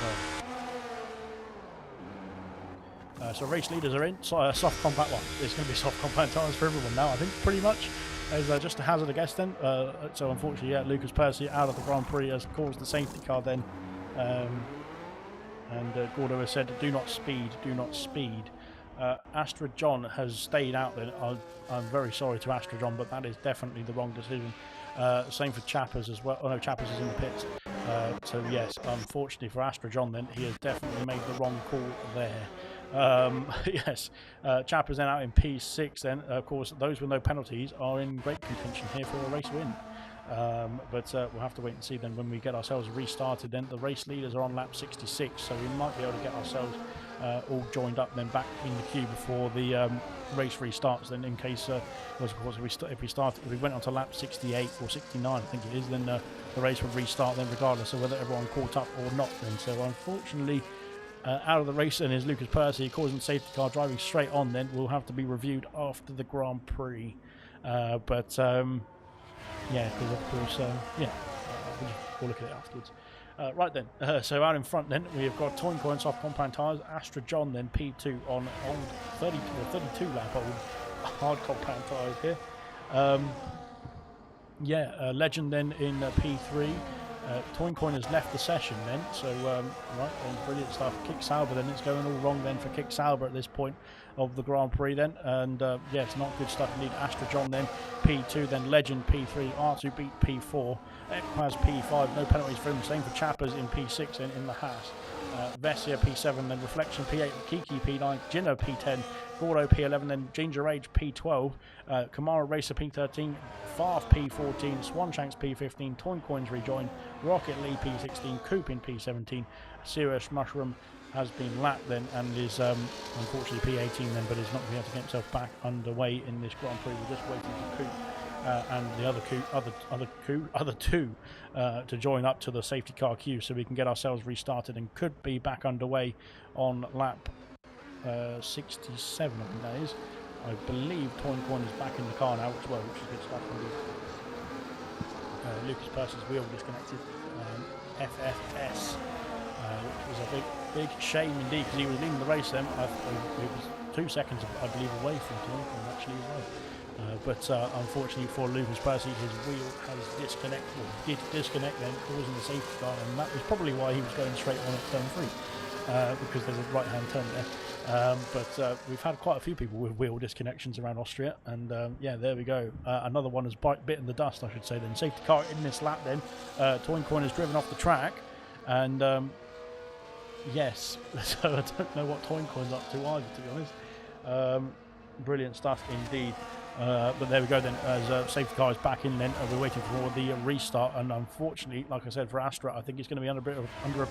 well. So race leaders are in. Soft compact one. It's going to be soft compact tyres for everyone now, I think, pretty much. Is just a hazard, I guess, then. So unfortunately, yeah, Lucas Percy out of the Grand Prix has caused the safety car then. And Gordo has said, do not speed, do not speed. Astra John has stayed out then. I'm very sorry to Astra John, but that is definitely the wrong decision. Same for Chappers as well. Oh no, Chappers is in the pits. So yes, unfortunately for Astra John then, he has definitely made the wrong call there. Yes, Chappers then out in P6 then. Of course, those with no penalties are in great contention here for a race win. But we'll have to wait and see then when we get ourselves restarted. Then the race leaders are on lap 66, so we might be able to get ourselves all joined up then back in the queue before the race restarts. Then in case, of course, if we went on to lap 68 or 69, I think it is, then the race would restart then regardless of whether everyone caught up or not. Then so unfortunately. Out of the race then is Lucas Percy, causing the safety car, driving straight on. Then will have to be reviewed after the Grand Prix. Yeah, because of course, yeah, we'll look at it afterwards. Right then, so out in front then we have got Toy Coin soft compound tyres, Astra John then P2 on 32 lap old hard compound tyres here. Yeah, Legend then in P3. Toy Coin has left the session then, so right then, brilliant stuff. Kick Sauber then, it's going all wrong then for Kick Sauber at this point of the Grand Prix then, and yeah, it's not good stuff indeed. Astra John then P2, then Legend P3, R2 beat P4, Equaz P5, no penalties for him. Same for Chappers in P6 and in the Haas. Vessia P7, then Reflection P8, Kiki P9, Jinno P10, Gordo P11, then Ginger Age P12, Kamara Racer P13, Farf P14, Swanshanks P15, Toy Coins rejoined, Rocket Lee P16, Coop in P17, Serious Mushroom has been lapped then and is unfortunately P18 then, but is not going to be able to get himself back underway in this Grand Prix. We're just waiting for Coop and the other two to join up to the safety car queue so we can get ourselves restarted and could be back underway on lap 67, I think that is. I believe Toy Coin is back in the car now as well, which is good stuff indeed. Lucas Percy's wheel disconnected. FFS, which was a big shame indeed, because he was leading the race then. It was 2 seconds, I believe, away from Toy Coin actually as well. But unfortunately for Lucas Percy, his wheel has disconnected, or did disconnect then, causing the safety car, and that was probably why he was going straight on at turn 3, because there's a right-hand turn there. But we've had quite a few people with wheel disconnections around Austria, and yeah, there we go. Another one has bitten the dust, I should say. Then safety car in this lap. Then Toy Coin has driven off the track, and yes, so I don't know what Toy Coin's up to either, to be honest. Brilliant stuff indeed. But there we go then, as safety car is back in then, we're waiting for the restart, and unfortunately, like I said, for Astra, I think he's going to be under a bit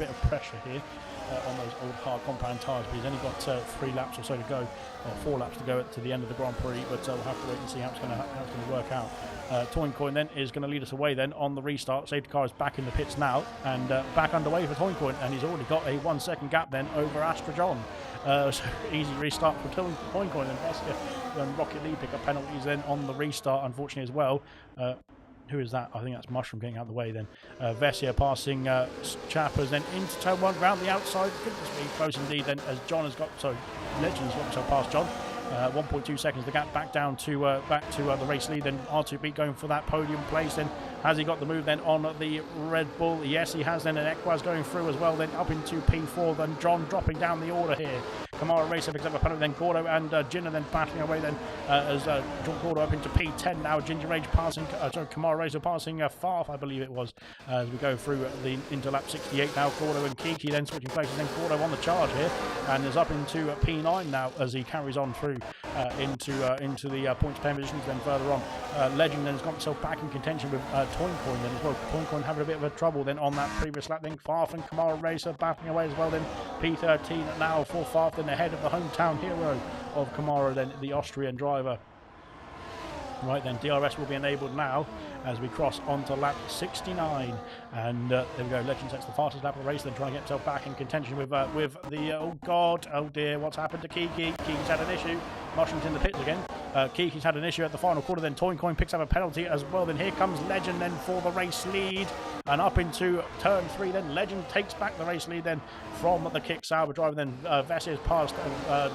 of pressure here on those old hard compound tyres, but he's only got 3 laps or so to go, or 4 laps to go to the end of the Grand Prix, but we'll have to wait and see how it's going to work out. Toincoin then is going to lead us away then on the restart. Safety car is back in the pits now and back underway for Toincoin, and he's already got a 1 second gap then over Astra John. So easy restart for Toincoin, and Vessia and Rocket Lee pick up penalties then on the restart, unfortunately, as well. Who is that? I think that's Mushroom getting out of the way then. Vessia passing Chappers then into turn 1 round the outside. Goodness me, close indeed then, as John has got, so Legend has got himself past John. 1.2 seconds the gap back down to the race lead. Then R2B going for that podium place. Then has he got the move then on the Red Bull? Yes, he has then, and Equaz going through as well. Then up into P4. Then John dropping down the order here. Kamara Racer picks up a penalty. Then Gordo and Jinner then battling away. Then as John Gordo up into P10 now. Ginger Rage passing. Kamara Racer passing Farf, I believe it was. As we go through into lap 68 now. Gordo and Kiki then switching places. Then Gordo on the charge here and is up into P9 now as he carries on through. Into the points paying positions. Then further on, Legend then has got himself back in contention with Toincoin then as well. Toincoin having a bit of a trouble then on that previous lap. Then Farf and Kamara Racer battling away as well. Then P13 now for Farf, then ahead of the hometown hero of Kamara, then the Austrian driver. Right then, DRS will be enabled now as we cross onto lap 69, and there we go. Legend sets the fastest lap of the race, then trying to get himself back in contention with the oh god, oh dear, what's happened to Kiki? Kiki's had an issue. Mushroom's in the pits again. Kiki's had an issue at the final quarter. Then Toincoin picks up a penalty as well. Then here comes Legend then for the race lead, and up into turn 3. Then Legend takes back the race lead then from the kick Sauber driver. Then Vessia's passed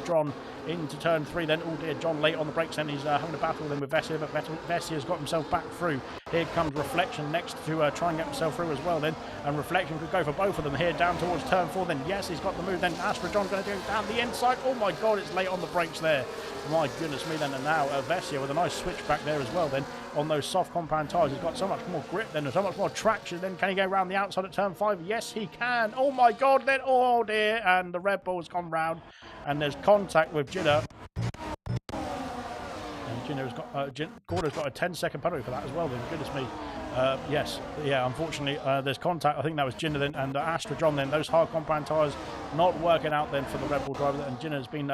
John into turn 3. Then oh dear, John late on the brakes. Then he's having a battle then with Vessia, but Vessia's got himself back through. Here comes Reflection next to try and get himself through as well then, and Reflection could go for both of them here down towards turn 4. Then yes, he's got the move. Then Astra John going to do it down the inside. Oh my god, it's late on the brakes there. My goodness me then, and now Vessia with a nice switch back there as well then on those soft compound tyres. He's got so much more grip then, and so much more traction. Then can he go around the outside at turn 5? Yes, he can. Oh my god then, oh dear, and the Red Bull's come round, and there's contact with Jinner. Gordo's got a 10-second penalty for that as well then, goodness me. Yes, yeah, unfortunately there's contact. I think that was Jinner then and Astra John then. Those hard compound tyres not working out then for the Red Bull driver, and Jinner's been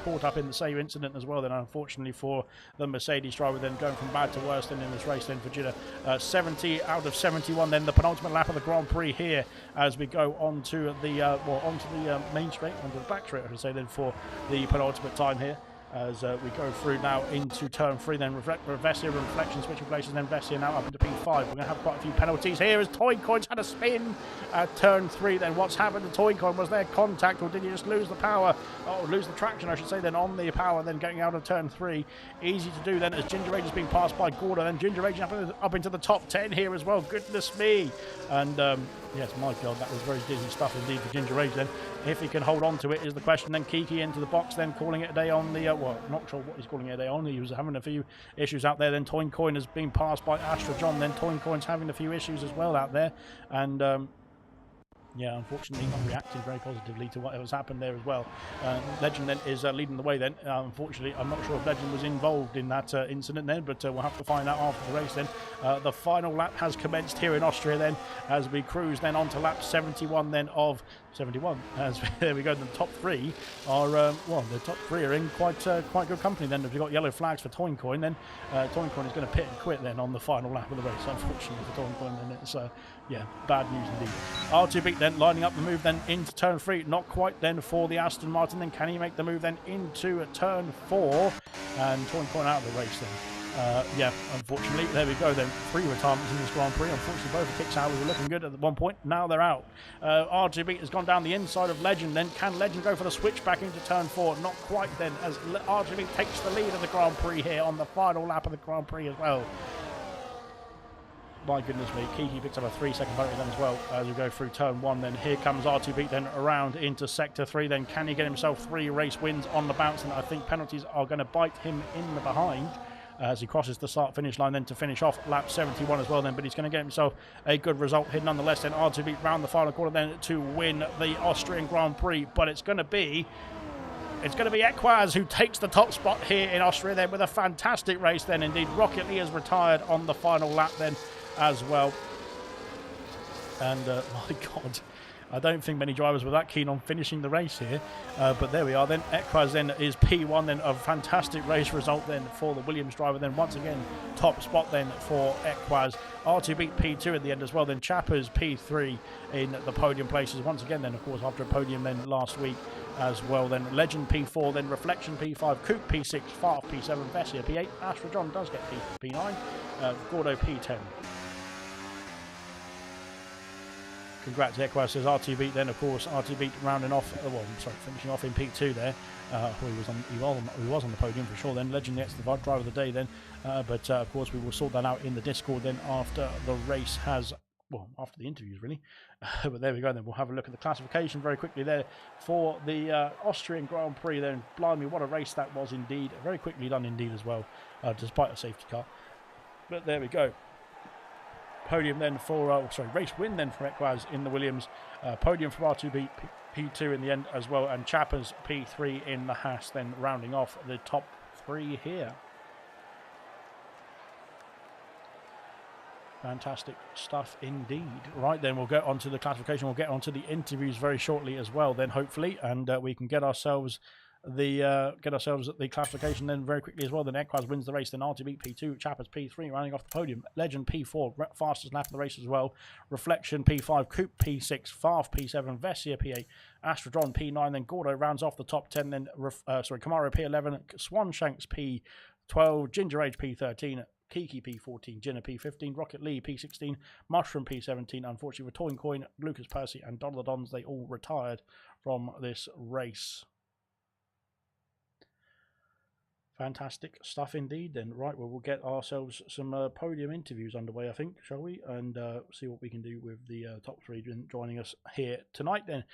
caught up in the same incident as well then, unfortunately for the Mercedes driver, then going from bad to worse then in this race then for Jinner. 70 out of 71 then, the penultimate lap of the Grand Prix here as we go onto the main straight, onto the back straight I should say then, for the penultimate time here. As we go through now into turn 3, then Vessia and Reflection switching places, then Vessia now up into P5. We're going to have quite a few penalties here as Toincoin's had a spin at turn 3. Then what's happened to Toincoin? Was there contact, or did he just lose the power, or lose the traction I should say then on the power, then getting out of turn 3? Easy to do then as Ginger Rage is being passed by Gordo, then Ginger Rage up into the top 10 here as well. Goodness me. And yes, my god, that was very dizzy stuff indeed for Ginger Rage then. If he can hold on to it is the question. Then Kiki into the box, then calling it a day on the not sure what he's calling it a day on. He was having a few issues out there. Then Toincoin has been passed by Astra John. Then Toincoin's having a few issues as well out there, and yeah, unfortunately not reacting very positively to what has happened there as well. Legend then is leading the way then. Unfortunately, I'm not sure if Legend was involved in that incident then, but we'll have to find out after the race then. The final lap has commenced here in Austria then, as we cruise then on to lap 71 then of 71. As there we go, the top 3 are the top 3 are in quite good company then. If you've got yellow flags for Toincoin, then Toincoin is going to pit and quit then on the final lap of the race. Unfortunately for Toincoin, then it's yeah, bad news indeed. R2B then lining up the move then into turn 3, not quite then for the Aston Martin. Then can he make the move then into turn 4, and Toincoin out of the race then. Yeah, unfortunately, there we go then. 3 retirements in this Grand Prix. Unfortunately, both the kick hours were looking good at one point. Now they're out. R2B has gone down the inside of Legend. Then can Legend go for the switch back into turn 4? Not quite then, as R2B takes the lead of the Grand Prix here on the final lap of the Grand Prix as well. My goodness me, Kiki picks up a 3-second penalty then as well as we go through turn 1. Then here comes R2B then around into sector 3. Then can he get himself 3 race wins on the bounce? And I think penalties are going to bite him in the behind as he crosses the start-finish line then to finish off lap 71 as well then. But he's going to get himself a good result here nonetheless. Then R2B round the final quarter then to win the Austrian Grand Prix. But it's going to be Equaz who takes the top spot here in Austria then with a fantastic race then indeed. Rocket Lee has retired on the final lap then as well. And my god, I don't think many drivers were that keen on finishing the race here, but there we are then. Equaz then is P1, then a fantastic race result then for the Williams driver. Then once again, top spot then for Equaz. R2 beat P2 at the end as well. Then Chappers P3 in the podium places once again. Then of course after a podium then last week as well. Then Legend P4, then Reflection P5, Coupe P6, Farf P7, Vessia P8. Astra John does get P9, Gordo P10. Congrats, Equaz, says R2 beat. Then, of course, R2 beat rounding off. Finishing off in P2 there. He was on the podium for sure. Then Legend gets the driver of the day. Then, but of course, we will sort that out in the Discord. Then after the race has, after the interviews really. But there we go. Then we'll have a look at the classification very quickly there for the Austrian Grand Prix. Then, blimey, what a race that was indeed. Very quickly done indeed as well, despite a safety car. But there we go. Podium then for, race win then for Equaz in the Williams. Podium for R2 P2 in the end as well. And Chappers P3 in the Haas, then rounding off the top 3 here. Fantastic stuff indeed. Right then, we'll get onto the classification. We'll get onto the interviews very shortly as well then, hopefully. And we can get ourselves the classification then very quickly as well. Then Equaz wins the race, then R2 beat P2, Chappers P3 rounding off the podium, Legend P4 fastest lap of the race as well, Reflection P5, Coupe P6, Farf P7, Vessia P8, Astrodron P9, then Gordo rounds off the top 10, then Camaro P11, Swanshanks P12, Ginger Age P13, Kiki P14, Jinner P15, Rocket Lee P16, Mushroom P17. Unfortunately, Toyn Coin, Lucas Percy and Don the Dons, they all retired from this race. Fantastic stuff indeed then. Right, well, we'll get ourselves some podium interviews underway, I think, shall we? And see what we can do with the top 3 joining us here tonight then.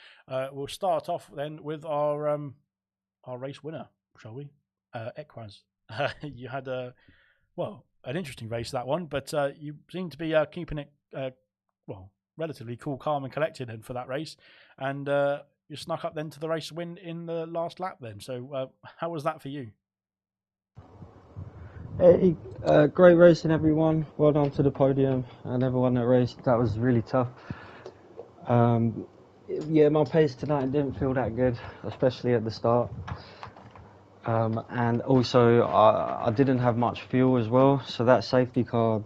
We'll start off then with our race winner, shall we? Equaz. You had an interesting race, that one, but you seem to be keeping it, relatively cool, calm and collected then for that race. And you snuck up then to the race win in the last lap then. So how was that for you?
Hey, great racing, everyone. Well done to the podium and everyone that raced. That was really tough. Yeah, my pace tonight didn't feel that good, especially at the start. And also, I didn't have much fuel as well, so that safety car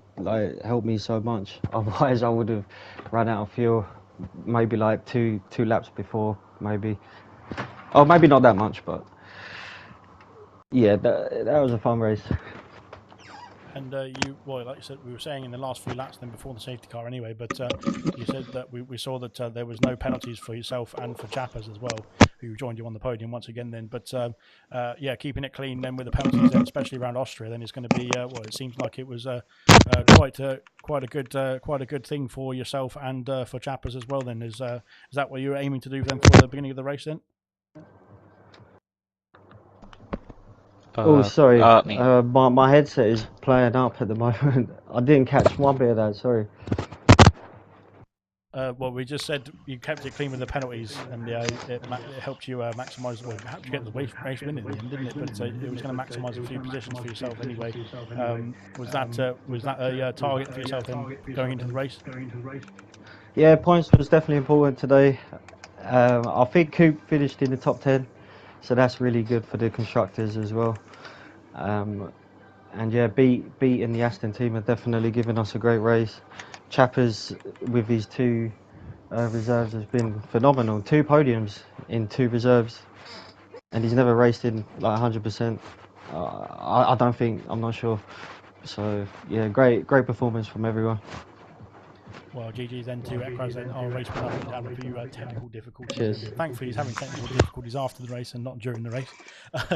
helped me so much. Otherwise, I would have run out of fuel, maybe like two laps before, maybe. Oh, maybe not that much, but yeah, that was a fun race.
And like you said, we were saying in the last few laps then before the safety car anyway, but you said that we saw that there was no penalties for yourself and for Chappers as well, who joined you on the podium once again then. But yeah, keeping it clean then with the penalties then, especially around Austria, then it's going to be, it seems like it was quite a good thing for yourself and for Chappers as well then. Is that what you were aiming to do then for the beginning of the race then?
Sorry. My headset is playing up at the moment. I didn't catch one bit of that. Sorry.
Well, we just said you kept it clean with the penalties, and it helped you maximise. Well, helped you get the race win in the end, didn't it? But it was going to maximise a few positions for yourself anyway. Was that a target for yourself then going into the race?
Yeah, points was definitely important today. I think Coupe finished in the top 10. So that's really good for the constructors as well. And yeah, Beat and the Aston team have definitely given us a great race. Chappers with his 2 reserves has been phenomenal. 2 podiums in 2 reserves, and he's never raced in like 100%. I don't think, I'm not sure. So yeah, great performance from everyone.
Well, GG's then to Equaz then. Our race winner had a few technical difficulties.
Cheers.
And thankfully, he's having technical difficulties after the race and not during the race.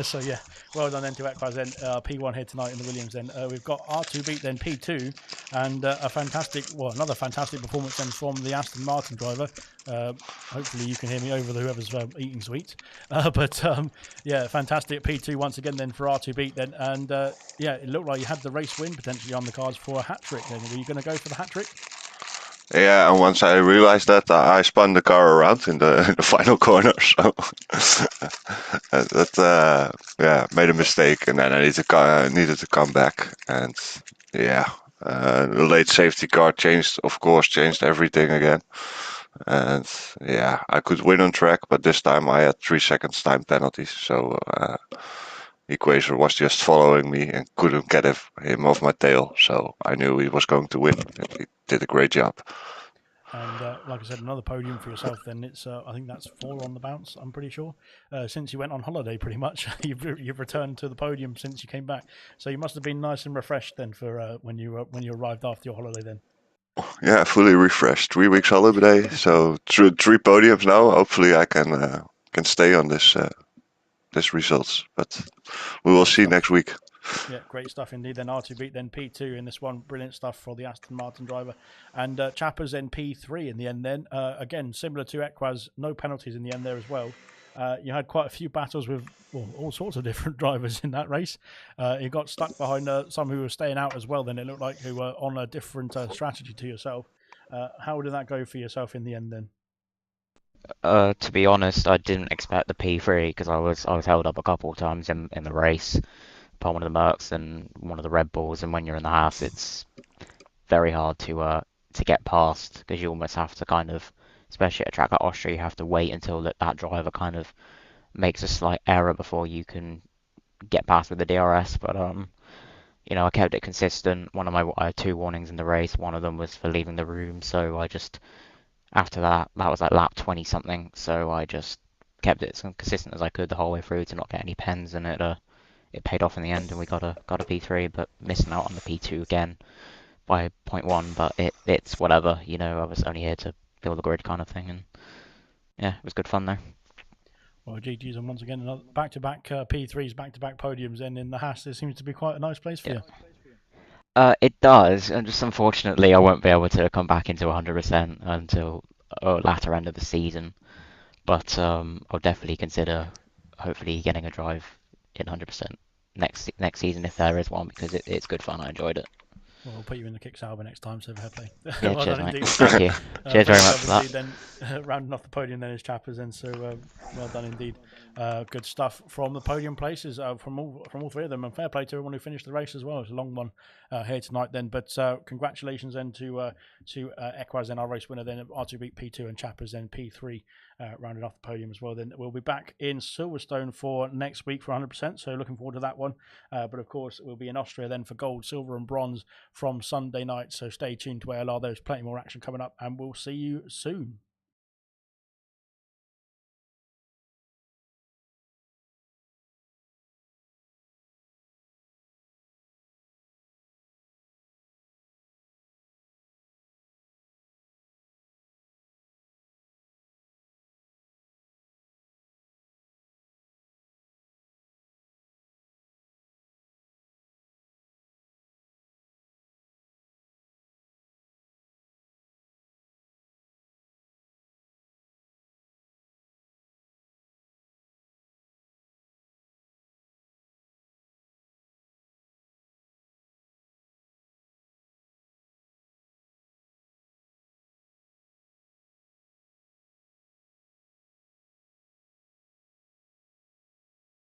So yeah, well done then to Equaz then. P1 here tonight in the Williams then. We've got R2 beat then P2, and another fantastic performance then from the Aston Martin driver. Hopefully you can hear me over whoever's eating sweets. Yeah, fantastic P2 once again then for R2 beat then. And yeah, it looked like you had the race win potentially on the cards for a hat trick then. Were you going to go for the hat trick?
Yeah, and once I realized that, I spun the car around in the final corner, so that made a mistake, and then I needed to come back, and yeah, the late safety car changed everything again. And yeah, I could win on track, but this time I had 3 seconds time penalties, so Equator was just following me and couldn't get him off my tail, so I knew he was going to win, and he did a great job.
And like I said, another podium for yourself. Then it's I think that's 4 on the bounce. I'm pretty sure since you went on holiday, pretty much you've returned to the podium since you came back. So you must have been nice and refreshed then for when you arrived after your holiday. Then
Yeah, fully refreshed. 3 weeks holiday, so 3 podiums now. Hopefully, I can stay on this results, but we will
great
see
stuff.
next week.
Yeah, great stuff indeed. Then R2 beat then P2 in this one. Brilliant stuff for the Aston Martin driver. And Chappers then P3 in the end then. Again, similar to Equaz, no penalties in the end there as well. You had quite a few battles with all sorts of different drivers in that race. You got stuck behind some who were staying out as well, then it looked like, who were on a different strategy to yourself. How did that go for yourself in the end then?
To be honest, I didn't expect the P3 because I was held up a couple of times in the race by one of the Mercs and one of the Red Bulls, and when you're in the house, it's very hard to get past because you almost have to kind of, especially at a track like Austria, you have to wait until that driver kind of makes a slight error before you can get past with the DRS. But I kept it consistent. I had 2 warnings in the race. One of them was for leaving the room, so I just after that was like lap 20 something. So I just kept it as consistent as I could the whole way through to not get any pens, and it paid off in the end, and we got a P3, but missing out on the P2 again by 0.1. But it's whatever, I was only here to build the grid kind of thing, and yeah, it was good fun though.
Well, GG's, and once again, another back-to-back P3s, back-to-back podiums. And in the Haas, it seems to be quite a nice place for you.
It does, and just unfortunately, I won't be able to come back into 100% until latter end of the season. But I'll definitely consider hopefully getting a drive in 100% next season if there is one, because it's good fun. I enjoyed it.
Well, we'll put you in the Kick Sauber next time, so fair play.
Yeah,
Well
cheers,
done
mate.
indeed.
Thank you. Cheers very much for that.
Then rounding off the podium then is Chappers, and so well done indeed. Good stuff from the podium places from all 3 of them, and fair play to everyone who finished the race as well. It's a long one here tonight then, but congratulations then to Equaz, then our race winner, then R2 beat P2 and Chappers then P3. Rounded off the podium as well. Then we'll be back in Silverstone for next week for 100%. So looking forward to that one. But of course, we'll be in Austria then for gold, silver, and bronze from Sunday night. So stay tuned to ALR. There's plenty more action coming up, and we'll see you soon.